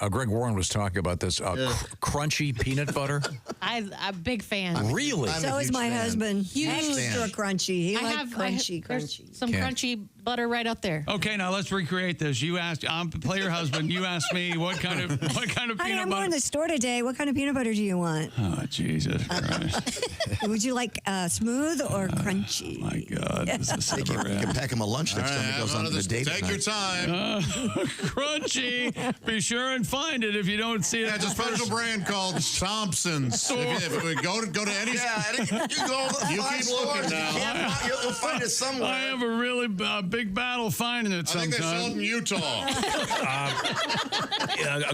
Greg Warren was talking about this crunchy peanut butter. I'm a big fan. Really? So is my husband. Huge Extra crunchy. He I likes have crunchy, there's crunchy. some crunchy butter right up there. Okay, now let's recreate this. You asked, play your husband. You asked me what kind of Honey, peanut I'm butter. going to the store today. What kind of peanut butter do you want? Oh, Jesus Christ. Would you like smooth or crunchy? My God, this is You can pack him a lunch next time he goes on to the date. Take your time. Crunchy. Be sure and find it if you don't see it. Yeah, it's a special brand called Thompson's. If we go to any, you go to you five keep stores, looking you now. can't find- you'll find it somewhere. I have a really big battle finding it I think they sell it in Utah.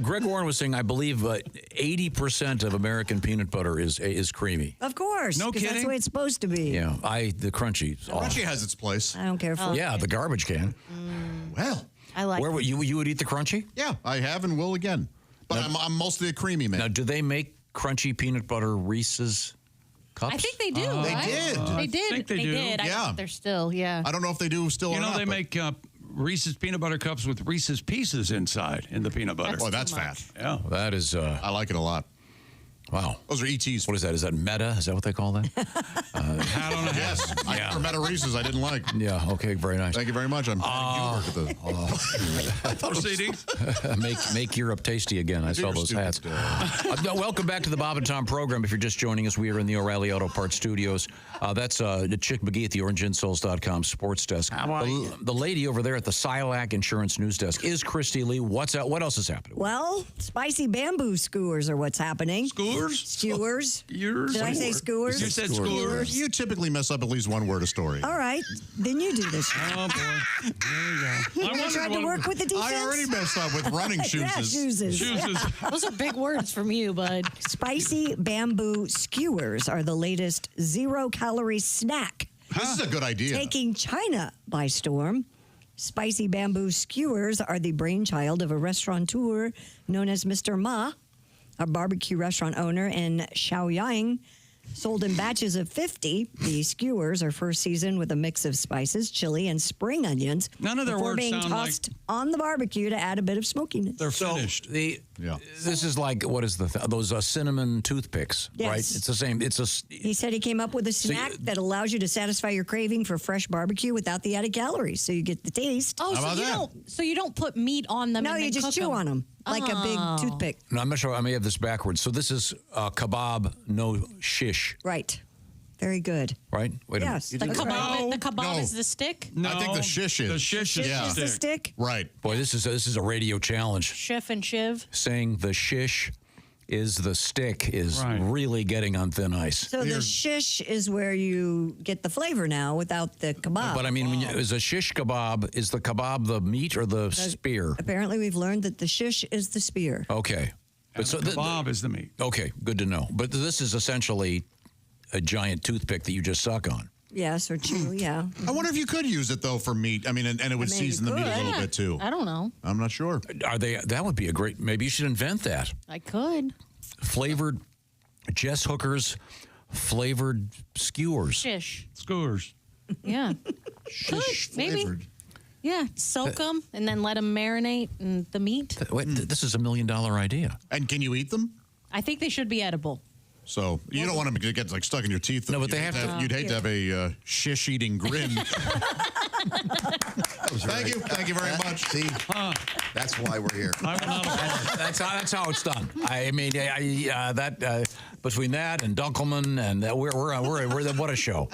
Greg Warren was saying, I believe 80% of American peanut butter is creamy. Of course. No 'cause That's kidding? the way it's supposed to be. Yeah, the crunchy. Crunchy has its place. I don't care for Yeah, the garbage can. Well, I like Where would you would eat the crunchy? yeah, I have and will again. But I'm mostly a creamy man. Now, do they make crunchy peanut butter Reese's cups? I think they do. They right? did. They did. think they do. did. I Yeah. think they're still, yeah. I don't know if they do still You or know, not. they but- make Reese's peanut butter cups with Reese's Pieces inside in the peanut butter. Oh, that's fat. Yeah. That is, I like it a lot. wow. Those are ETs. What is that? Is that Meta? Is that what they call that? Hat on a hat. Yes. For Meta Reese's, I didn't like. Yeah, okay, very nice. Thank you very much. I'm Proceedings. Make Europe tasty again. I saw those hats. No, welcome back to the Bob and Tom program. If you're just joining us, we are in the O'Reilly Auto Parts Studios. That's Chick McGee at the OrangeInsoles.com sports desk. The lady over there at the Silac Insurance News Desk is Christy Lee. What's up? What else is happening? Well, spicy bamboo skewers are what's happening. Skewers? Skewers. Yours? Did I say skewers? You said skewers. You typically mess up at least one word a story. All right. Then you do this. Oh, boy. There you go. You want to try to work with the defense? I already messed up with running shoes. Yeah, shoeses. Those are big words from you, bud. Spicy bamboo skewers are the latest zero-calorie snack. This is a good idea. Taking China by storm. Spicy bamboo skewers are the brainchild of a restaurateur known as Mr. Ma, a barbecue restaurant owner in Shaoyang. Sold in batches of 50, the skewers are first seasoned with a mix of spices, chili, and spring onions. None of their before words being sound tossed on the barbecue to add a bit of smokiness. They're finished. This is like, what is those cinnamon toothpicks, Yes. right? It's the same. He said he came up with a snack that allows you to satisfy your craving for fresh barbecue without the added calories, so you get the taste. Oh, so you don't put meat on them. No, and you then just cook chew them. on them like a big toothpick. No, I'm not sure. I may have this backwards. So this is kebab, no shish, Right. Very good. right? Wait Yes, a minute. that's right. The kebab No. is the stick. No, I think the shish is. The shish is Shish the is the stick. stick. Right. Boy, this is a radio challenge. Schiff and shiv. Saying the shish is the stick is really getting on thin ice. So the shish is where you get the flavor now without the kebab. But I mean, is a shish kebab, is the kebab the meat or the spear? Apparently, we've learned that the shish is the spear. Okay. And the kebab is the meat. Okay, good to know. But this is essentially a giant toothpick that you just suck on. Yes, or chew, yeah. I wonder if you could use it though for meat. I mean, and it would I mean, you season the meat a could. little bit too. I don't know. I'm not sure. Are they? That would be a great. Maybe you should invent that. I could. Flavored Jess Hooker's flavored skewers. Shish. Skewers. Yeah. Shish maybe. flavored. Yeah, soak them and then let them marinate in the meat. Wait, this is $1 million idea. And can you eat them? I think they should be edible. So you don't want them to get like stuck in your teeth. No, but they have to. You'd hate to have a shish-eating grin. Thank you very much. See, that's why we're here. That's how it's done. I mean, between that and Dunkelman and we're what a show.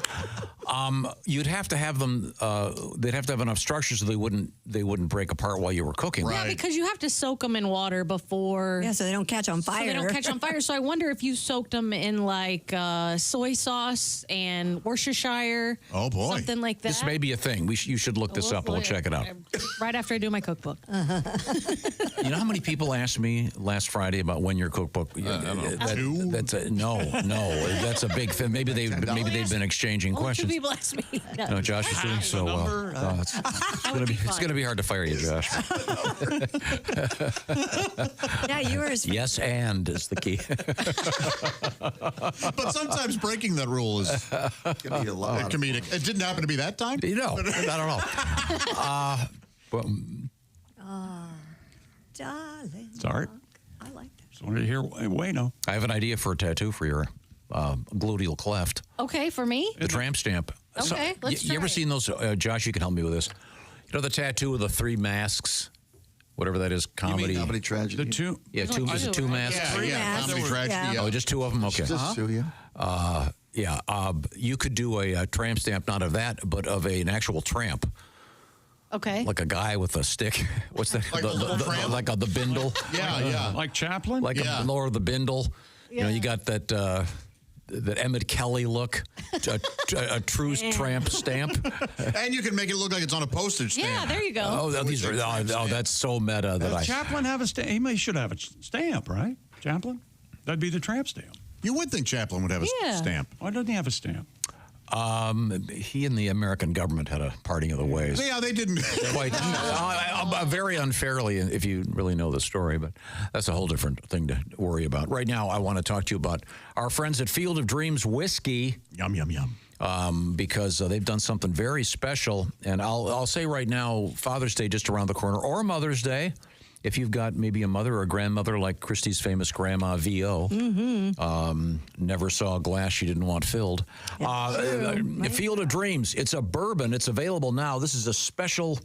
You'd have to have them. They'd have to have enough structure so they wouldn't break apart while you were cooking. Yeah, because you have to soak them in water before. Yeah, so they don't catch on fire. So they don't catch on fire. So I wonder if you soaked them in like soy sauce and Worcestershire. Oh boy, something like that. This may be a thing. You should look this up and we'll check it out. Right after I do my cookbook. You know how many people asked me last Friday about when your cookbook? Two? That's no. That's a big thing. Maybe they've been exchanging questions. Two people asked me. No, Josh is doing so well. It's going to be hard to fire you, Josh. Yeah, yours. Yes, and is the key. But sometimes breaking that rule is Can be a lot. comedic. It didn't happen to be that time. No, not at all. Darling. Sorry. I like that. Just wanted to hear Wayno. I have an idea for a tattoo for your gluteal cleft. Okay, for me? The tramp stamp. Okay, let's You try ever it. seen those? Josh, you can help me with this. You know the tattoo of the 3 masks? Whatever that is, comedy. Comedy tragedy. The two. Yeah, two. Is it 2 masks? Yeah, comedy tragedy. Oh, just 2 of them? Okay. Just two, yeah. You could do a tramp stamp, not of that, but of an actual tramp. Okay. Like a guy with a stick. What's that? Like the bindle. Yeah. Like Chaplin? Like a lower the bindle. You know, you got that Emmett Kelly look, a true tramp stamp. And you can make it look like it's on a postage stamp. Yeah, there you go. Oh, that's so meta that Chaplin have a stamp? He should have a stamp, right? Chaplin? That'd be the tramp stamp. You would think Chaplin would have a stamp. Why doesn't he have a stamp? He and the American government had a parting of the ways. Yeah, they didn't. Quite very unfairly, if you really know the story, but that's a whole different thing to worry about. Right now, I want to talk to you about our friends at Field of Dreams Whiskey. Yum, yum, yum. Because they've done something very special. And I'll say right now, Father's Day just around the corner, or Mother's Day. If you've got maybe a mother or a grandmother like Christy's famous grandma V.O., never saw a glass she didn't want filled. Field of Dreams, it's a bourbon. It's available now. This is a special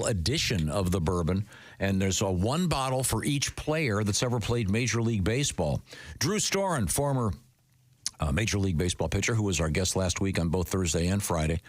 edition of the bourbon, and there's a 1 bottle for each player that's ever played Major League Baseball. Drew Storen, former Major League Baseball pitcher, who was our guest last week on both Thursday and Friday.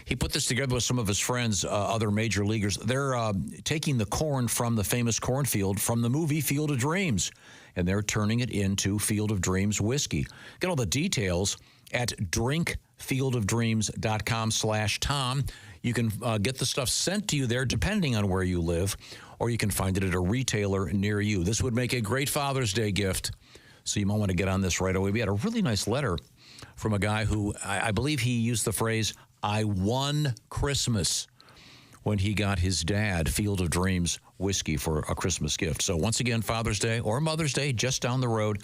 He put this together with some of his friends, other major leaguers. They're taking the corn from the famous cornfield from the movie Field of Dreams, and they're turning it into Field of Dreams whiskey. Get all the details at drinkfieldofdreams.com/Tom. You can get the stuff sent to you there depending on where you live, or you can find it at a retailer near you. This would make a great Father's Day gift. So you might want to get on this right away. We had a really nice letter from a guy who, I believe he used the phrase, I won Christmas, when he got his dad Field of Dreams whiskey for a Christmas gift. So once again, Father's Day or Mother's Day, just down the road.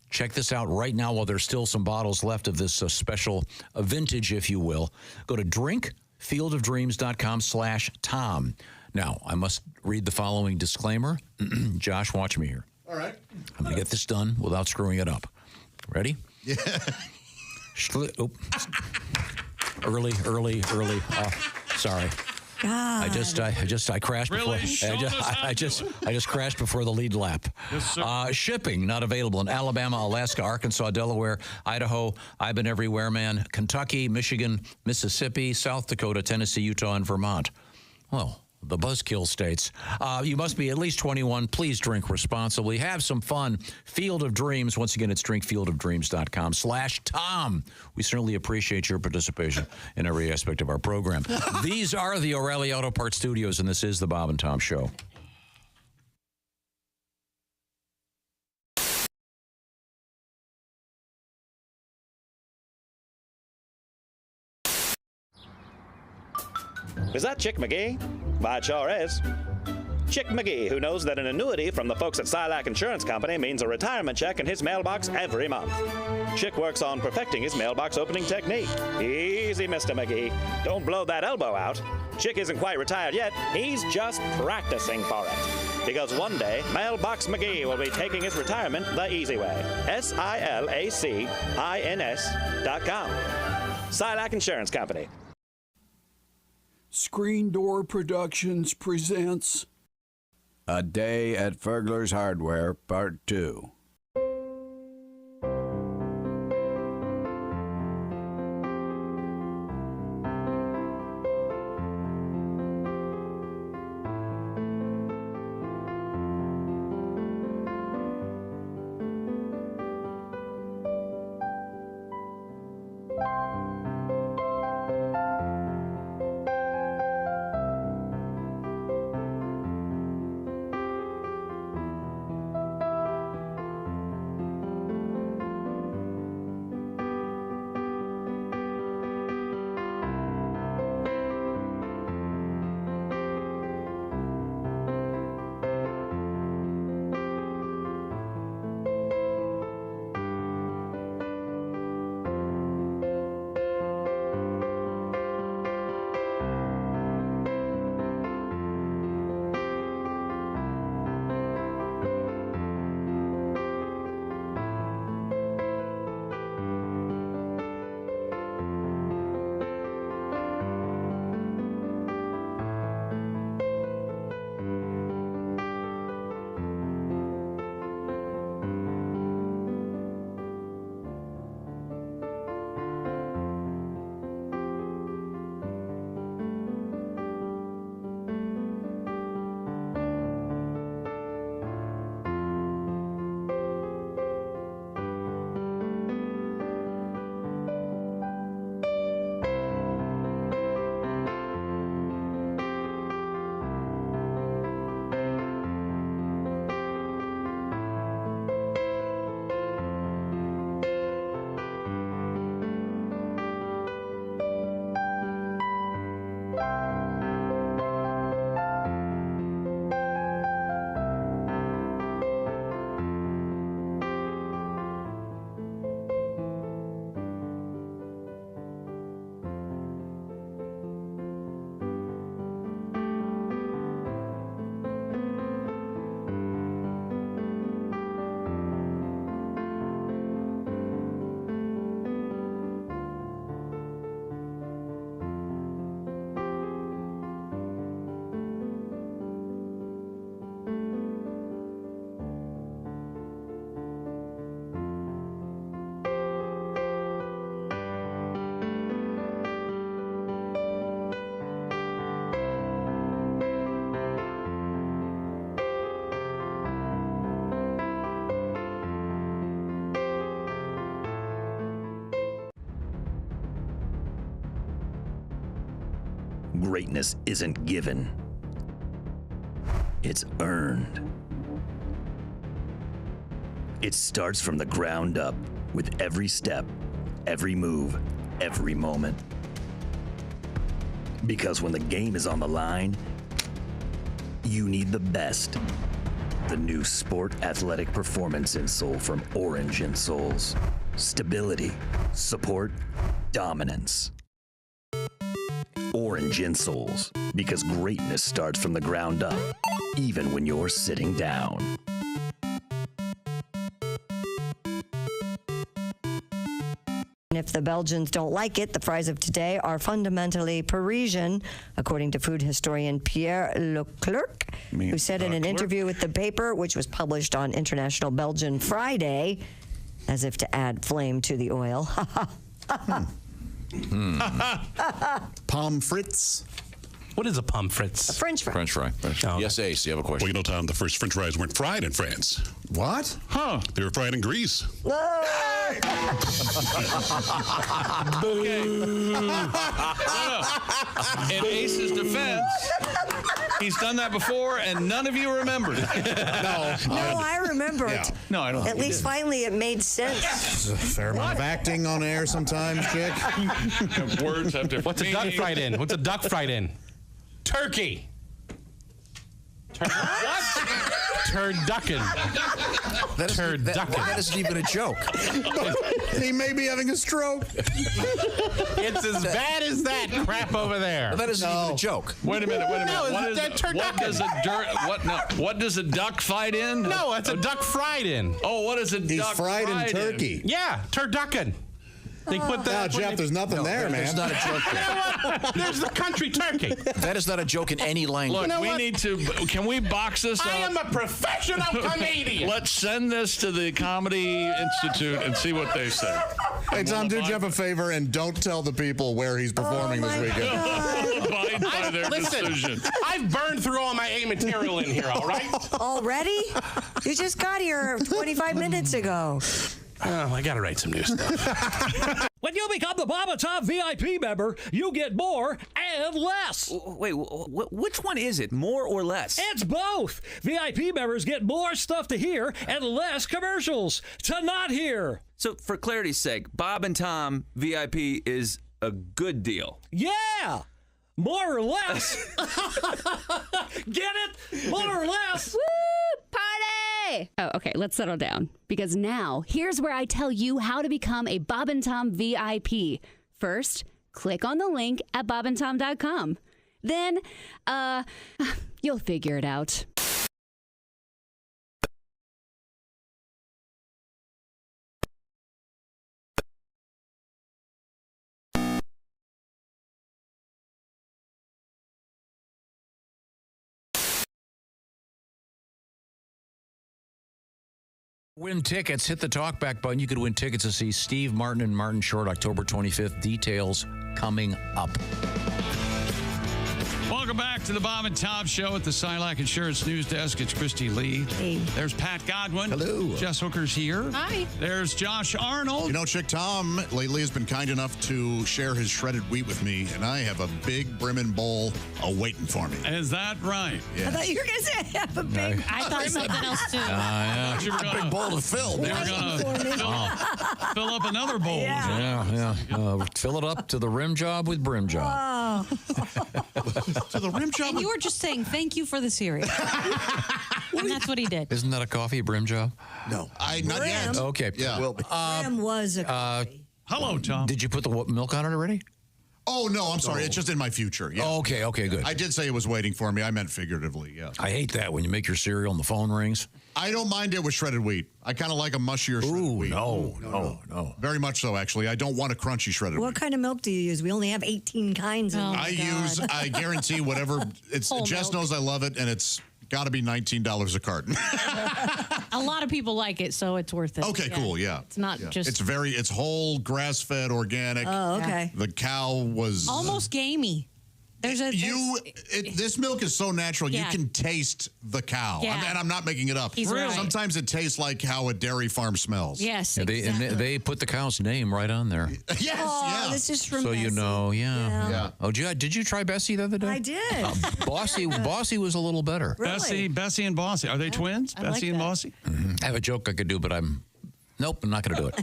Check this out right now while there's still some bottles left of this special vintage, if you will. Go to drinkfieldofdreams.com/Tom. Now, I must read the following disclaimer. Josh, watch me here. All right. I'm going to get this done without screwing it up. Ready? Yeah. Early. Sorry. God. I crashed Really? before. I just crashed before the lead lap. Yes, sir. Shipping not available in Alabama, Alaska, Arkansas, Delaware, Idaho. I've been everywhere, man. Kentucky, Michigan, Mississippi, South Dakota, Tennessee, Utah, and Vermont. Well, the buzzkill states. You must be at least 21. Please drink responsibly. Have some fun. Field of Dreams. Once again, it's drinkfieldofdreams.com/Tom. We certainly appreciate your participation in every aspect of our program. These are the O'Reilly Auto Parts Studios, and this is the Bob and Tom Show. Is that Chick McGee? Why, it sure is. Chick McGee, who knows that an annuity from the folks at Silac Insurance Company means a retirement check in his mailbox every month. Chick works on perfecting his mailbox opening technique. Easy, Mr. McGee. Don't blow that elbow out. Chick isn't quite retired yet. He's just practicing for it. Because one day, Mailbox McGee will be taking his retirement the easy way. SILACINS.com. Silac Insurance Company. Screen Door Productions presents A Day at Fergler's Hardware, Part 2. Greatness isn't given. It's earned. It starts from the ground up with every step, every move, every moment. Because when the game is on the line, you need the best. The new Sport Athletic Performance insole from Orange Insoles. Stability, support, dominance. Orange Insoles, because greatness starts from the ground up, even when you're sitting down. And if the Belgians don't like it, the fries of today are fundamentally Parisian, according to food historian Pierre Leclerc, who said in an interview with the paper, which was published on International Belgian Friday, as if to add flame to the oil. Pommes frites. What is a pommes frites? A French fry. French fry. Yes, Ace, you have a question. Well, you know, Tom, the first French fries weren't fried in France. What? Huh? They were fried in grease. Okay. In Ace's defense, he's done that before, and none of you remembered. No, I remember it. Yeah. No, I don't. At least finally it made sense. There's a fair amount of acting on air sometimes, chick. Words have different What's a duck fried in? What's a duck fried in? Turkey. What? Turducken. That isn't even a joke. He may be having a stroke. It's as bad as that crap over there. That isn't even a joke. Wait a minute. No, it's What does a duck fight in? No, it's a duck fried in. Oh, what is a duck fried in turkey. Yeah, turducken. They put that. Now, Jeff, there's nothing there, man. There's not a joke there. You know what? There's the country turkey. That is not a joke in any language. Look, we need to. Can we box this up? I am a professional comedian. Let's send this to the Comedy Institute and see what they say. Hey, Tom, do Jeff a favor and don't tell the people where he's performing this weekend. Abide by their decision. I've burned through all my A material in here, all right? Already? You just got here 25 minutes ago. Oh, I got to write some new stuff. When you become the Bob and Tom VIP member, you get more and less. Wait, which one is it? More or less? It's both. VIP members get more stuff to hear and less commercials to not hear. So, for clarity's sake, Bob and Tom VIP is a good deal. Yeah! More or less. Get it? More or less. Woo! Party! Oh, okay, let's settle down. Because now, here's where I tell you how to become a Bob and Tom VIP. First, click on the link at bobandtom.com. Then, you'll figure it out. Win tickets. Hit the talkback button. You could win tickets to see Steve Martin and Martin Short October 25th. Details coming up. Welcome back to the Bob and Tom Show at the Silac Insurance News Desk. It's Christy Lee. Hey. There's Pat Godwin. Hello. Jess Hooker's here. Hi. There's Josh Arnold. You know, Chick Tom lately has been kind enough to share his shredded wheat with me, and I have a big brimming bowl waiting for me. Is that right? Yeah. I thought you were going to say I have a big. I thought something else too. Yeah. You were gonna, big bowl to fill. They were going to fill up another bowl. Yeah. Fill it up to the rim job with brim job. To the rim job. And you were just saying thank you for the cereal. And that's what he did. Isn't that a coffee brim job? No, not yet. Okay. Yeah. Well, Brim was a coffee. Hello, Tom. Did you put the milk on it already? Oh, no, I'm sorry. It's just in my future. Yeah. Okay, good. I did say it was waiting for me. I meant figuratively, yeah. I hate that when you make your cereal and the phone rings. I don't mind it with shredded wheat. I kind of like a mushier shredded wheat. No. Very much so, actually. I don't want a crunchy shredded What wheat. kind of milk do you use? We only have 18 kinds. I guarantee whatever. Jess knows I love it, and it's got to be $19 a carton. A lot of people like it, so it's worth it. Okay, cool, yeah. It's not just... It's whole, grass-fed, organic. Oh, okay. The cow was... almost gamey. This milk is so natural, you can taste the cow. Yeah. And I'm not making it up. He's right. Sometimes it tastes like how a dairy farm smells. Yes, exactly. And they put the cow's name right on there. Yes, This is from So Bessie. you know, Yeah. Oh, did you try Bessie the other day? I did. Bossy was a a little better. Really? Bessie and Bossy. Are they twins? I Bessie like and that. Bossy? I have a joke I could do, but Nope, I'm not going to do it.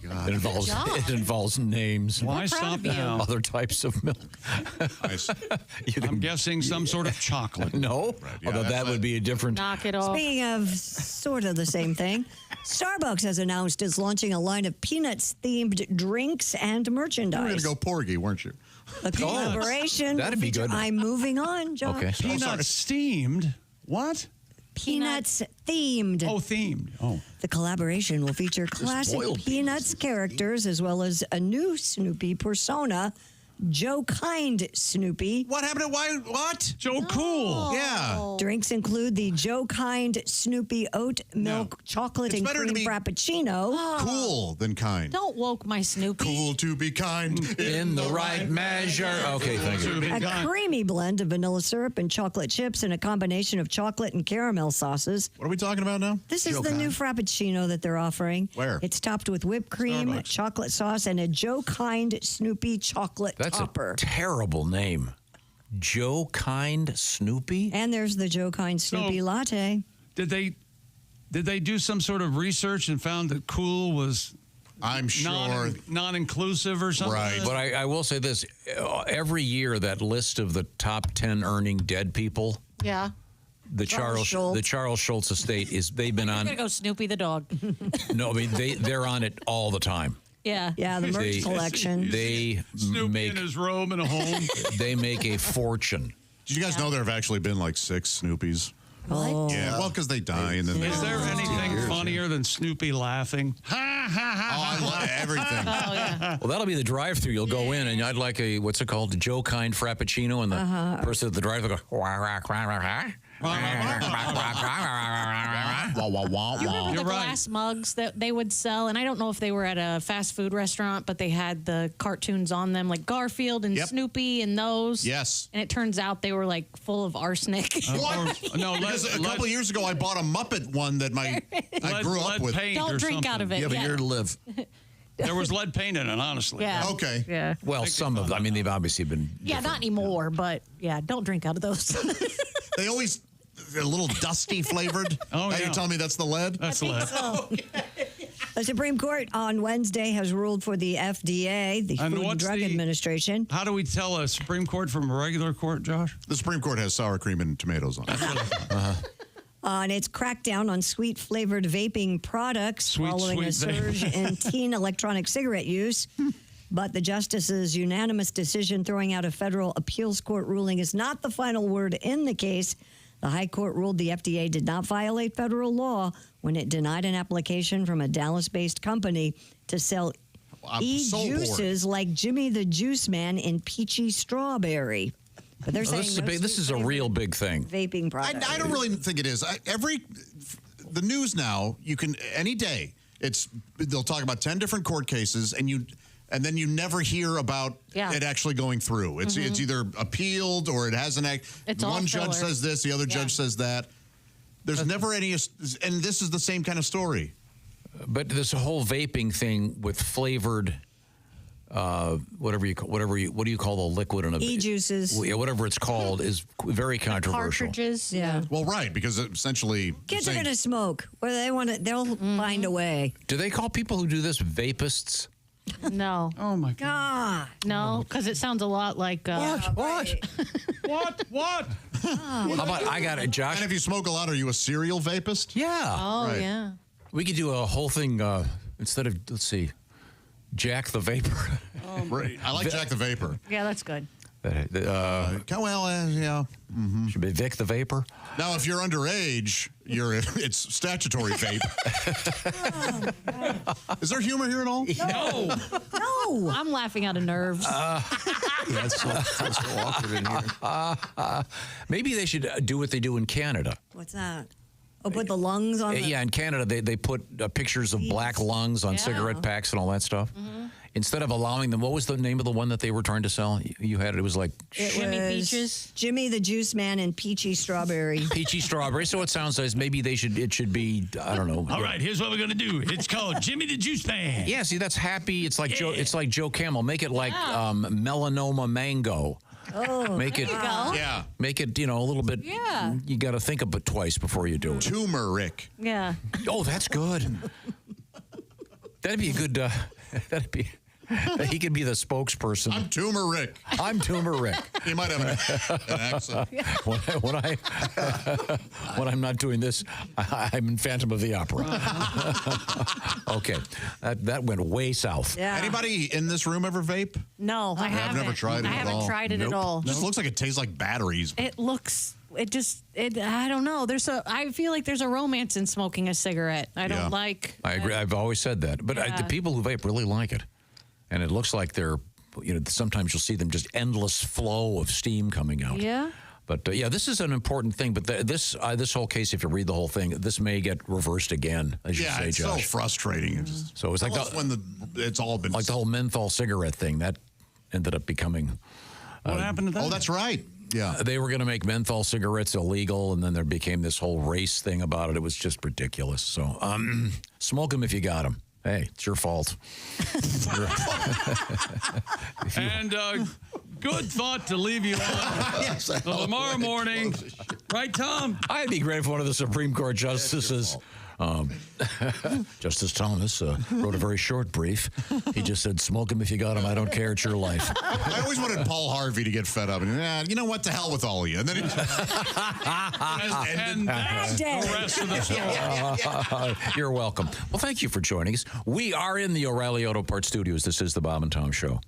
It involves names. Why stop now? Other types of milk. I'm guessing some sort of chocolate. No, although that would be a different. Knock it off. Speaking of sort of the same thing, Starbucks has announced it's launching a line of Peanuts-themed drinks and merchandise. You were going to go Porgy, weren't you? A collaboration. That'd be good. I'm moving on, Josh. Okay. Peanuts steamed. What? Peanuts themed. Oh, themed. Oh. The collaboration will feature classic boiled Peanuts characters as well as a new Snoopy persona, Joe Kind Snoopy. What happened to what? Joe Cool. Yeah. Drinks include the Joe Kind Snoopy oat milk chocolate It's and better to cream be frappuccino. Cool than kind. Don't woke my Snoopy. Cool to be kind In the right measure. Okay, thank you. A creamy blend of vanilla syrup and chocolate chips and a combination of chocolate and caramel sauces. What are we talking about now? This is the new frappuccino that they're offering. Where? It's topped with whipped cream, Starbucks. chocolate sauce, and a Joe Kind Snoopy chocolate That's topper. a terrible name. Joe Kind Snoopy? And there's the Joe Kind Snoopy latte. Did they do some sort of research and found that cool was I'm sure non-inclusive or something? Right. But I will say this. Every year, that list of the top 10 earning dead people, Yeah. the Charles Schultz estate they've been I'm on. gonna go Snoopy the dog. No, I mean they're on it all the time. Yeah. Yeah, the merch collection. They Snoopy make in his robe and a home. They make a fortune. Did you guys know there have actually been like 6 Snoopies? What? Yeah, well, because they die and then. Is there anything funnier than Snoopy laughing? Ha ha ha! Oh, I love everything. Oh yeah. Well, that'll be the drive-through. You'll go in, and I'd like a what's it called, the Joe Kind Frappuccino, and the person at the drive-thru go. You remember the glass mugs that they would sell? And I don't know if they were at a fast food restaurant, but they had the cartoons on them, like Garfield and Snoopy and those. Yes. And it turns out they were like full of arsenic. What? No, because a couple of years ago I bought a Muppet one that I grew up with. Don't drink out of it. You have a year to live. There was lead paint in it, honestly. Yeah. Okay. Yeah. Well, some of them. I mean, they've obviously been. Yeah, not anymore, but yeah, don't drink out of those. They always a little dusty flavored. Oh, yeah. You're telling me that's the lead? That's the lead. The Supreme Court on Wednesday has ruled for the FDA, the And Food and what's Drug the- Administration. How do we tell a Supreme Court from a regular court, Josh? The Supreme Court has sour cream and tomatoes on it. On its crackdown on sweet-flavored vaping products following a sweet surge in teen electronic cigarette use. But the justice's unanimous decision throwing out a federal appeals court ruling is not the final word in the case. The High Court ruled the FDA did not violate federal law when it denied an application from a Dallas-based company to sell e-juices like Jimmy the Juice Man in peachy strawberry. But they're saying This is a real big thing. Vaping product. I don't really think it is. The news now, you can any day. They'll talk about 10 different court cases, and then you never hear about it actually going through. It's either appealed or it hasn't. One judge says this, the other judge says that. There's never any, and this is the same kind of story. But this whole vaping thing with flavored. What do you call the liquid in a e-juices? Yeah, whatever it's called is very controversial. Cartridges. Yeah. Well, right, because essentially Kids are going to smoke. Whether they want to, they'll find a way. Do they call people who do this vapists? No. Oh my God. No, because it sounds a lot like. What? What? How about I got it, Josh? And if you smoke a lot, are you a serial vapist? Yeah. Oh Right. yeah. We could do a whole thing instead of Jack the Vapor. Right. I like Jack the Vapor. Yeah, that's good. Yeah. Should be Vic the Vapor. Now, if you're underage, it's statutory vape. Is there humor here at all? No. No. I'm laughing out of nerves. That's so awkward in here. Maybe they should do what they do in Canada. What's that? Oh, put the lungs on. Yeah, in Canada, they put pictures of black lungs on cigarette packs and all that stuff. Instead of allowing them, what was the name of the one that they were trying to sell? You had it. It was like Jimmy Peaches. Jimmy the Juice Man and peachy strawberry. peachy strawberry. So it sounds like maybe it should be, I don't know. All right, here's what we're gonna do. It's called Jimmy the Juice Man. Yeah, see, that's happy. It's like Joe Camel. Make it like melanoma mango. Oh, make it, yeah. Make it, a little bit. Yeah. You got to think of it twice before you do it. Turmeric. Yeah. Oh, that's good. That'd be a good. That'd be. He could be the spokesperson. I'm Turmeric. I'm Turmeric. He might have an accent. When I'm not doing this, I'm in Phantom of the Opera. Okay, that went way south. Yeah. Anybody in this room ever vape? No, I haven't. I've never tried it I at all. haven't tried it at all. It just looks like it tastes like batteries. It looks. I don't know. I feel like there's a romance in smoking a cigarette. I don't like. I agree. I've always said that, but the people who vape really like it, and it looks like they're. Sometimes you'll see them just endless flow of steam coming out. Yeah. But this is an important thing. But this whole case, if you read the whole thing, this may get reversed again, as you say, it's Josh. so frustrating. So it's like it's all been like the whole menthol cigarette thing that ended up becoming. What happened to that? Oh, that's right. Yeah. They were going to make menthol cigarettes illegal, and then there became this whole race thing about it. It was just ridiculous. So smoke them if you got them. Hey, it's your fault. And good thought to leave you on. Tomorrow morning. Right, Tom? I'd be great if one of the Supreme Court justices Justice Thomas wrote a very short brief. He just said, smoke him if you got him. I don't care. It's your life. I always wanted Paul Harvey to get fed up. And, you know what? To hell with all of you. And then and that's the rest of the story. You're welcome. Well, thank you for joining us. We are in the O'Reilly Auto Parts Studios. This is the Bob and Tom Show.